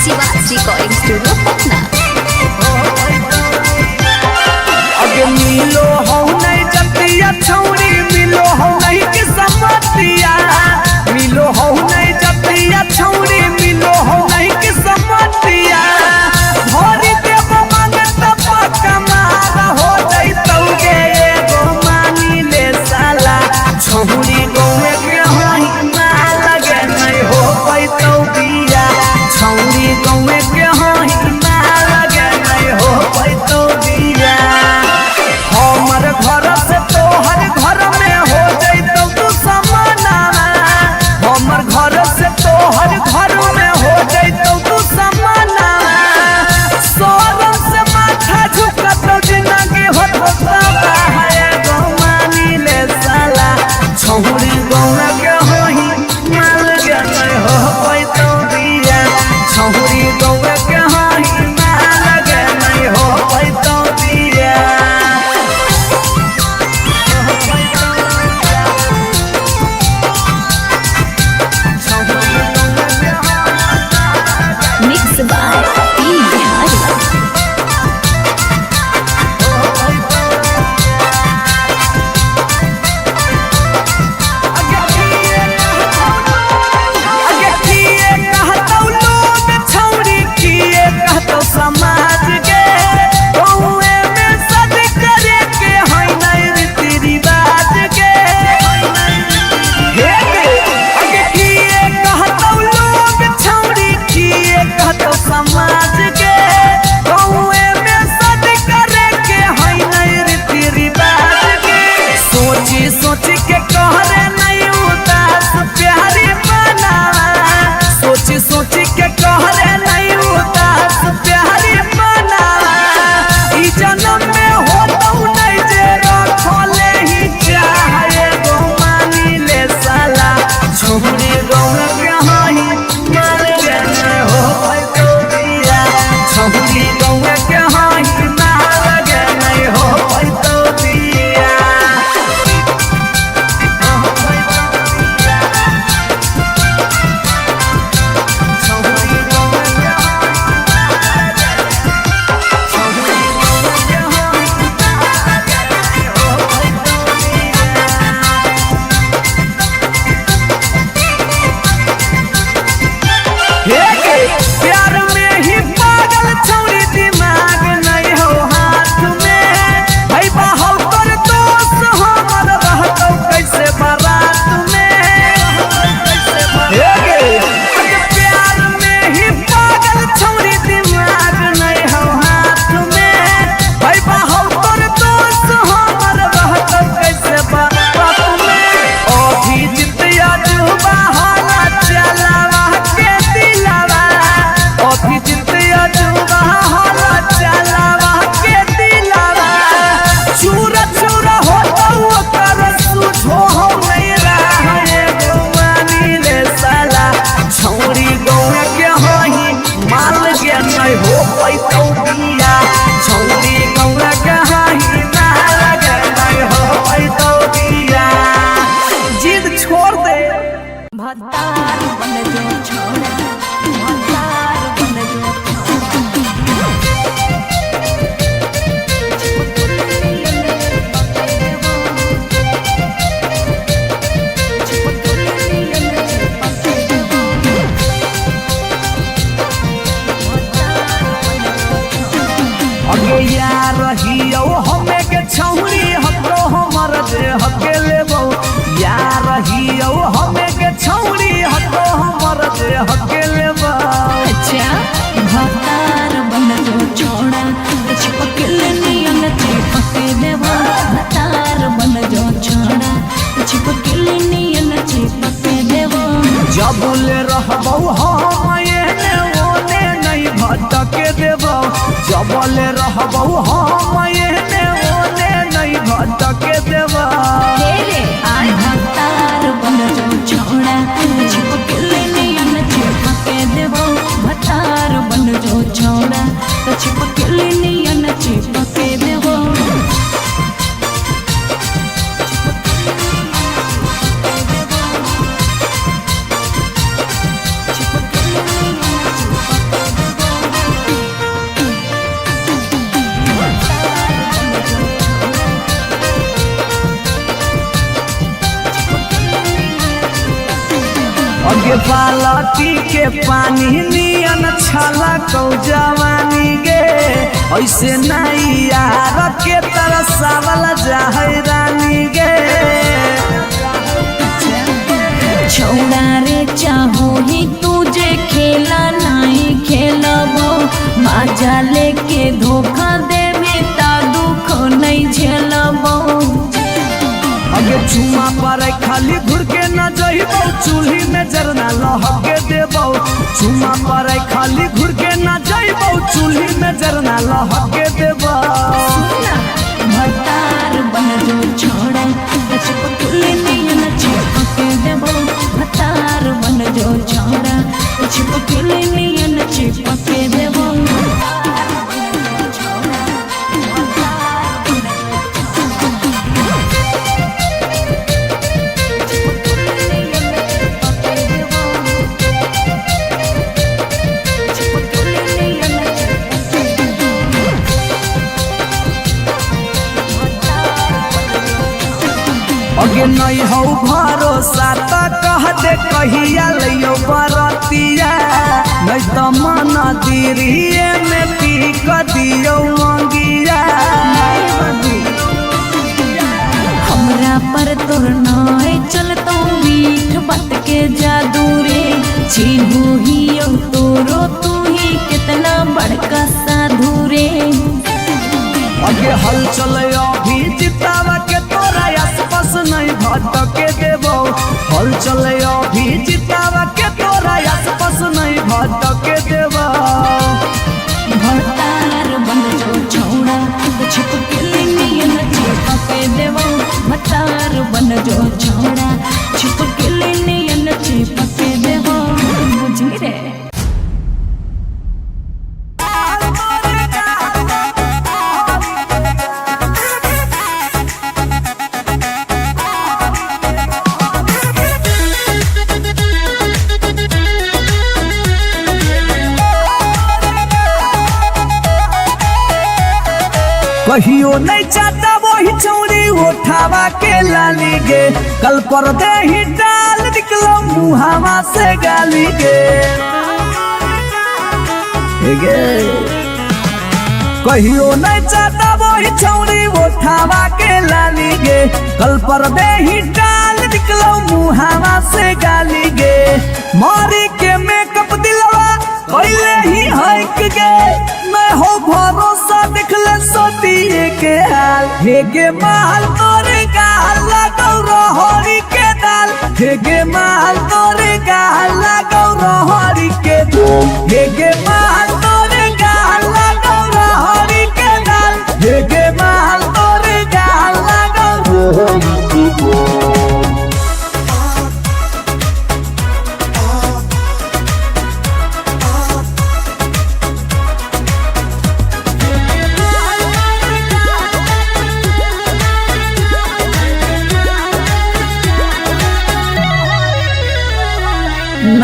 शिवाजी रिकॉर्डिंग स्टूडियो पटना अगे मिलो हो नहीं जतिया छौरी मिलो हो नहीं के समतिया मिलो हो नहीं जतिया छौरी मिलो हो नहीं के समतिया भोरी देव मांगत पक्का मार हो जइतौ गे एगो मानी ले साला छौरी गौवे के हाई ना लगे नहीं हो पैतौ बिया छौरी गौवे के हाई पैतौ दिया छौरी गौरा कहाही ना लगे नहीं हो पैतौ दिया जिद छोड़ दे भतार बन जो छोड़ा भतार बन जो अगे यार रहियो हमें के छौरी हतो हमर दे हके लेबो यार रहियो हमें के छौरी हतो हमर दे हके लेबो अच्छा भतार बन जो छोड़ा चिपकल नियन चिपके देवा भतार बन जो छोड़ा चिपकल नियन चिपके देवा जबले रहबो हम एने ओने नहीं भटके देबो जबले रहबो हम एने ओने नहीं भटके देबो रे आय भतार बन जो छोड़ा चिपकल नियन चिपके देवा भतार बन जो छोड़ा चिपकल नियन चिपके देवा अगे बालटी के पानी नियन छला कौ जवानी गे ऐसे नहीं यार के तरसावल जाहै रानी गे छोड़ा रे चाहो ही तुझे खेला नहीं खेलबो मजा लेके धोखा देवे ता दुख नहीं झेलबो अगे चुमा पर खाली घुर के न जइबो चूल्ही में जरना लहके देबो चुमा पर खाली घुर के न जइबो चूल्ही में जरना लहके देबो भतार बन जो छोड़ा चिपकल नियन चिपके देबो भतार बन जो छोड़ा चिपकल नियन चिपके देबो अगे नहीं हो भरोसा त कह दे कहिया लियो बरतिया नहीं तो मन दिरिए में पीक दियो मंगिया हमरा पर तोर नाय चलतो मीठ बात के जादू रे छीनू ही तोरो तू ही कितना बड़का साधु रे अगे हल चले अभी जितावा के तोरा आसपास नहीं भटके देबो हल चले अभी जितावा के तोरा आसपास नहीं भटके देबो भतार बन जो छोड़ा चिपकल नियन चिपके देबो भतार बन जो छोड़ा चिपकल नियन चिपके देबो बुझी रे कहियो नहीं चाहता वही चौड़ी उठावा के लाली गे कल पर दे ही डाल निकलो मुहावा से गाली गे कहियो नहीं चाहता वही चौड़ी उठावा के लाली गे कल पर दे ही डाल निकलो मुहावा से गाली गे मारी के मेकअप दिलवा पहले ही हक गे मैं हो भरोसा दिखले सोतिए के हाल हेगे माल तोरे गाल लगौ रहरी के दाल हेगे माल तोरे गाल लगौ रहरी के दाल हेगे माल तोरे गाल लगौ रहरी के दाल हेगे माल तोरे गाल लगौ रहरी के दाल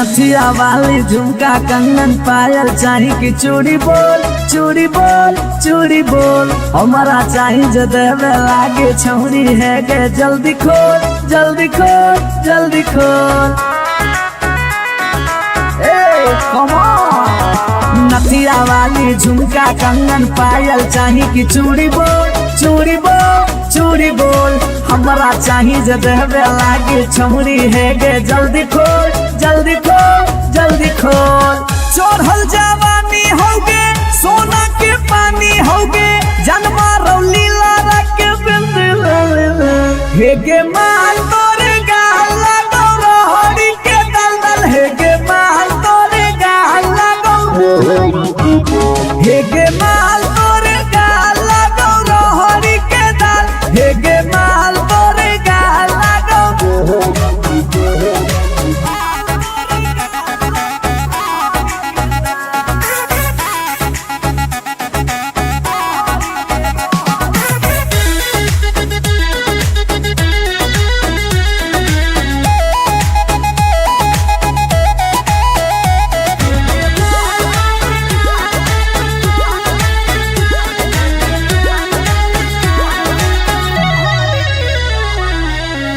नथिया वाली झुमका कंगन पायल चाही कि चूड़ी बोल चूड़ी बोल चूड़ी बोल हमारा चाही जो देवे लागे छौरी है गे जल्दी खोल जल्दी खोल जल्दी खोल। Come on! नथिया वाली झुमका कंगन पायल चाही कि चूड़ी बोल चूड़ी बोल चूड़ी बोल हमारा चाही जो देवे लागे छौरी है गे जल्दी खोल जल्दी खोल जल्दी खोल। चढ़ल जवानी होगे सोना के पानी होगे जन्मा रौली लारा के बिंद हे गे माल तोरे गाला गौरा हरी के दलदल हे गे माल तोरे गाला गौरा हे गे माल तोरे गाला गौरा हरी के दल हे गे माल तोरे गाला गौरा।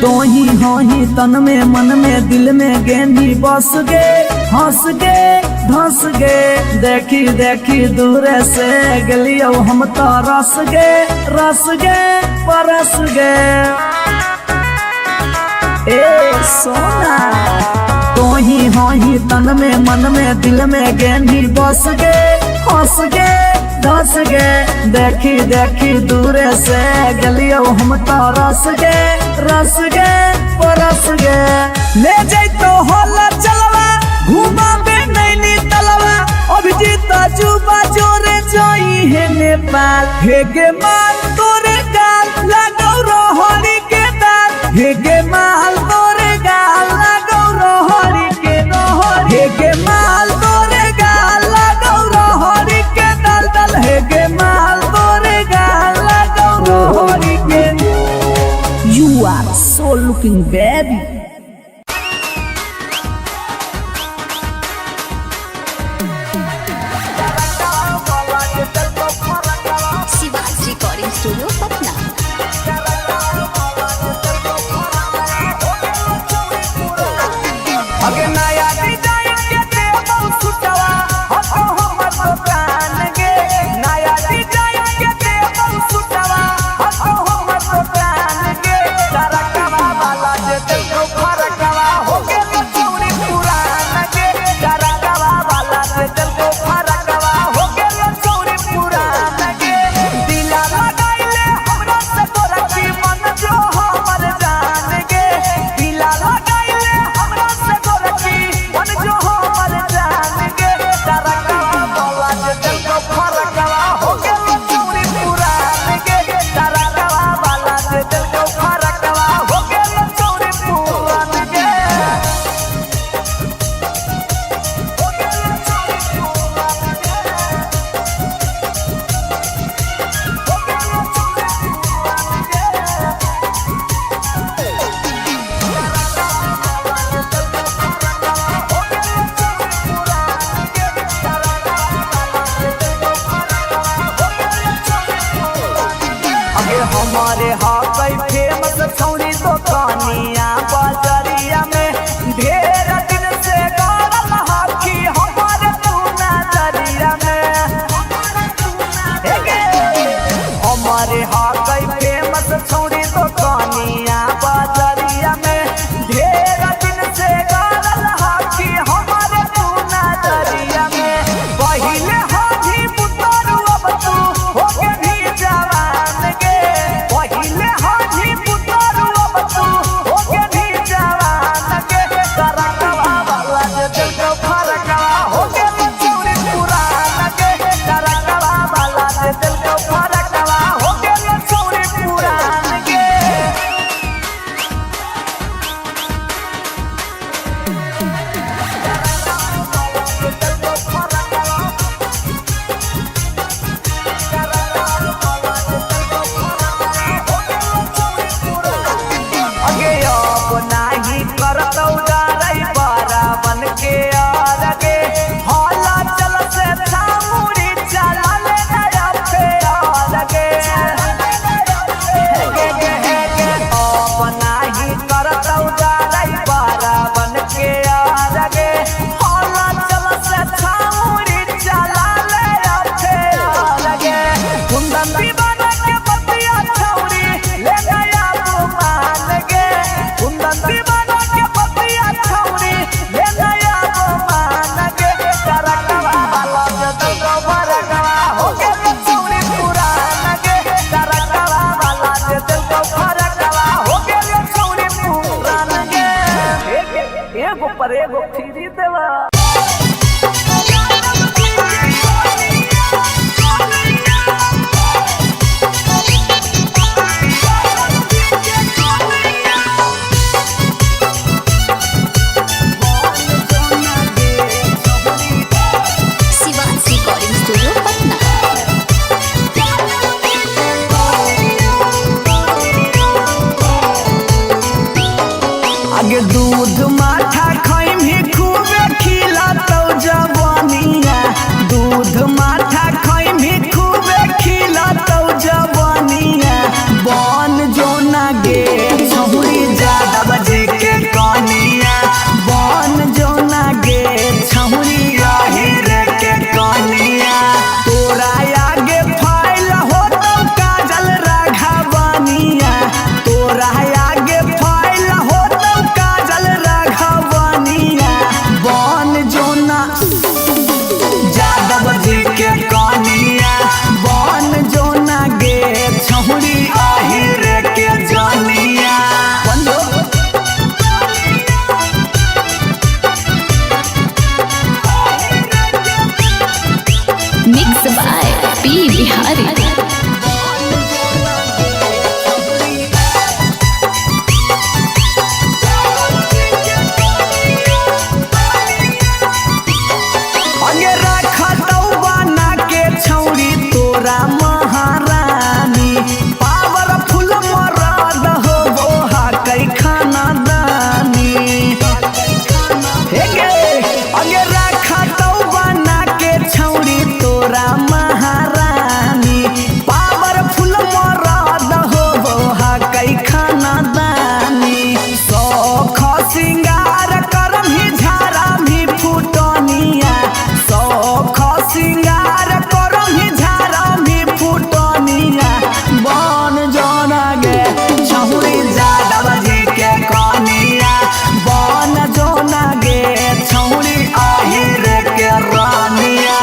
तो ही हो ही तन में मन में दिल में गेंदी बस गे हंस गे धंस गे देखी देखी दूर से गलियो हम तो रस गे परस गे ए सोना। तो ही हो ही तन में मन में दिल में गेंदी बस गे हंस गे धंस गे देखी देखी दूर से गलियो हम तो रस गे परस गे। ले जाई तो होला चलवा घूमा बे नैनी तलवा अभिजीत जुबा जोरे जोई है नेपाल हे गे माल तोरे गाल लगौ रोहरी के दाल हे गे माल तोरे गाल लगौ रोहरी के रोहरी हे गे माल तोरे गाल लगौ रोहरी के दल दल हे गे माल तोरे गाल लगौ रोहरी के। You are so looking baby. Shiva's recording studio Patna. अगे नया डिजाइन के देबो सुटवा हतो हमर दुकान गे नया डिजाइन के देबो सुटवा हतो हमर दुकान गे तरकवा वाला जे देखो फरकवा हो गेल चूड़ी पुरान गे तरकवा वाला जे देखो फरकवा हो गेल चूड़ी पुरान गे दिला लगाइले हमरा से तोरा की मन जो हमर जान गे दिला लगाइले हमरा से तोरा की मन जो हमर जान गे तरकवा वाला जे देखो फरकवा हो गेल चूड़ी पुरान गे तरकवा वाला जे देखो फरकवा हो गेल चूड़ी पुरान गे हो गेल चूड़ी पुरान गे हो गेल चूड़ी पुरान गे। अगे हमारे हाकई फेमस छौरी दुकानिया बाजरिया में ढेर दिन से गरल हाकी हमारे तू नजरिया में हमारे हाकई फेमस छौरी दुकानिया बाजरिया में ढेर दिन से गरल हाकी हमारे तू नजरिया में पहिले हाथी पुतरू अब तू हो के भी जवान गे पहिले बिहारी। अगे रखा तो बना के छौरी तोरा महारानी पावरफुल मरद हो वो हा कई खाना दानी। अगे रखा तो बना के छौरी तोरा महारानी पावरफुल मरद हो वो हा कई खाना दानी। सौख सिंगार करम ही झारा भी फुटनिया सौख सिंगार करम ही झारा भी फुटनिया बन जोना गे छौरी जादव जी के कनिया बन जोना गे छौरी आहिर के रानिया।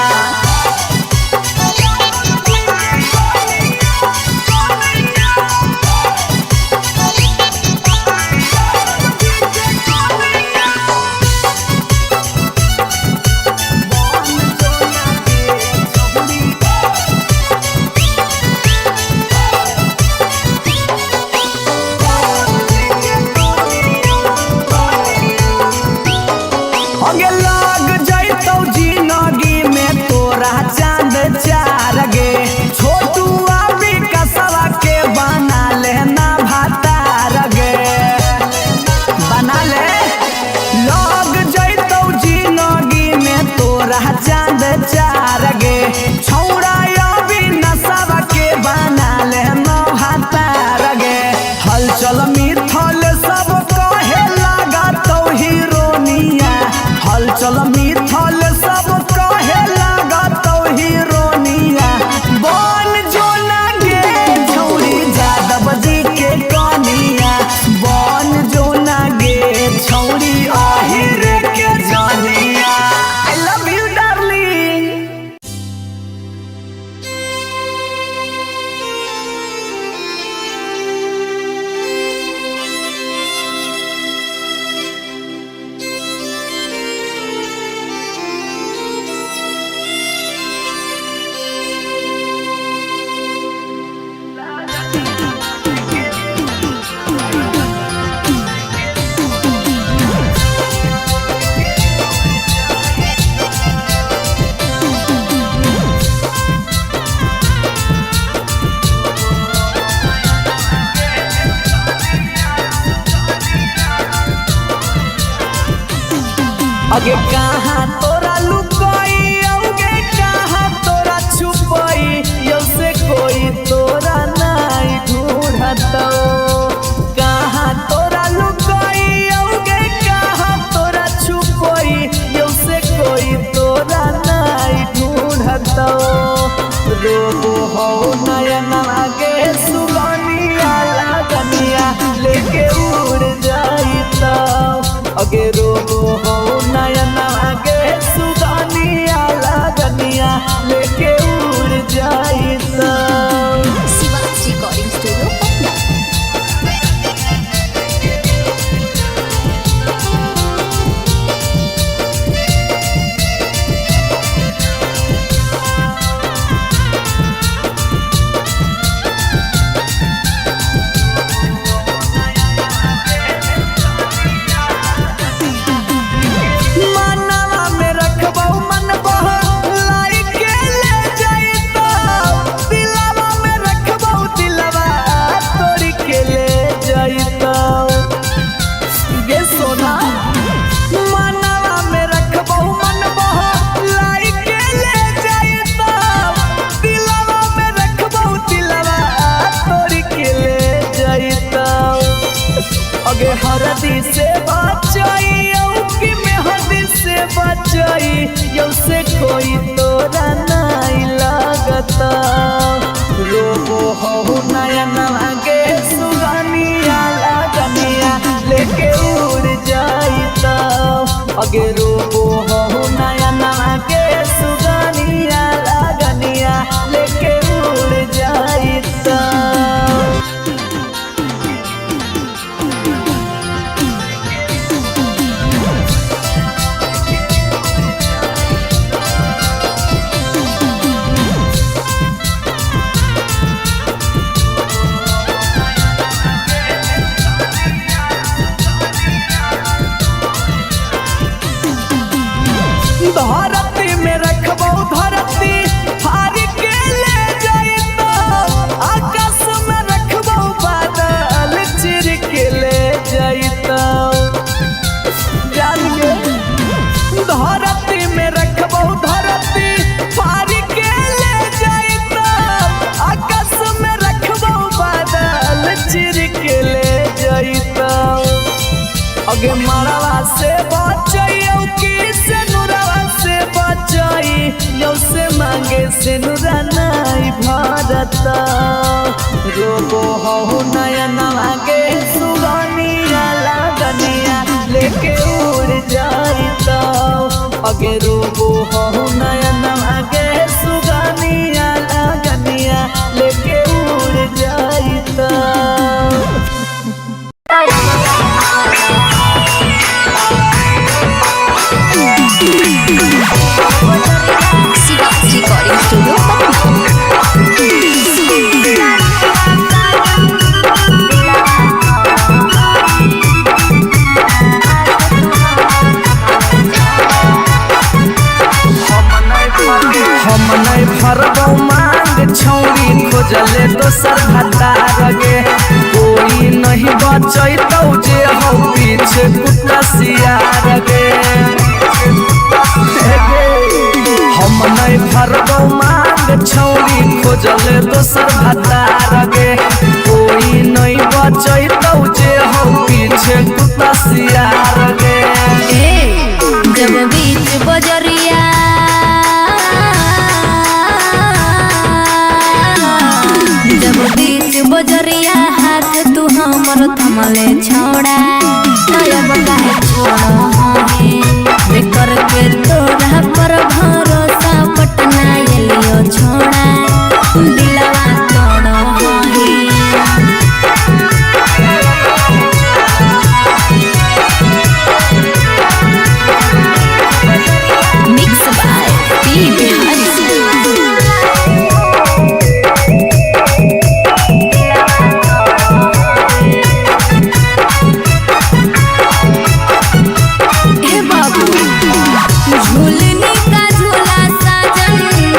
अगे लग जैतौ जिंदगी में तोरा चांद चार गे छोटू अभी कसवा के बना लेना भातार गे बना ले। लग जैतौ जिंदगी में तोरा चांद चार गे छौड़ा अभी नसवा के बना लेना भातार गे। हलचल मिथल सब कहे लगा तो हीरोनिया हलचल मिथल सब कहे लगा तो हीरोनिया बन जोना गे छौरी जादव जी के कनिया बन जोना गे छौरी आहिर के जानिया। I love you darling. अगे कहाँ तोरा लुकाई अगे कहाँ तोरा छुपाई यो से कोई तोरा नहीं ढूंढतो। कहाँ तोरा लुकाई अगे कहाँ तोरा छुपाई यो से कोई तोरा नहीं ढूंढतो। रोबो हो नयन आगे सुगनिया लगनिया लेके उड़ जाइता। अगे रोबो हो नयन आगे सुगनिया लगनिया लेके उड़ जाइता। Shivaj recording studio Patna. मनवा में रखबौ मन बह लाई के ले जाइतो दिलवा में रखबौ दिलवा तोरी के ले जाइतो। गे सोना मनवा में रखबौ मन बह लाई के ले जाइतो दिलवा में रखबौ दिलवा तोरी के ले जाइतो। अगे हरदी से बचाई कि मेहदी से बचाई यो से कोई तोरा नहीं लगता। रोबो हो नयन आगे सुगनिया लगनिया लेके उड़ जाइता। अगे रोबो हो नयन आगे सुगनिया लगनिया लेके उड़ जाइता। धरती फाड़ के ले जाइतो आकाश में रखबो बादल चिर के ले जाइतो जान के धरती में रखबो धरती फाड़ के ले जाइतो आकाश में रखबो बादल चिर के ले जाइतो अगे मरवा से बचाइयो कि से नुरवा से बचाई यो से मांगे से नुरा नहीं भरता रोबो हो नयन मांगे सुगनिया लगनिया लेके उड़ जाइता अगे रोबो हो नयन मांगे सुगनिया लगनिया लेके उड़ जाइता शिवा रिकॉर्डिंग स्टूडियो हम नहीं भरबो मांग छौरी खोजले दोसर भतार गे कोई नहीं बचैतौ जे हो पीछे कुत्ता सियार गे हम नहीं भरबो मांग छौरी खोजले दोसर भतार गे कोई नहीं बचैतौ जे हो पीछे कुत्ता सियार गे जब बीच बजरिया जब बीच बजरिया हाथ तू हमर थमले छोड़ा तब काहे छोड़ो हमें बेकर के तोरा पर भरोसा पटना एलियो छोड़ा दिलवा तोड़ो हमें मिक्स बाय पी बिहारी झूलने का झूला साजन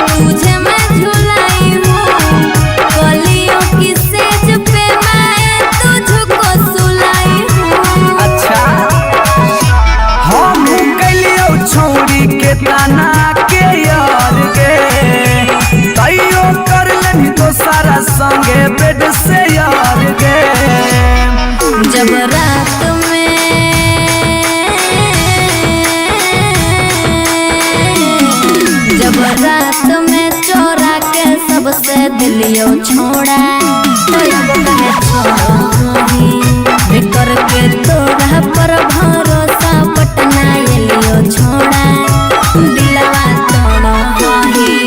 तुझे मैं झूलाई हूँ कलियों की सेज पे मैं तुझको सुलाई हूँ अच्छा हम कलियो छौरी के ताना के यार गे तैयो कर लेनी तो सारा संगे बेड से यार गे जब रात में चोरा के सबसे दिलियो छोड़ा तब काहे छोड़ो हमें बेकर के तोरा पर भरोसा पटना एलियो छोड़ा दिलवा तोड़ो हमें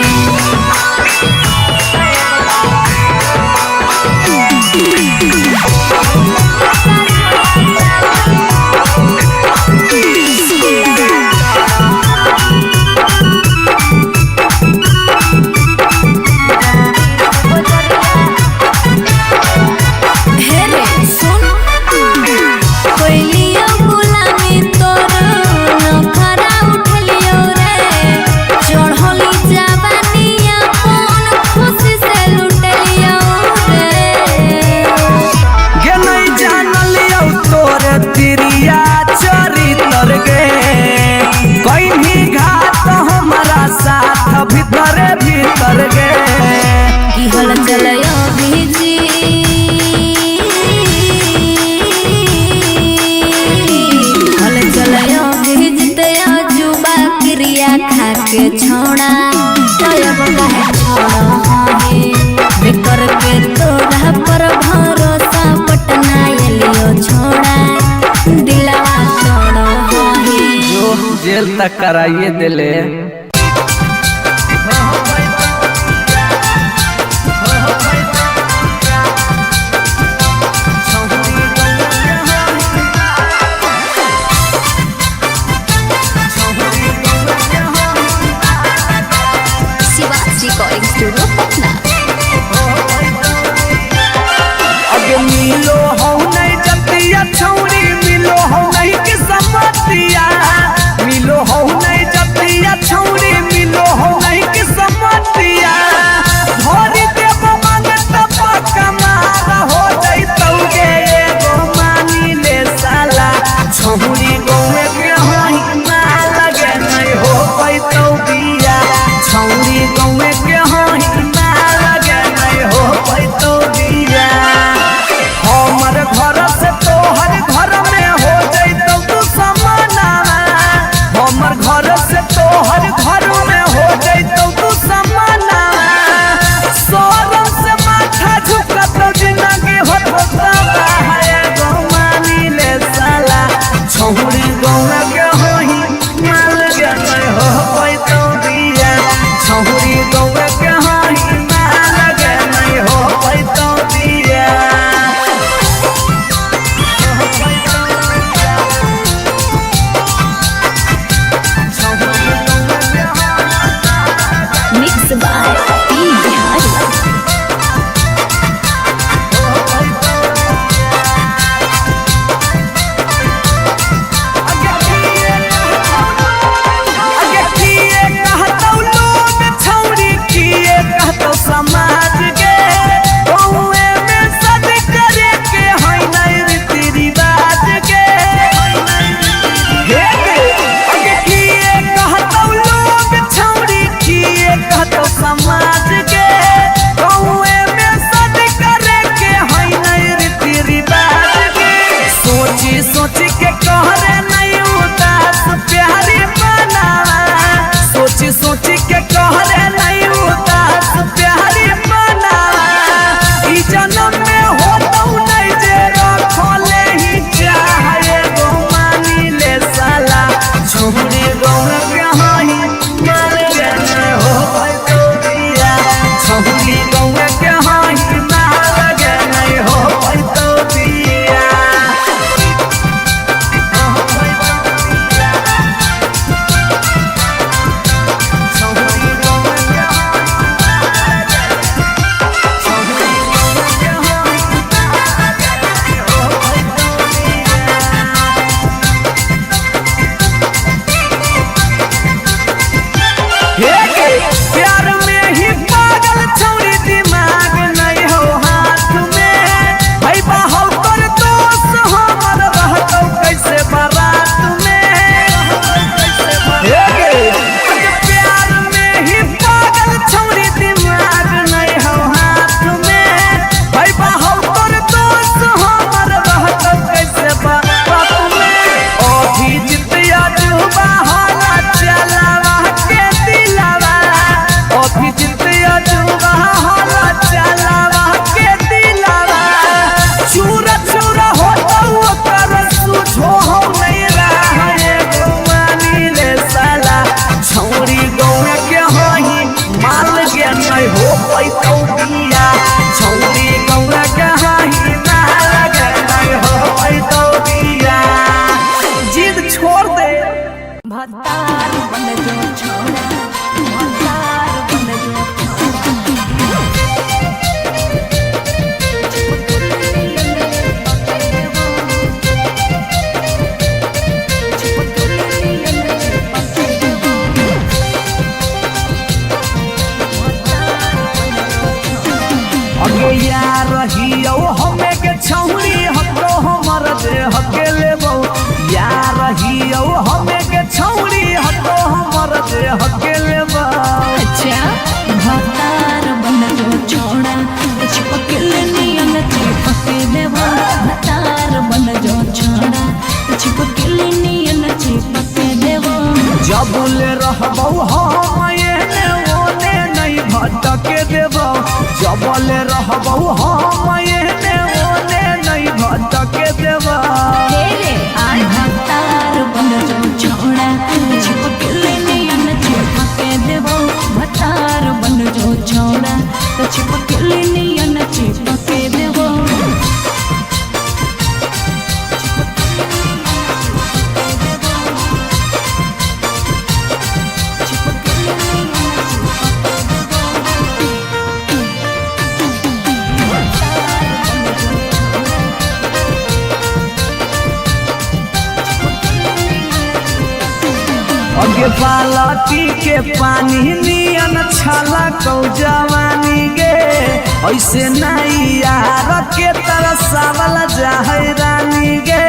के छोड़ा तब काहे छोड़ो हमें बेकर के तोरा पर भरोसा पटना एलियो छोड़ा दिलवा तोड़ो हमें जो जेल तक कराइए दिले रिकॉर्डिंग स्टूडियो पटना। अगे मिलो हो नहीं जतिया छौरी मिलो हो नहीं के समतिया मिलो हो नहीं जतिया छौरी मिलो हो नहीं के गौवे के होई ना लगे नहीं हो पैतो दिया हमर घर से तोहर घर में हो जैतो तू समाना हमर घर से तोहर घर में हो जैतो तू समाना सोरम से माथा झुकत जिंदगी होता है गोमानी ले साला छौरी गौवे के होई ना लगे नहीं हो पैतो दिया छौरी गौवे के होई ना लगे नहीं हो पैतो दिया Mixed by P. Bihari. समाज के गौवे में सद करे के होई नहीं रीति रिवाज के हे अगे किए कहतो लोग छौरी किए कहतो समाज के गौवे में सद करे के होई नहीं रीति रिवाज के सोची सोची के कहरे नहीं उदास प्यारी बनावा सोची सोची के कहरे नहीं उदास प्यारी बनावा ई जन्म में होतौ नहीं जे रखले ही चाहे गोमानी ले साला छोड़ी गौवे के होई मार गए हो पैतो दिया छोड़ी गौवे के होई मार गए हो पैतो दिया प्यार में ही पागल छौरी दिमाग नहीं हो हाथ में भाई बाहु कर दोस्त हमर रहतौ कैसे बारात में प्यार में ही पागल छौरी दिमाग नहीं हो हाथ में भाई बाहु कर दोस्त हमर रहतौ कैसे बारात में अभी जितिया जुबा हाला चलावा के दिलावा अभी जितिया जुबा हाला चलावा के दिलावा चूरा चूरा होता ओकर सुझो हो नहीं रहा है गोमानी ले साला छौरी गौवे के होई माल के नहीं हो पैतो दिया छौरी गौवे के होई माल के नहीं हो पैतो दिया जिद छोड़ दे भतार बन जो छोड़ा भतार बन जो अगे यार रहियो हमें के छौरी हतो हमर देह के लेबो यार रहियो हमें के छौरी हतो हमर देह के लेबो अच्छा भतार बन जो छोड़ा चिपकल नियन चिपके देवा भतार बन जो छोड़ा चिपकल नियन चिपके देवा जब ले रहबो हम एने ओने नहीं भटके देबो जब ले रहबो हम एने ओने नहीं भटके देबो तेरे भतार बन जो छोड़ा चिपकल नियन चिपके देवा भतार बन जो छोड़ा चिपकल नियन चिपके देवा अगे बालटी के पानी नियन छला कौ जवानी गे ऐसे नहीं यार के तरसावल जाहै रानी गे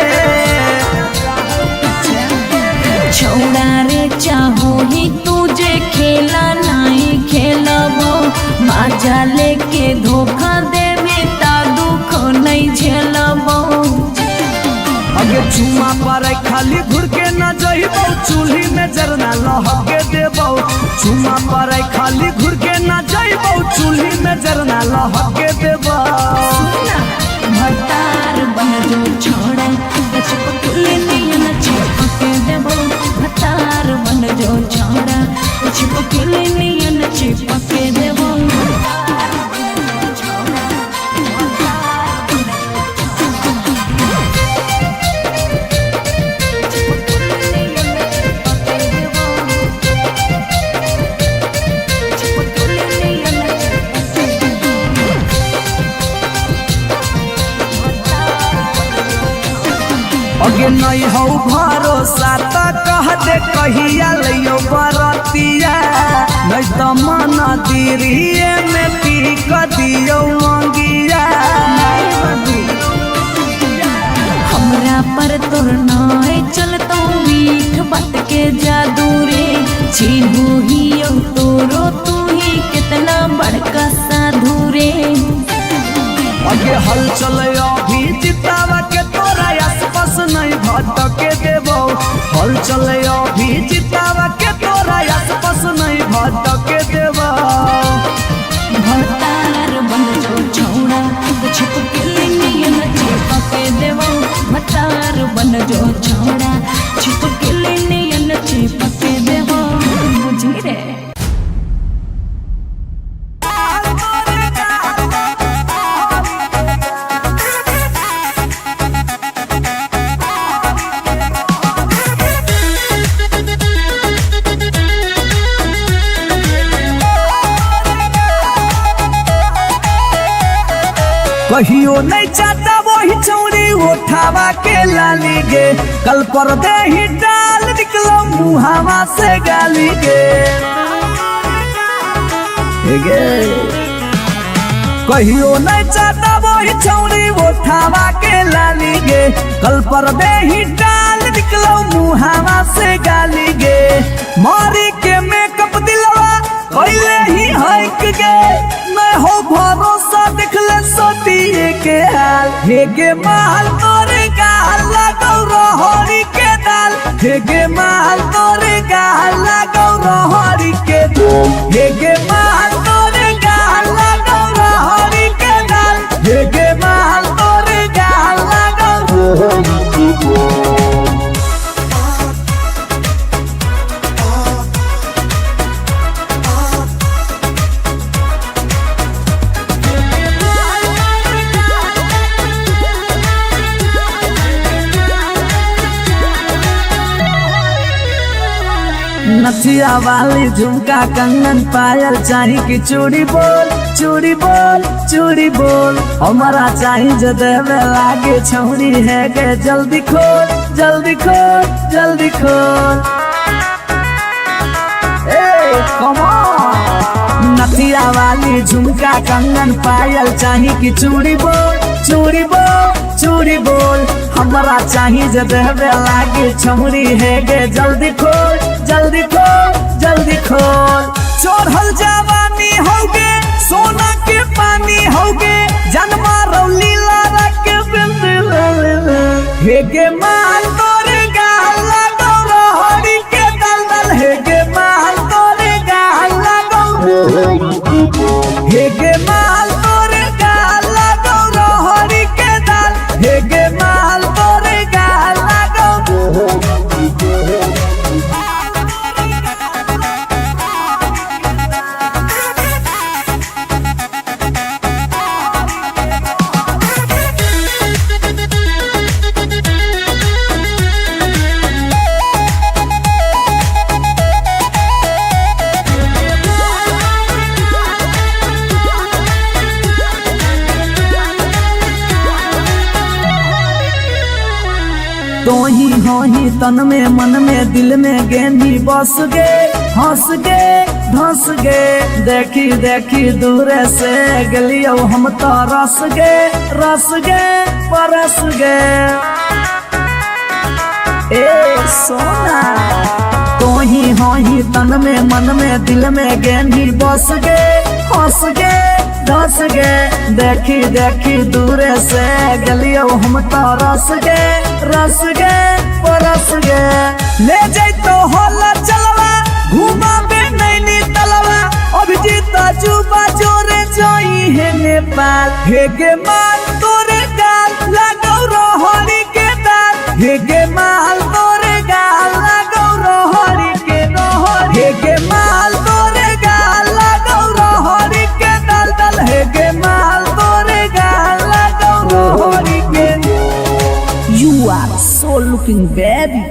छौड़ा रे चाहो ही तुझे खेला नहीं खेल चुमा पर खाली घुर के न जइबौ चूल्ही में जरना लहके देबौ चुमा पर खाली घुर के न जइबौ चूल्ही में जरना लहके देबौ भतार बन जो छोड़ा चिपकली नियन चिपके देबो भतार बन जो छोड़ा चिपकली नियन चिपके देबो अगे नहीं हो भरोसा त कह दे कहिया लियो बरतिया नहीं तो मन दिरिए में पी क दियो मंगिया हमरा पर तोर नाय चलतो मीठ बात के जादू रे छीनू ही तोरो तू ही कितना बड़का साधु रे अगे हल चले अभी जितावा के तोरा आसपास नहीं भटके देबो हल चले अभी जितावा के तोरा आसपास नहीं भटके देबो भतार बन जो छोड़ा छिपकली नियन चिपके देबो भतार बन जो छोड़ा छिपकली नियन चिपके देबो बुझी रे कहियो नहीं चाहता वही चौड़ी उठावा के लाली गे कल पर दे ही डाल निकलो मुहावा से गाली गे कहियो नहीं चाहता वही चौड़ी उठावा के लाली गे कल पर दे ही डाल निकलो मुहावा से गाली गे मारी के मेकअप दिलवा कैले ही हक गे मैं हो भरोसा दिखले सोतिए के हाल हेगे माल तोरे गाल लगौ रहरी के दाल हेगे माल तोरे गाल लगौ रहरी के दाल हेगे माल तोरे गाल लगौ रहरी के दाल हेगे माल तोरे गाल लगौ रहरी के दाल नथिया वाली झुमका कंगन पायल चाही की चूड़ी बोल चूड़ी बोल चूड़ी बोल हमारा चाही जो देवे लागे छौरी है गे जल्दी खोल जल्दी खोल जल्दी खोल नथिया वाली झुमका कंगन पायल चाही की चूड़ी बोल चूड़ी बोल चूड़ी बोल हमारा चाही जो देवे लागे छौरी है गे जल्दी खोल जल्दी खोल जल्दी खोल चढ़ल जवानी होगे सोना के पानी होगे जन्मा रौली लारा के बिंद हेगे माल तोरे गाल लगौ रहरी के दलदल हेगे माल तोरे गाल लगौ हेगे माल तोरे गाल लगौ रहरी के दल हेगे माल तोरे गाल लगौ तो ही हो ही तन में मन में दिल में गेंदी बस गे हंस गे धंस गे देखी देखी दूर से गलियो हम तो रस गे परस गे ए सोना तो ही हो ही तन में मन में दिल में गेंदी बस गे हंस गे धस गे। देखी देखी दूरे से गलियो हम तो रस गे परस गे। ले जैतो होला चलवा घुमा बे नैनी तलवा अभिजीत जुबा जोरे जोई है नेपाल। हे गे माल तोरे गाल लागौ रोहरी के दाल। हे गे माल तोरे गाल लागौ रोहरी के रोहरी। हे गे माल तोरे गाल लागौ रोहरी के दाल दाल। हे गे माल तोरे गाल लागौ रोहरी के। You are so looking baby.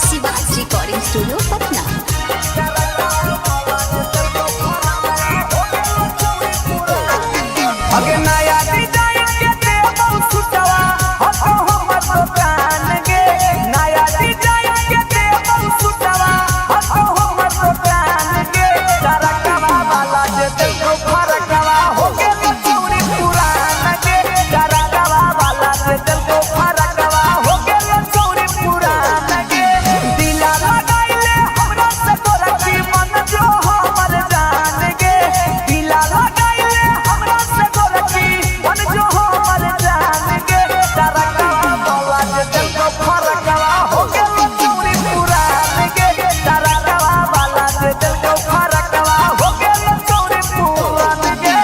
Shiva's recording studio Patna. अगे नया डिजाइन के देबो सुटवा हतो हमर दुकान गे। नया डिजाइन के देबो सुटवा हतो हमर दुकान गे। करकवा वाला जे देखो फरकवा हो गेल चौरी पुरान गे। करकवा वाला जे देखो फरकवा हो गेल चौरी पुरान गे। दिला लगाइले हमरा से तोरा जीवन जो हमर जान गे। दिला लगाइले हमरा से तोरा जीवन जो हमर जान गे। करकवा वाला जे देखो फरकवा हो गेल चौरी पुरान गे। करकवा वाला जे देखो फरकवा हो गेल चौरी पुरान गे।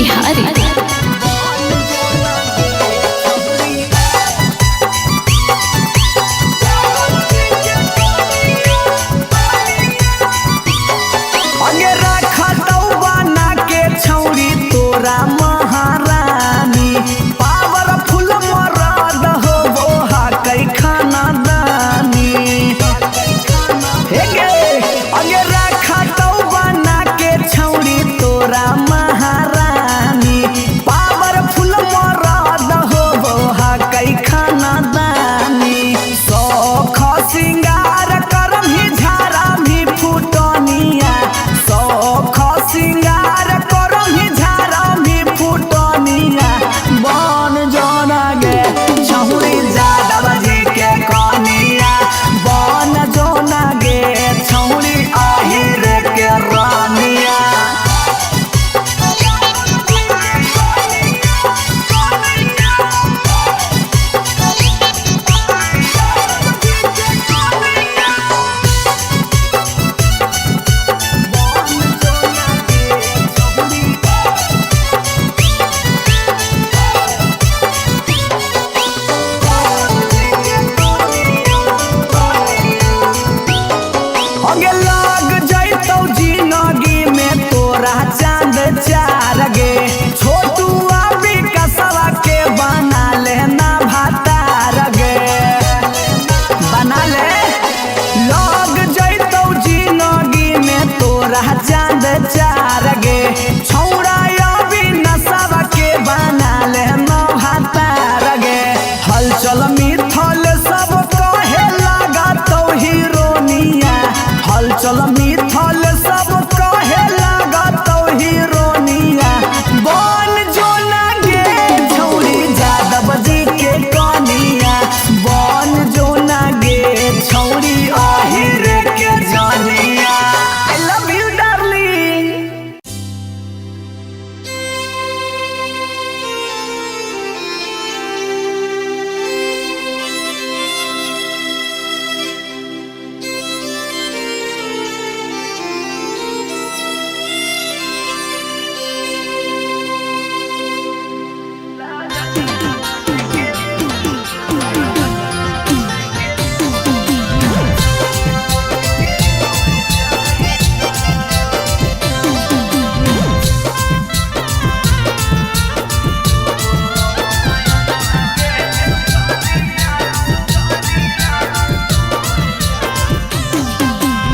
बिहारी। अगे रखा बना के छौरी तोरा महारानी पावरफुल मरद हो वो कई खाना दानी। अगे रखा बना के छौरी तोरा महारानी पावरफुल मरद हो वो कई खाना दानी। सौख सिंगार करम ही झारा भी फुटनिया सौख सिंगार करम ही झारा भी फुटनिया बन जोना गे छौरी जादव जी के कनिया बन जोना गे छौरी आहिर के रानिया। अगे लग जैतौ जिंदगी में तोरा चांद चार गे छोटू अभी कसवा के बना लेना भातार गे बना ले। लग जैतौ जिंदगी में तोरा चांद चार गे छौड़ा अभी नसवा के बना लेना भातार गे। हलचल मिथल सब कहे लागतौ हीरोनिया हलचल मिथल सब कहे लागतौ हीरोनिया बन जोना गे छौरी जादव जी के कनिया बन जोना गे छौरी आहिर के जानिया। I love you darling.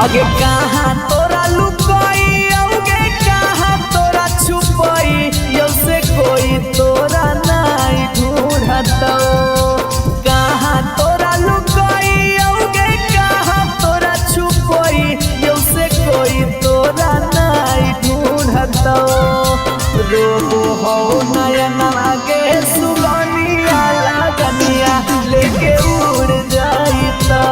अगे कहाँ तोरा लुकाई अगे कहाँ तोरा छुपाई यो से कोई तोरा नहीं ढूंढतौ। कहाँ तोरा लुकाई अगे कहाँ तोरा छुपाई यो से कोई तोरा नहीं ढूंढतौ। रोबो हो नयना के सुगनिया लगनिया लेके उड़ जाइतौ।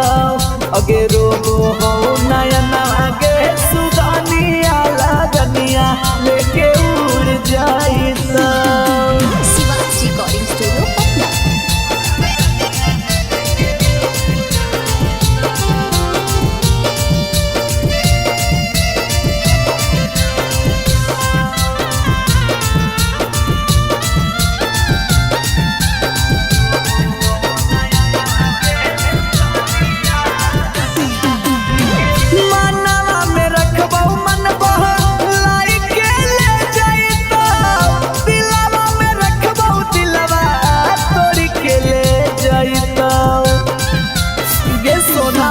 अगे रोबो हो नयना के सुगनिया लगनिया लेके उड़ जाइतौ। Shivaj recording studio Patna. मनवा में रखबौ मन बहलाई के ले जाइतौ। दिलवा में रखबौ दिलवा तोड़ी के ले जाइतौ। गे सोना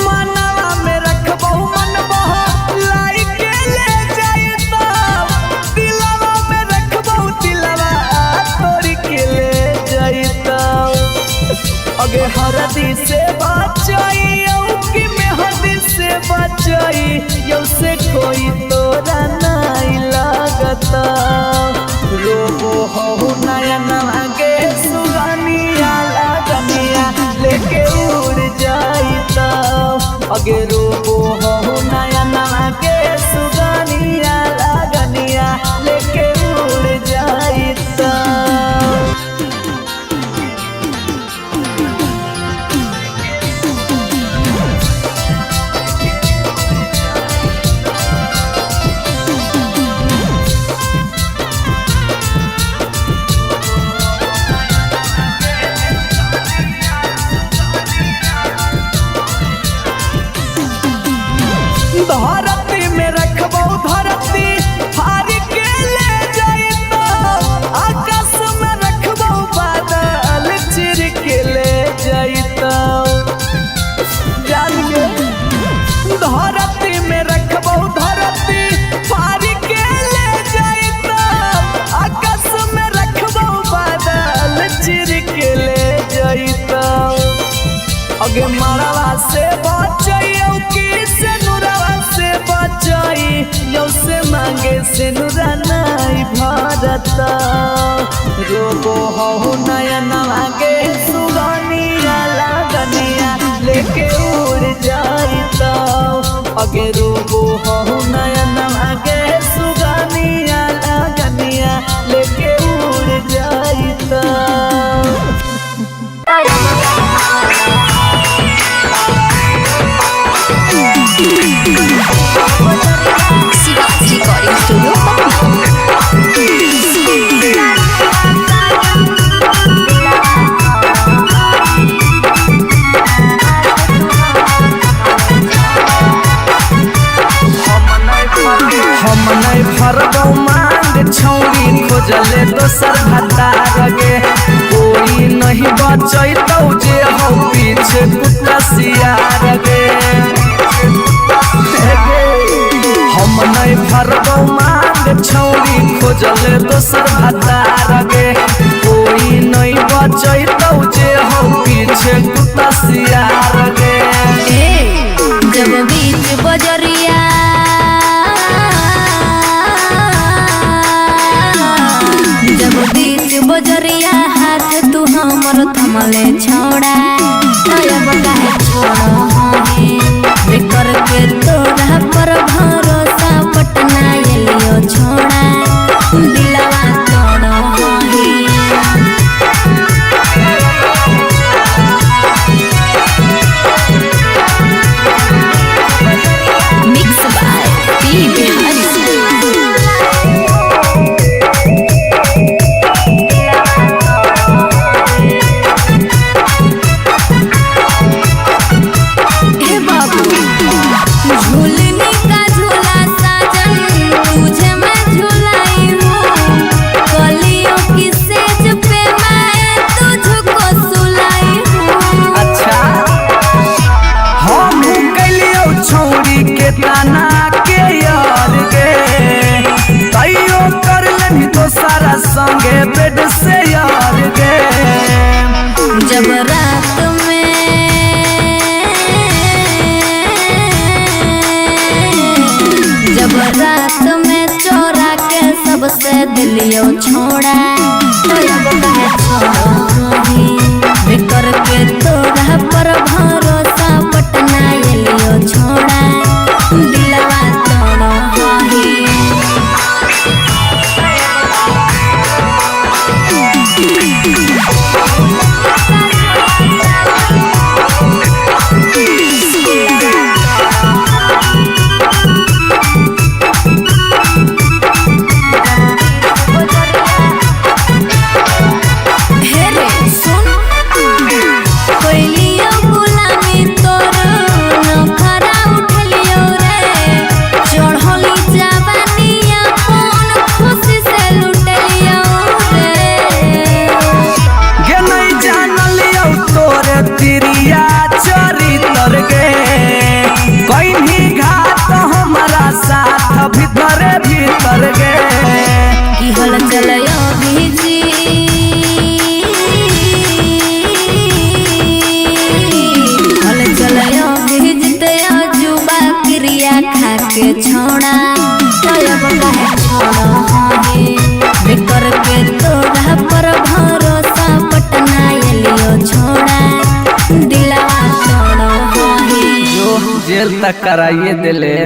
मनवा में रखबौ मन बहलाई के ले जाइतौ। दिलवा में रखबौ दिलवा तोड़ी के ले जाइतौ। अगे हरदी से बचाई कि मेहंदी से बचाई यो से कोई तोरा नहीं लगता। रोबो हो नयना के सुगनिया लगनिया लेके उड़ जाइतौ। अगे रोबो हो नयना के सुगनिया लगनिया लेके उड़ जाइतौ। के सिनुरा नहीं भरता रोबो हो नयनवा के सुगनिया लगनिया लेके उड़ जाइता अगे रोबो हो नयनवा के सुगनिया लगनिया लेके उड़ जाइता। शिवाजी रिकॉर्डिंग स्टूडियो हम नहीं भरबौ मांग छौरी खोजले दोसर भतार गे कोई नहीं बचैतौ जे हो पीछे कुत्ता सियार गे हम नहीं भरबौ मांग छौरी खोजले दोसर भतार गे कोई नहीं बचैतौ जे हो पीछे कुत्ता सियार गे। जब बीच बजरिया जब बीच बजरिया हाथ तू हमर थमले छोड़ा अब काहे छोड़ो है बेकर के तोरा पर भरोसा पटना एलियो छोड़ा दिलवा तोड़ो है मिक्स बाय पी बिहारी सारा संगे बेड से यार गे जब रात में चोरा के सबसे दिलियो छोड़ा बेकर के तोरा पर भरोसा पटना एलियो छोड़ा दिलवा तोड़ो भीतर भीतर गे की हल चलयो भीजी हल चलयो भीजते जुबा क्रिया खा के छोड़ा अब काहे छोड़ो है बेकर के तोरा पर भरोसा पटना एलियो छोड़ा दिलवा तोड़ो है जो जेल तक कराइए दिले।